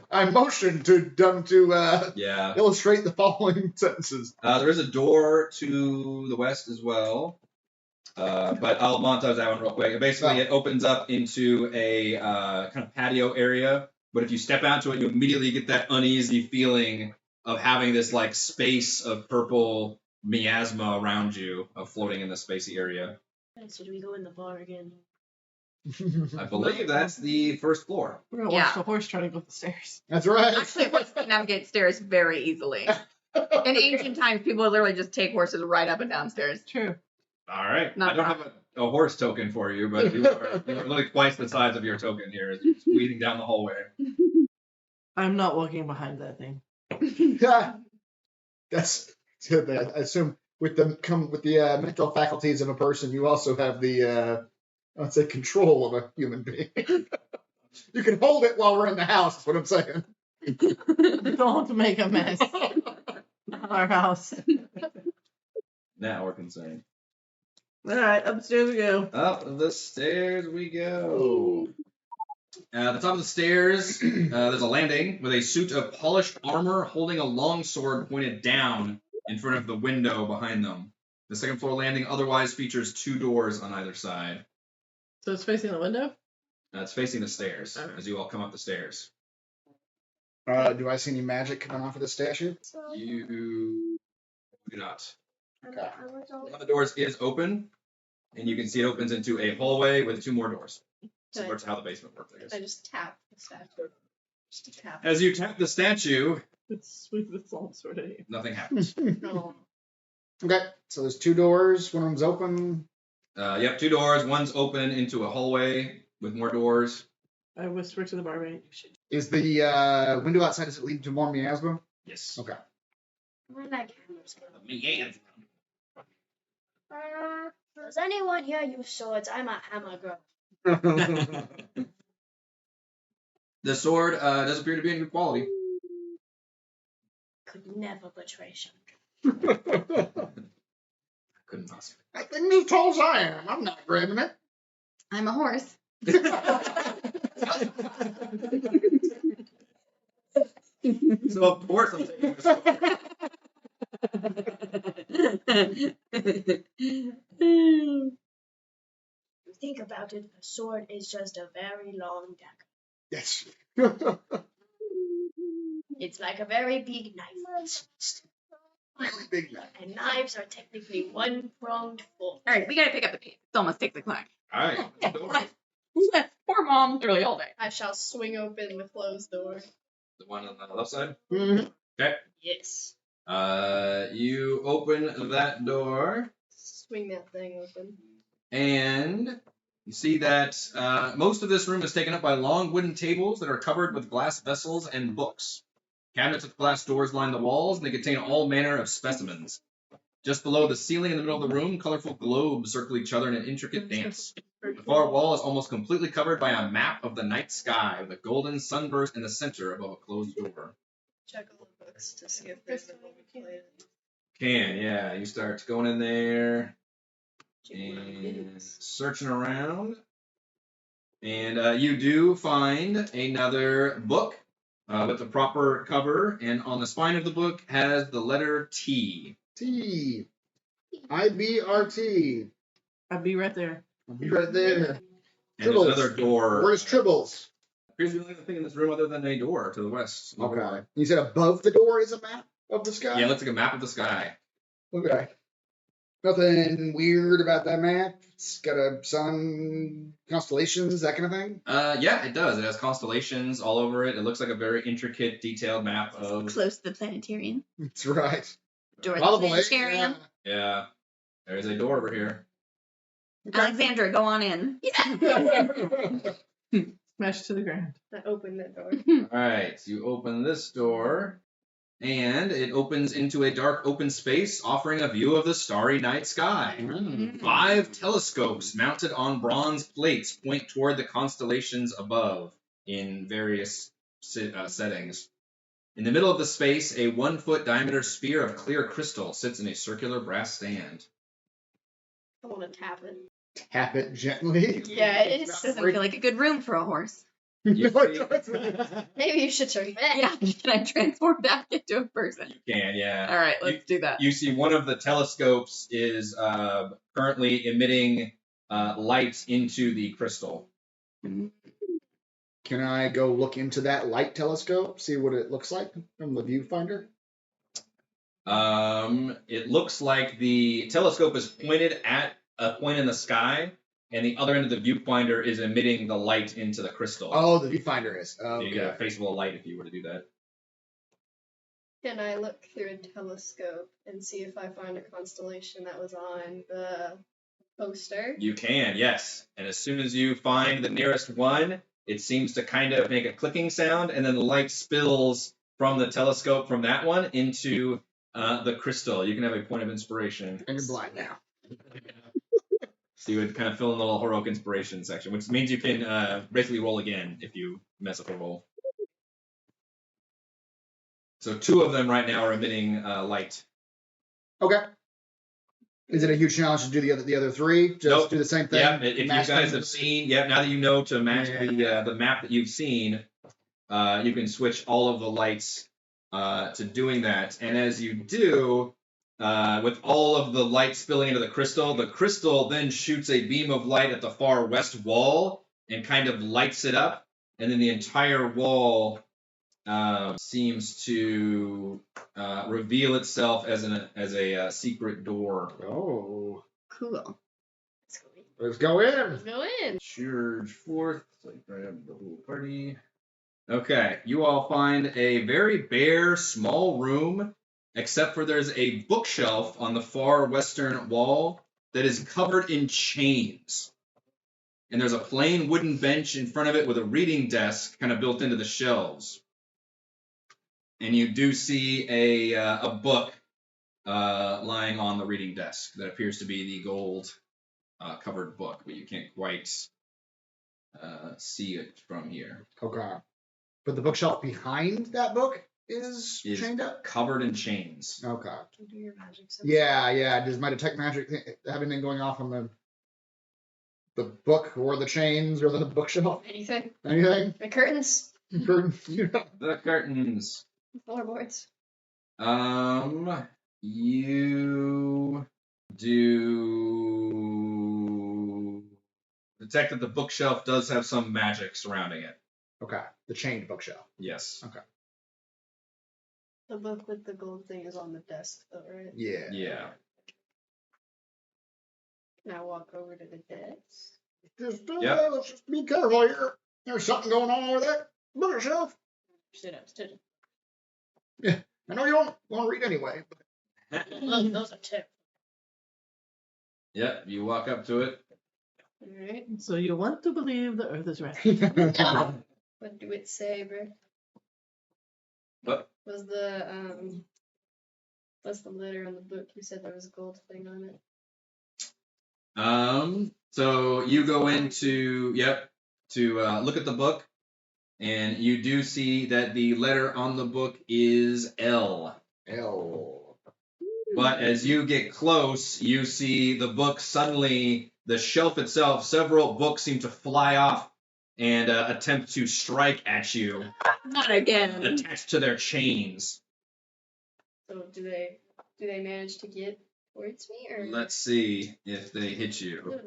I motioned to them to Yeah. illustrate the following sentences. There is a door to the west as well. But I'll montage that one real quick. Basically, it opens up into a kind of patio area. But if you step out to it, you immediately get that uneasy feeling of having this like space of purple miasma around you, of floating in the spacey area. So do we go in the bar again? I believe that's the first floor. We're gonna Yeah. watch the horse try to go up the stairs. That's right. Actually, horses can navigate stairs very easily. In ancient times, people would literally just take horses right up and downstairs. True. All right. Not I don't have a horse token for you, but you are literally twice the size of your token here as you're squeezing down the hallway. I'm not walking behind that thing. Yeah. That's I assume with the mental faculties of a person, you also have the I'd say control of a human being. You can hold it while we're in the house. That's what I'm saying. Don't make a mess. Not our house. Now we're concerned. All right, upstairs we go. Up the stairs we go. At the top of the stairs, there's a landing with a suit of polished armor holding a long sword pointed down in front of the window behind them. The second floor landing otherwise features 2 doors on either side. So it's facing the window? It's facing the stairs Okay. as you all come up the stairs. Do I see any magic coming off of the statue? You do not. Okay. One of the doors is open, and you can see it opens into a hallway with 2 more doors. Similar to how the basement works, I I guess. just tap the statue. Just a tap. As you tap the statue, It's with the long sword at you. nothing happens. No. Okay, so there's 2 doors. One of them's open. Yep, 2 doors. One's open into a hallway with more doors. I whisper to the barbarian. You should. Is the window outside, does it lead to more miasma? Yes. Okay. I like hammers. Miasma. Does anyone here use swords? I'm a hammer girl. The sword does appear to be in good quality. Could never betray Shun. Couldn't possibly. I think as tall as I am. I'm not grabbing it. I'm a horse. So of course I'm taking this sword. Think about it, a sword is just a very long dagger. Yes. It's like a very big knife. Really big knife. And knives are technically one-pronged fork. All right, we gotta pick up the pace. It's almost 6 o'clock. All right. Yeah, Door. Poor mom, literally all day. I shall swing open the closed door. The one on the left side. Mhm. Okay. Yes. You open that door, Swing that thing open. and you see that most of this room is taken up by long wooden tables that are covered with glass vessels and books. Cabinets with glass doors line the walls, and they contain all manner of specimens. Just below the ceiling in the middle of the room, colorful globes circle each other in an intricate dance. The far wall is almost completely covered by a map of the night sky, with a golden sunburst in the center above a closed door. Check all the books to see if there's a related. Yeah. You start going in there and searching around. And you do find another book with the proper cover, and on the spine of the book has the letter T. T. IBRT. I'd be right there. I'll be right there. And there's another door. Where's Tribbles? Appears to be the only thing in this room other than a door to the west. Okay. You said above the door is a map of the sky? Yeah, it looks like a map of the sky. Okay. Nothing weird about that map. It's got a sun, constellations, that kind of thing. Yeah, it does. It has constellations all over it. It looks like a very intricate, detailed map of. Close to the planetarium. That's right. Door to the Probably. planetarium. Yeah. There's a door over here. Alexandra, go on in. Smash to the ground. I opened that door. All right. So you open this door, and it opens into a dark open space, offering a view of the starry night sky. 5 telescopes mounted on bronze plates point toward the constellations above in various settings. In the middle of the space, a 1-foot diameter sphere of clear crystal sits in a circular brass stand. I want to tap it. Tap it gently. Yeah, it doesn't feel like a good room for a horse. You Maybe you should turn back. Yeah, can I transform back into a person? can, yeah. All right, let's do that. You see one of the telescopes is currently emitting light into the crystal. Can I go look into that light telescope, see what it looks like from the viewfinder? It looks like the telescope is pointed at a point in the sky, and the other end of the viewfinder is emitting the light into the crystal. Oh, the viewfinder is. So you get a face full of light if you were to do that. Can I look through a telescope and see if I find a constellation that was on the poster? You can, yes. And as soon as you find the nearest one, it seems to kind of make a clicking sound, and then the light spills from the telescope from that one into the crystal. You can have a point of inspiration. And you're blind now. So you would kind of fill in the little heroic inspiration section, which means you can basically roll again if you mess up a roll. So 2 of them right now are emitting light. Okay. Is it a huge challenge to do the other 3? Just Nope. do the same thing? Yeah, if you Match guys them? have seen, now that you know to match the map that you've seen, you can switch all of the lights to doing that. And as you do, with all of the light spilling into the crystal then shoots a beam of light at the far west wall and kind of lights it up, and then the entire wall seems to reveal itself as a secret door. Oh. Cool. Let's go in. Let's go in. Charge forth. So I grab the whole party. Okay, you all find a very bare, small room except for there's a bookshelf on the far western wall that is covered in chains. And there's a plain wooden bench in front of it with a reading desk kind of built into the shelves. And you do see a book lying on the reading desk that appears to be the gold covered book, but you can't quite see it from here. Okay. But the bookshelf behind that book is chained up? Covered in chains. Okay. Do your magic sense. Yeah. Does my detect magic have anything going off on the book or the chains or the bookshelf? Anything? Anything? The curtains? The curtains. Floorboards. You do detect that the bookshelf does have some magic surrounding it. Okay. The chained bookshelf. Yes. Okay. The book with the gold thing is on the desk, though, right? Yeah. Yeah. Now walk over to the desk. Let's just be careful here. There's something going on with that bookshelf. Sit up. Yeah. I know you don't want to read anyway. Look, those are tips. Yep, you walk up to it. Alright. So you want to believe the Earth is round? What do it say, bro? What? Was the what's the letter on the book? You said there was a gold thing on it. So you go into to look at the book, and you do see that the letter on the book is L. L. But as you get close, you see the book suddenly, the shelf itself, several books seem to fly off and attempt to strike at you, Not again. attached to their chains. So do they manage to get towards me, or Let's see if they hit you.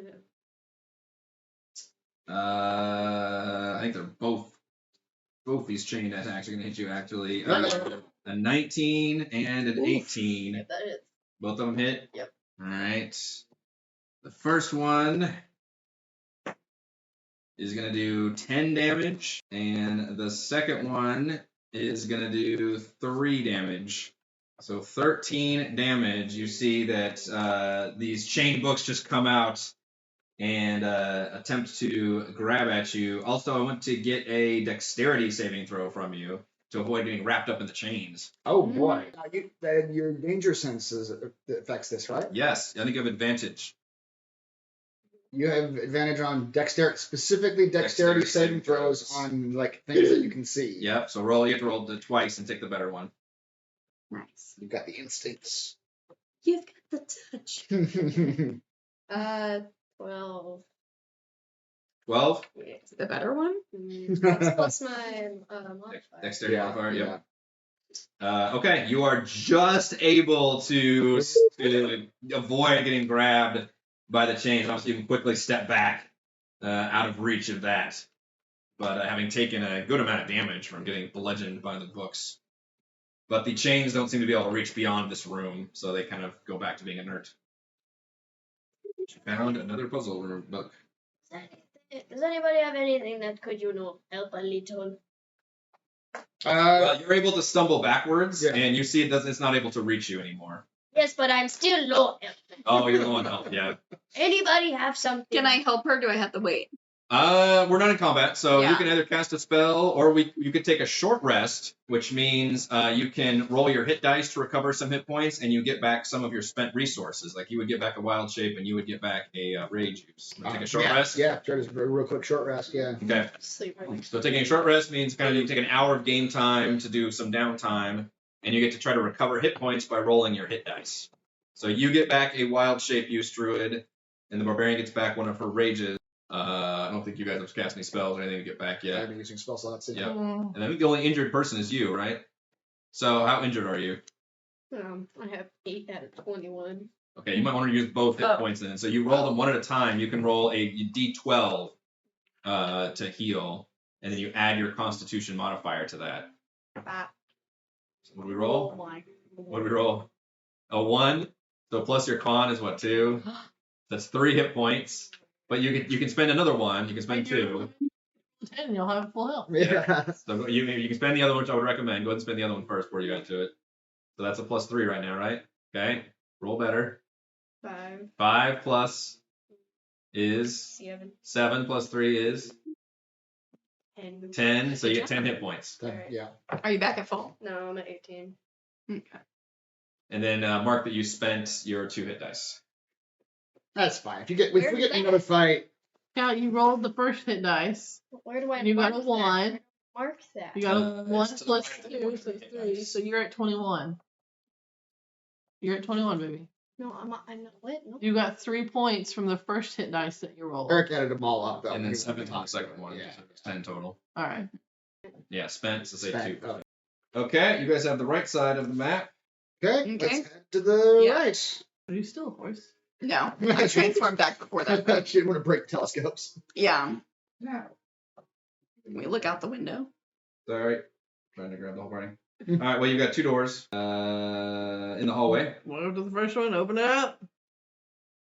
I think they're both these chain attacks are going to hit you, actually. A 19 and an 18. That is. Both of them hit? Yep. All right. The first one is going to do 10 damage, and the second one is going to do 3 damage. So 13 damage. You see that these chained books just come out and attempt to grab at you. Also, I want to get a dexterity saving throw from you to avoid being wrapped up in the chains. Oh boy. Your danger sense affects this, right? Yes, I think you have advantage. You have advantage on dexterity, specifically dexterity saving throws on like things that you can see. Yep, so you have to roll it twice and take the better one. Nice. You've got the instincts. You've got the touch. 12. 12? Yeah. The better one? Plus my modifier. Dexterity modifier, yep. Okay, you are just able to avoid getting grabbed by the chains. Obviously, you can quickly step back out of reach of that. But having taken a good amount of damage from getting bludgeoned by the books. But the chains don't seem to be able to reach beyond this room, so they kind of go back to being inert. You found another puzzle room book. Does anybody have anything that could, help a little? Well, you're able to stumble backwards, Yeah. and you see it's not able to reach you anymore. Yes, but I'm still low health. Oh, you're low on health, yeah. Anybody have something? Can I help her? Do I have to wait? We're not in combat, so you Yeah. can either cast a spell, or you could take a short rest, which means you can roll your hit dice to recover some hit points, and you get back some of your spent resources. Like you would get back a wild shape, and you would get back a rage use. Take a short rest? Yeah, try to a real quick short rest, yeah. Okay. Sleep right. So taking a short rest means kind of you take an hour of game time to do some downtime, and you get to try to recover hit points by rolling your hit dice. So you get back a wild shape use druid, and the barbarian gets back one of her rages. I don't think you guys have cast any spells or anything to get back I've yet. been using spell slots. Yeah. And I think the only injured person is you, right? So how injured are you? I have 8 out of 21. Okay, you might want to use both hit Oh. points then. So you roll them one at a time. You can roll a d12 to heal, and then you add your Constitution modifier to that. So what do we roll? Oh my. What do we roll? A 1. So plus your con is what, 2? That's 3 hit points. But you can spend another 1. You can spend 2. 10, you'll have full health. Yeah. So you can spend the other one, which I would recommend. Go ahead and spend the other one first before you got to it. So that's a +3 right now, right? Okay. Roll better. 5, 5 plus is 7, 7 plus 3 is 10. 10. So you get 10 hit points. Alright. Yeah. Are you back at full? No, I'm at 18. Okay. And then mark that you spent your 2 hit dice. That's fine. If we get Where's another fight, Yeah, you rolled the first hit dice. Where do I You got a mark 1. that? Mark that. You got a 1 it's to the plus right of the 2, board so for hit 3. dice. So you're at 21. You're at 21, baby. No, I'm not. What? No. You got 3 points from the first hit dice that you rolled. Eric added them all up though. And then He 7 was on the second one. Yeah. So it's 10 total. All right. Yeah, spent. So say Spent, 2. okay. Okay, you guys have the right side of the map. Okay. Okay. Let's head to the Yeah. right. Are you still a horse? No, I transformed back before that. She didn't want to break telescopes. Yeah. We look out the window. Sorry. Trying to grab the whole party. All right, well, you've got 2 doors in the hallway. Go to the first one, open it up.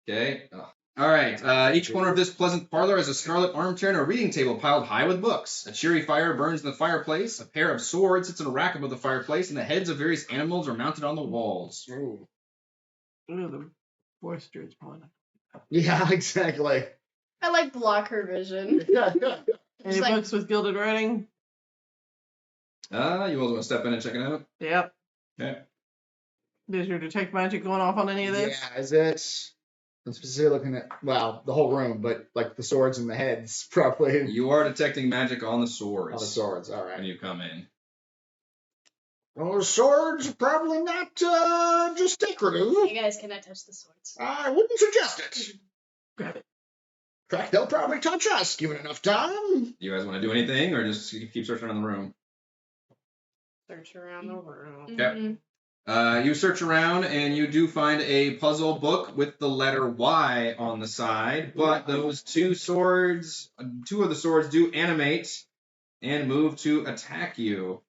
Okay. All right. Each corner of this pleasant parlor has a scarlet armchair and a reading table piled high with books. A cheery fire burns in the fireplace. A pair of swords sits in a rack above the fireplace, and the heads of various animals are mounted on the walls. Ooh. Ooh, the forest druid's pulling up. Yeah, exactly. I like block her vision. Any like- books with gilded writing? You all want to step in and check it out? Yep. Okay. Is your detect magic going off on any of this? Yeah, is it? I'm specifically looking at, well, the whole room, but like the swords and the heads, probably. You are detecting magic on the swords. On the swords, all When right. you come in. Well, the swords, probably not just decorative. You guys cannot touch the swords. I wouldn't suggest it. Grab it. In fact, they'll probably touch us, given enough time. You guys want to do anything, or just keep searching around the room? Search around the room. Okay. You search around and you do find a puzzle book with the letter Y on the side, but those 2 swords, 2 of the swords do animate and move to attack you.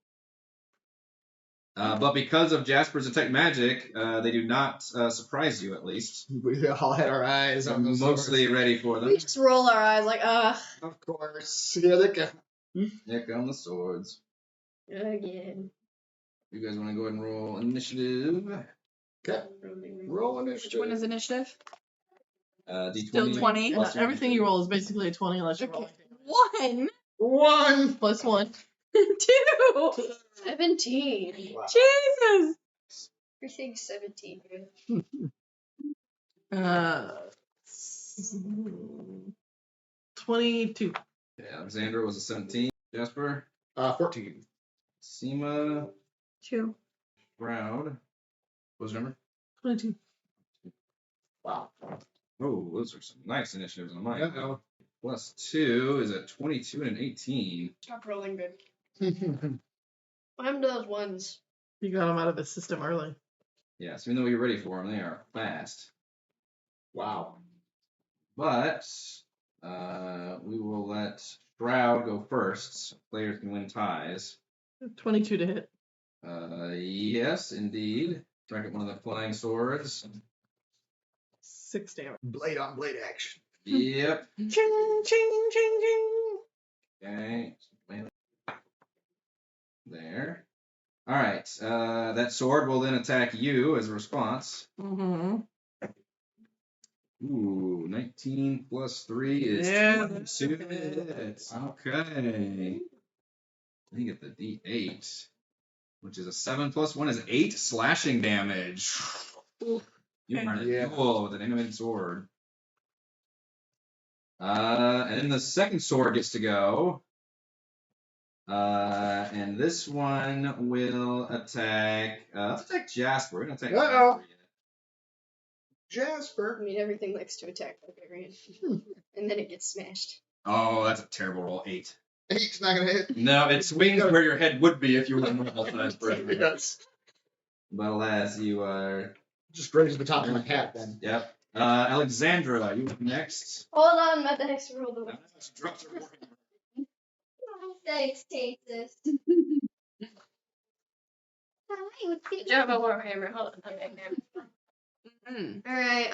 But because of Jasper's detect magic, they do not surprise you, at least. We all had our eyes on I'm those mostly swords. ready for them. We just roll our eyes like, Of course. Here they go. Here come the swords. again. You guys want to go ahead and roll initiative? Okay. Roll Which initiative. one is initiative? D20. Still 20. plus your Everything you initiative. roll is basically a 20 unless you roll. Okay. 1. Plus 1. 2. 17. Wow. Jesus. Everything's 17. 22. Yeah, Alexandra was a 17. Jasper, 14. Seema, 2. Shroud. What was your number? 22. Wow. Oh, those are some nice initiatives on mine. Uh-oh. Plus 2 is a 22 and an 18. Stop rolling good. What happened to those ones? You got them out of the system early. Yeah, so even though you're ready for them, they are fast. Wow. But we will let Shroud go first. So players can win ties. 22 to hit. Yes, indeed. Strike at one of the flying swords. 6 damage. Blade on blade action. Yep. Ching, ching, ching, ching. Okay. There. All right. That sword will then attack you as a response. Mm-hmm. Ooh, 19 plus 3 is Yeah. 22 hits. Okay. I get the D8, which is a 7 plus 1 is 8 slashing damage. You are in a Yeah. duel with an animated sword. And then the second sword gets to go. And this one will attack. Let's attack Jasper. We're gonna attack Uh-oh. Jasper. Jasper. I mean, everything likes to attack barbarian. And then it gets smashed. Oh, that's a terrible roll. 8. 8's not gonna hit. No, it swings where your head would be if you were a normal size person. Yes. But alas, you are. Just grazed the top of my hat then. Yep. Alexandra, you up next. Hold on, my dice rolled away. She drops her board. Thanks, Texas. Good job, Warhammer. Hold on, I'm back now. Mm. Alright,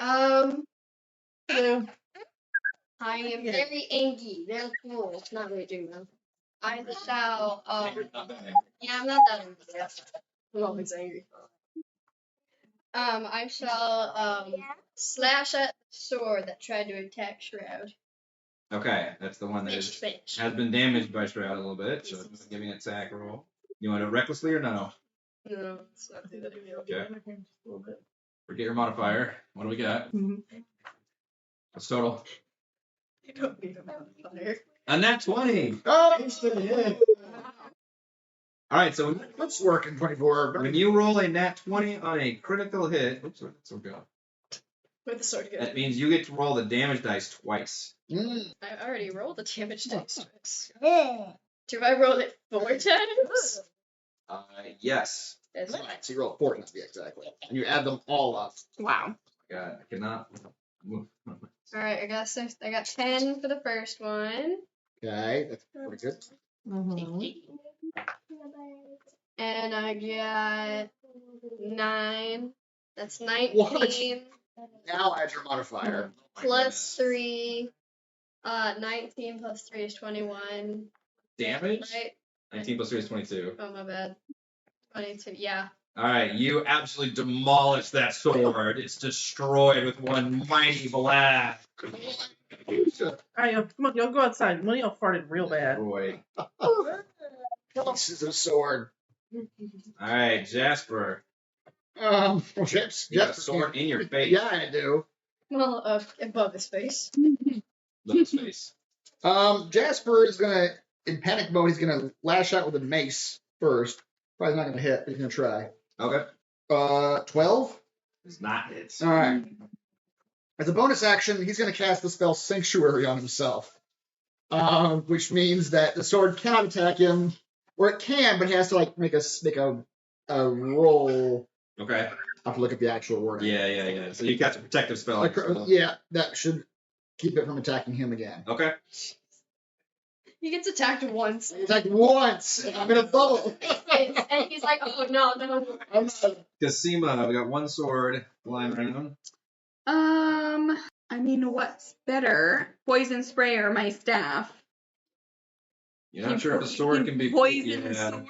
Hello. I am very angry. Very cool. It's not raging though. I shall, yeah, I'm not that angry. I'm always angry. I shall slash at the sword that tried to attack Shroud. Okay, that's the one that has been damaged by Shroud a little bit, so it's giving an attack roll. You want to recklessly or no? No, it's not good. Okay. Forget your modifier. What do we got? What's total? You don't need a modifier. A nat 20! Oh, instant hit. Alright, so Let's work in 24. when you roll a nat 20 on a critical hit, oops, where'd that sword go? With the sword go. That means you get to roll the damage dice twice. I already rolled the damage dice twice. Do I roll it 4 times? Yes. That's fine. So you roll 4 times, exactly. And you add them all up. Wow. God, I cannot. Alright, I got 10 for the first one. Okay, that's pretty good. And I got 9. That's 19. What? Now add your modifier. Plus 3. 19 plus 3 is 21. Damage? Right? 19 plus 3 is 22. Oh, my bad. 22, yeah. Alright, you absolutely demolish that sword. It's destroyed with one mighty blast. Alright, come on, y'all go outside. One of y'all farted real bad. Destroyed. Pieces of sword. Alright, Jasper. Chips. You got a sword in your face. Yeah, I do. Well, above his face. Look at his face. Jasper is gonna, in panic mode, he's gonna lash out with a mace first. Probably not gonna hit, but he's gonna try. Okay. 12? It's not hit. Alright. As a bonus action, he's gonna cast the spell Sanctuary on himself. Which means that the sword cannot attack him, or it can, but he has to like make a roll. Okay. I have to look at the actual wording. Yeah. So you cast a protective spell. Like, yeah, that should keep it from attacking him again. Okay. He gets attacked once. Attacked once, and I'm in a bubble. And he's like, oh, no. I'm not. Casima, we got one sword flying around. I mean, what's better, poison spray or my staff? You're not sure if the sword can be poison yeah. sword.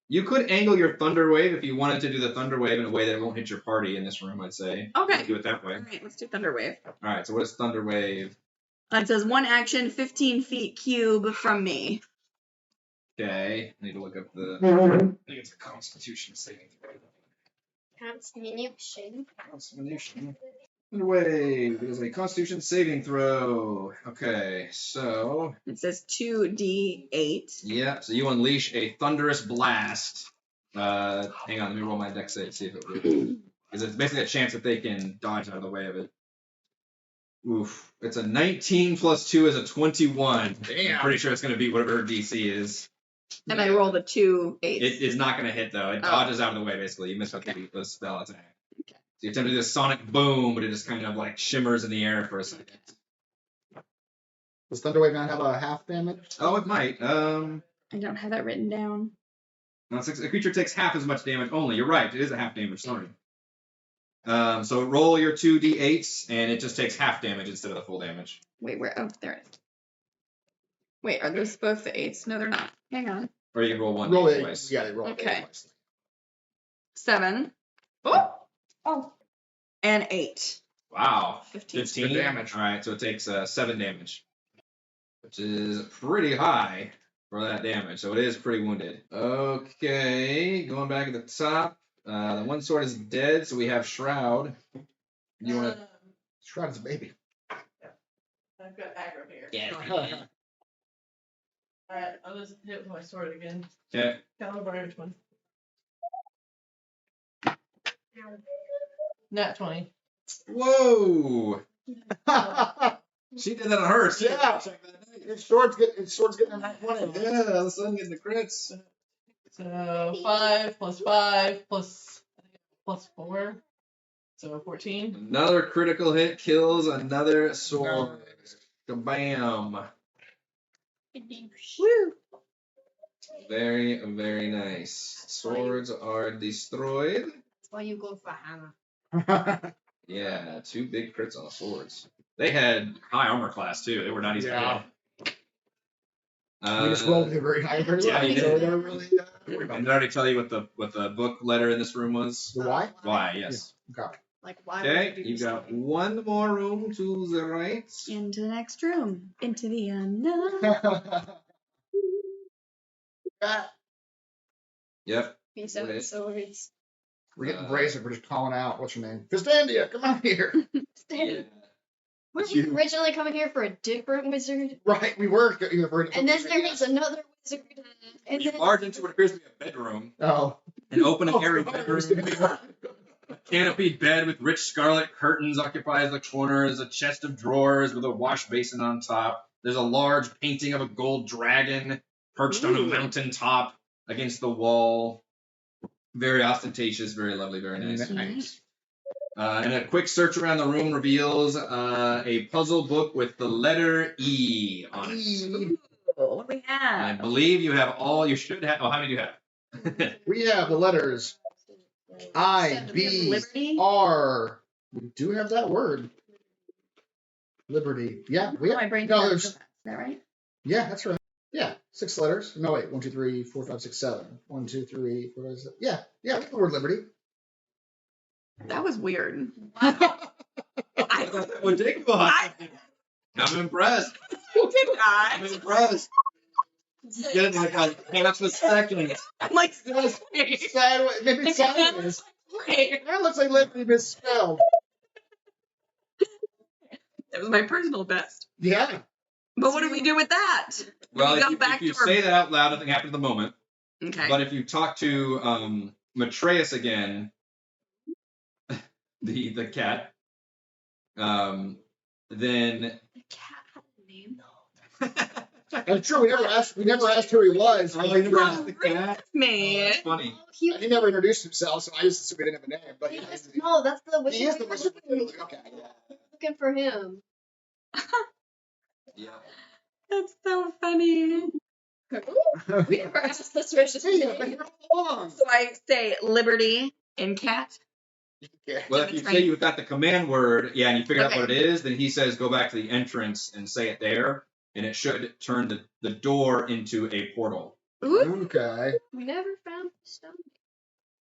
You could angle your thunder wave if you wanted to do the thunder wave in a way that won't hit your party in this room. I'd say. Okay. Let's do it that way. All right, let's do thunder wave. All right. So what is thunder wave? It says 1 action, 15 feet cube from me. Okay. I need to look up the. I think it's a Constitution saving throw. Constitution. Thunder wave is a Constitution saving throw. Okay. So. It says 2d8. Yeah. So you unleash a thunderous blast. Hang on. Let me roll my dex save to see if it works. Because it's basically a chance that they can dodge out of the way of it. Oof. It's a 19 plus 2 is a 21. Damn. I'm pretty sure it's going to beat whatever her DC is. And I roll the 2 8s. It is not going to hit, though. It dodges out of the way, basically. You missed the spell attack. Okay. So you attempt to do this sonic boom, but it just kind of like shimmers in the air for a second. Does Thunderwave not have a half damage? Oh, it might. I don't have that written down. No, a creature takes half as much damage only. You're right. It is a half damage. Sorry. So roll your 2d8s, and it just takes half damage instead of the full damage. Wait, where? Oh, there it is. Wait, are those both the 8s? No, they're not. Hang on. Or you can roll one Roll it. twice. Yeah, they roll Okay. it twice. 7. Oh. And 8. Wow. 15. Good damage. All right, so it takes 7 damage, which is pretty high for that damage. So it is pretty wounded. Okay, going back at the top. The one sword is dead, so we have Shroud. You want to? Shroud is a baby. I've got aggro here. Yeah. Alright, I'll just hit with my sword again. Okay. Caliber which one? Nat 20. Whoa! She did that on hers. Too. Yeah. His sword's getting a nat 20. Yeah, all of a sudden getting the crits. So 5 plus 5 plus 4. So 14. Another critical hit kills another sword. Kabam! Woo! Very, very nice. Swords are destroyed. That's why you go for hammer. Yeah, 2 big crits on the swords. They had high armor class too. They were not easy to Yeah. kill. We just rolled it very high. Yeah, you so did. they're really worried about Did I already tell you what the book letter in this room was? the why. Y, yes. Okay. Like, why Okay, would you you do got something? one more room to the right. Into the next room. Into the unknown. Yep. Peace out, Wait. swords. We're getting brazen. We're just calling out. What's your name? Fistandia, come out here. Weren't we originally coming here for a different wizard? Right, we were here for And then there was another wizard. And You then barge into what appears to be a bedroom. Oh. An open and airy God, bedroom. A canopied bed with rich scarlet curtains occupies the corner. There's a chest of drawers with a wash basin on top. There's a large painting of a gold dragon perched on a mountain top against the wall. Very ostentatious, very lovely, very nice. Nice. And a quick search around the room reveals a puzzle book with the letter E on it. What do we I have? believe you have all you should have. Oh, how many do you have? We have the letters I, B, Liberty? R. We do have that word. Liberty. Yeah, we have. My brain No, doesn't there's. go fast. Is that right? Yeah, that's right. Yeah, 6 letters. No, wait. 1, 2, 3, 4, 5, 6, 7. 1, 2, 3, 4, 5, 6. Yeah, we have the word liberty. That was weird. I thought that would take a while. I'm impressed. Did I'm not. impressed. Get it like half a second. I'm like, Sideways. Maybe it's sideways. That looks like liberty misspelled. that was my personal best. Yeah. But what do we do with that? Well, We go if back you to our- say that out loud, nothing happens at the moment. Okay. But if you talk to Matreus again, the cat, then the cat had a name. That's true. We never asked who he was. Oh, you never asked the cat? Me. That's funny. He, He never introduced himself, so I just assumed he didn't have a name. But no, that's the wizard. he is the we were wizard. looking- Okay. Looking for him. Yeah. That's so funny. We never asked this wizard. Hey, I've been here all along. So I say liberty in cat. Yeah. Well, if you say you've got the command word, yeah, and you figure out Okay. what it is, then he says go back to the entrance and say it there, and it should turn the door into a portal. Ooh. Okay. We never found the stone.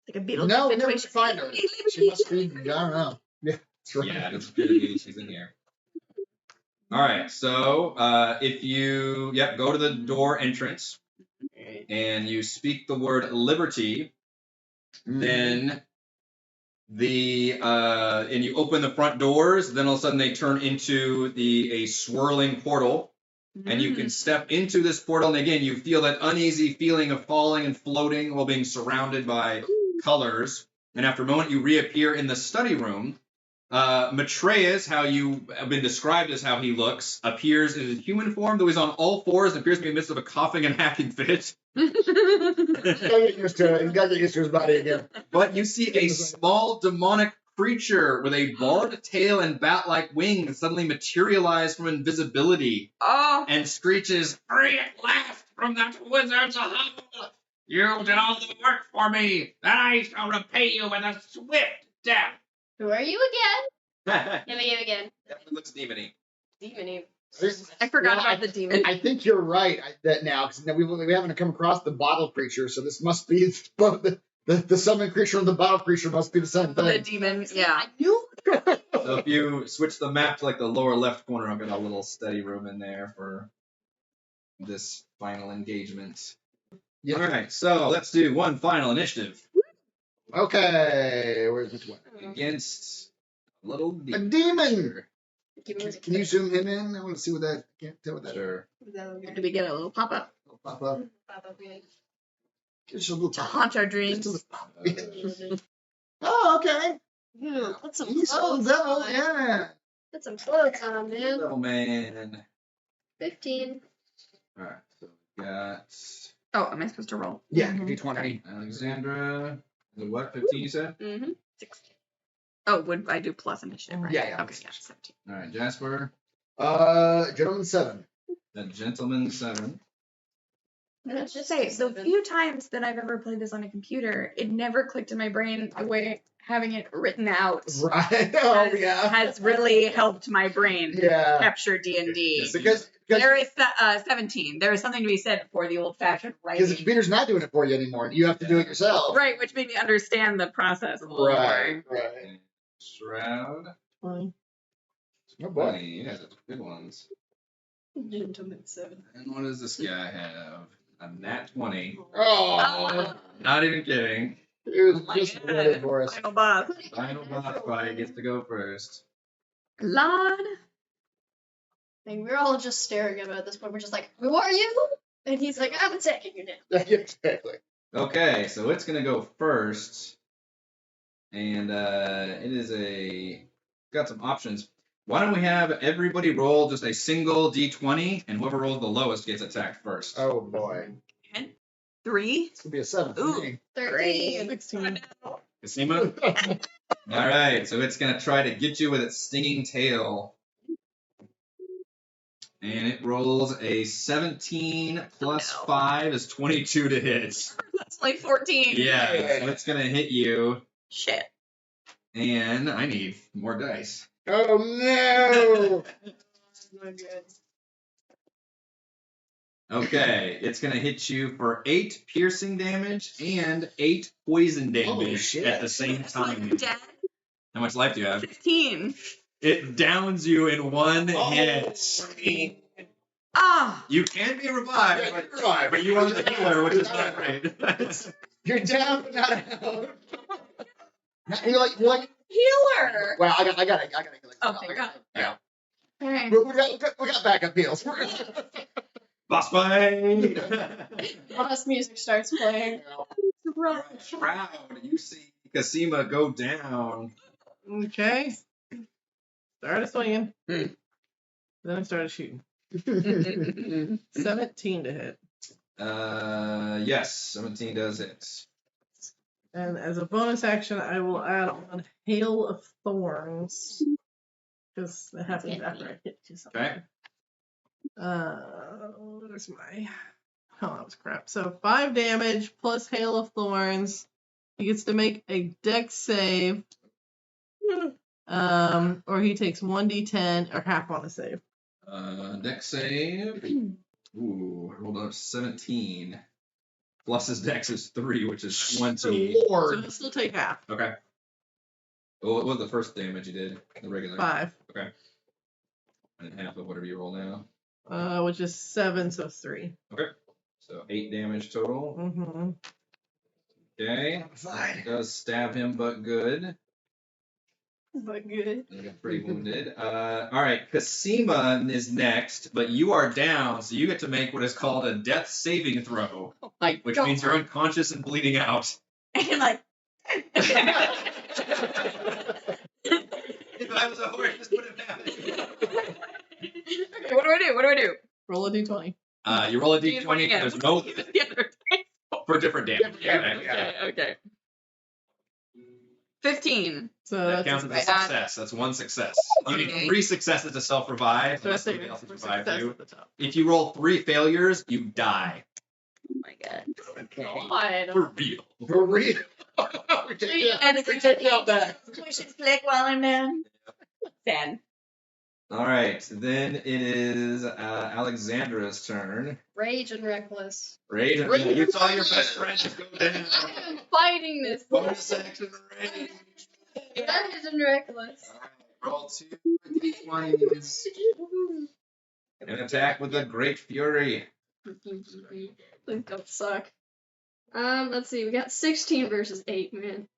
Like a beetle. No, we never situation. find her. She must be. I don't know. Yeah, that's right. Yeah, it's good. She's in here. All right, so if you go to the door entrance and you speak the word liberty, then and you open the front doors, then all of a sudden they turn into a swirling portal, and you can step into this portal, and again you feel that uneasy feeling of falling and floating while being surrounded by colors, and after a moment you reappear in the study room. Matreus, how you have been described as how he looks, appears in his human form, though he's on all fours and appears to be in the midst of a coughing and hacking fit. He's gotta get used to it. He's gotta get used to his body again. But you see a small demonic creature with a barbed tail and bat-like wings suddenly materialize from invisibility Oh. and screeches, "Free at last from that wizard's hovel! You did all the work for me, and I shall repay you with a swift death." Who are you again? Give me you again. Definitely looks demon-y. Demon. I forgot Well, about the demon. I think you're right that now, because we haven't come across the bottle creature, so this must be both the summon creature and the bottle creature must be the same The thing. demon, yeah. I knew. So if you switch the map to like the lower left corner, I've got a little study room in there for this final engagement. Yeah. All right, so let's do one final initiative Okay, where's this one? against a little A demon. demon. Give me Can you zoom him in? I want to see what that. I can't tell what that. Sure. Did we get a little pop up It'll pop up. Just a little to pop. haunt our Just dreams? a little. Oh, okay. Yeah, put some He's so clothes devil, on. yeah. Put some clothes on, man. Level man. 15. All right, so we got Oh, am I supposed to roll? Yeah, D20. Alexandra. The what? 15 you said? Mm-hmm. 16. Oh, would I do plus initiative, right? Yeah, yeah. Okay, yeah, 17. All right, Jasper. Gentleman 7. The gentleman 7. Let's just say, the few times that I've ever played this on a computer, it never clicked in my brain the way having it written out Right. Oh, yeah. has really helped my brain Yeah. capture D&D. Because There is 17. There is something to be said for the old-fashioned the writing. computer's not doing it for you anymore. You have to do it yourself. Right, which made me understand the process a little Right. more. Right. Shroud. 20. Oh boy. Hey, you guys have good ones. Gentleman 7. And what does this guy have? A nat 20. Oh. Not even kidding. It was my just God. ready for us. Final boss. Final boss fight gets to go first. Lord. And we're all just staring at him at this point. We're just like, who are you? And he's like, I'm attacking you now. Exactly. Okay, so it's gonna go first, and it is got some options. Why don't we have everybody roll just a single d20, and whoever rolls the lowest gets attacked first. Oh boy. 3. It's gonna be a 7 for Ooh. me. 13. 16. Casima? All right, so it's gonna try to get you with its stinging tail, and it rolls a 17 plus 5 is 22 to hit. That's like 14. Yeah, so it's gonna hit you, Shit. and I need more dice. Oh no! Okay, it's gonna hit you for 8 piercing damage and 8 poison Holy damage shit. at the same time. Dead. How much life do you have? 15. It downs you in one Oh. hit. Ah. You can be revived, Yeah, you're right. but you are the healer, which is not great. You're down, but not out. You're like. Healer. Well, I got it. Oh, thank God. Yeah. Okay. We got backup heals. Boss fight! Boss music starts playing. Shroud, you see Casima go down. Okay. Started swinging. Then I started shooting. 17 to hit. Yes, 17 does it. And as a bonus action, I will add on Hail of Thorns. Because that happens after I hit you something. Okay. Where's my... Oh, that was crap. So 5 damage plus Hail of Thorns. He gets to make a dex save. Or he takes 1d10 or half on a save. Dex save. Ooh, I rolled up 17. Plus his dex is 3, which is 20. So Lord. he'll still take half. Okay. Well, what was the first damage you did? The regular? 5. Okay. And half of whatever you roll now. Which is 7, so 3. Okay. So 8 damage total. Mm-hmm. Okay. Fine. It does stab him, but good. But good. You got pretty wounded. Alright, Casima is next, but you are down, so you get to make what is called a death saving throw, Oh my which God. means you're unconscious and bleeding out. And you're like. If I was a horse, this wouldn't happen. Okay, what do I do? Roll a d20. You roll a D20 d20, again. there's no The other day. for different damage. Okay. 15. So That that's counts as a success. That's one success. You need Okay. 3 successes to self-revive, so unless that's somebody else has success revived you. at the top. If you roll 3 failures, you die. Oh my God. God. For real. For real. we take you out back. We should flick while I'm down. Sad. Alright, then it is Alexandra's turn. Rage and reckless. Rage. You saw your best friend just go down. I'm fighting this. Bonus action rage. Rage and reckless. Roll 2 d20s. And attack with a great fury. Please don't suck. Let's see. We got 16 versus 8, man.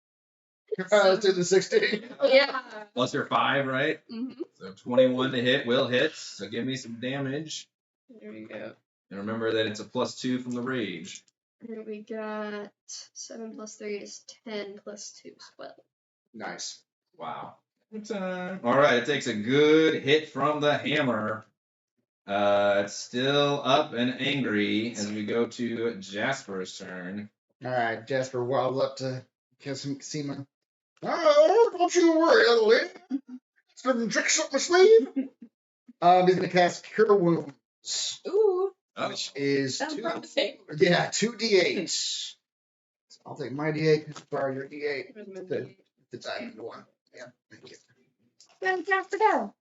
Let's do the 16. Yeah. Plus your 5, right? Mm-hmm. So 21 to hit will hit. So give me some damage. There we go. And remember that it's a +2 from the rage. Here we got 7 plus 3 is 10 plus 2 is 12. Nice. Wow. Alright, it takes a good hit from the hammer. It's still up and angry as we go to Jasper's turn. All right, Jasper waddles up to Casima. Oh, don't you worry, little lady. Some tricks up my sleeve. He's gonna cast Cure Wounds. Ooh. which is Sounds 2. promising. Yeah, 2d8. So I'll take my d8. Borrow your d8. Where's my The, D8? the diamond one. Yeah, thank you. Then Jasper go.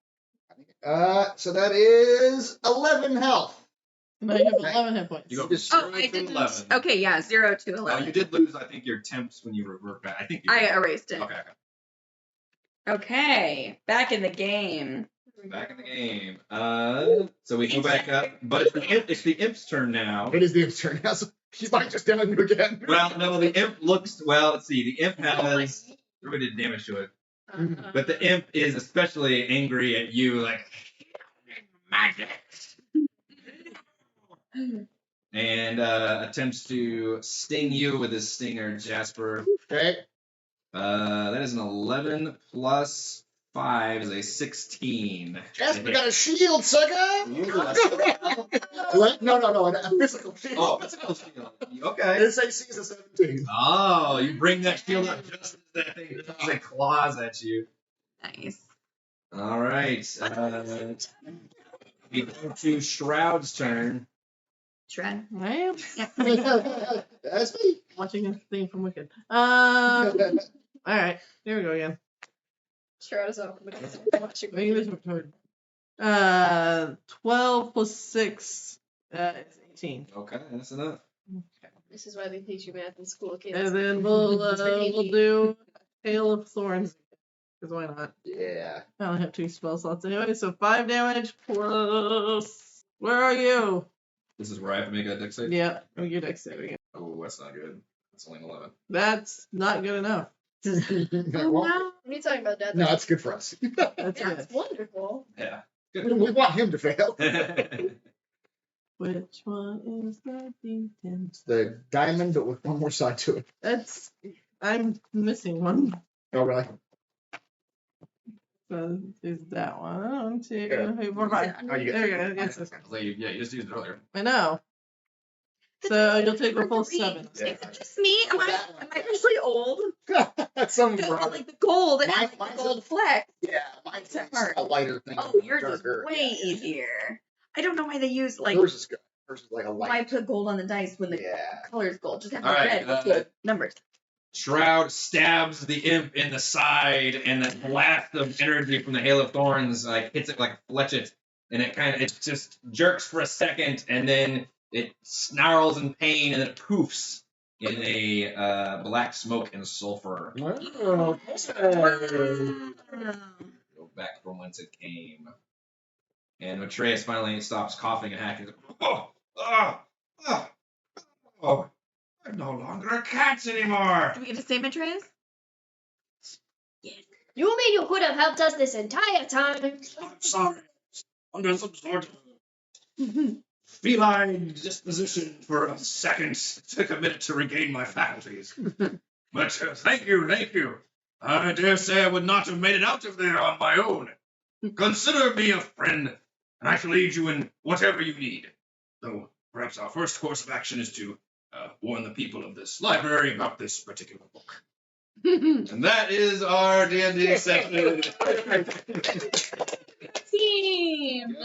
So that is 11 health. Now you have 11 hit points. You go Just- from Oh, 0 I to didn't. 11. Okay, yeah, 0 to 11. You did lose, I think, your temps when you revert back. I think you I did. erased it. Okay. Okay, back in the game. Back in the game. So we go back up, but it's the imp's turn now. It is the imp's turn now, so she might just down you again. Well, no, the imp looks. Well, let's see. The imp has really did damage to it, but the imp is especially angry at you, like magic, and attempts to sting you with his stinger, Jasper. Okay. That is an 11 plus 5 is a 16. Jasper got a shield, sucker! What? No, a physical shield. Oh, physical shield. Okay. His AC is a 17. Oh, you bring that shield up just as that thing like claws at you. Nice. All right. We go to Shroud's turn. Shred. I am That's me. watching a thing from Wicked. Alright, here we go again. Shroud is up. Watching Maybe this one code. 12 plus 6 is 18. Okay, that's enough. This is why they teach you math in school, kids. And then we'll do Hail of Thorns. Because why not? Yeah. I only have 2 spell slots anyway, so 5 damage plus. Where are you? This is where I have to make a dex save? Yeah, your dex saving. Oh, that's not good. That's only an 11. That's not good enough. Oh, no. What are you talking about, Dad? No, it's good for us. That's Yeah, good. it's wonderful. Yeah. We want him to fail. Which one is the D10? It's the diamond, but with one more side to it. I'm missing one. Oh, really? So is that one? 1, 2, Yeah. 3, 4, 5. Oh, you There get you go. Yes, that's Yeah, you just used it earlier. I know. So you'll take a full 7. Yeah. Is it just me? Am I actually old? That's some Like the gold, it has Mine- like mine's the gold flex. Yeah, mine's It's hard. a lighter thing. Oh, yours darker. is way easier. I don't know why they use like Yours is good. Yours is like a why light. put gold on the dice when the Yeah. color is gold. Just have All the right, red with the numbers. Shroud stabs the imp in the side, and the blast of energy from the Hail of Thorns like hits it like a fletchet, and it just jerks for a second, and then it snarls in pain, and then it poofs in a black smoke and sulfur. Oh, Go back from whence it came. And Atreus finally stops coughing and hacking. Oh, I'm no longer a cat anymore. Do we get to save Atreus? You mean you could have helped us this entire time? I'm sorry. Under some sort of feline disposition for a second, it took a minute to regain my faculties. But thank you. I dare say I would not have made it out of there on my own. Consider me a friend, and I shall aid you in whatever you need. Though perhaps our first course of action is to warn the people of this library about this particular book. And that is our D&D session. Team.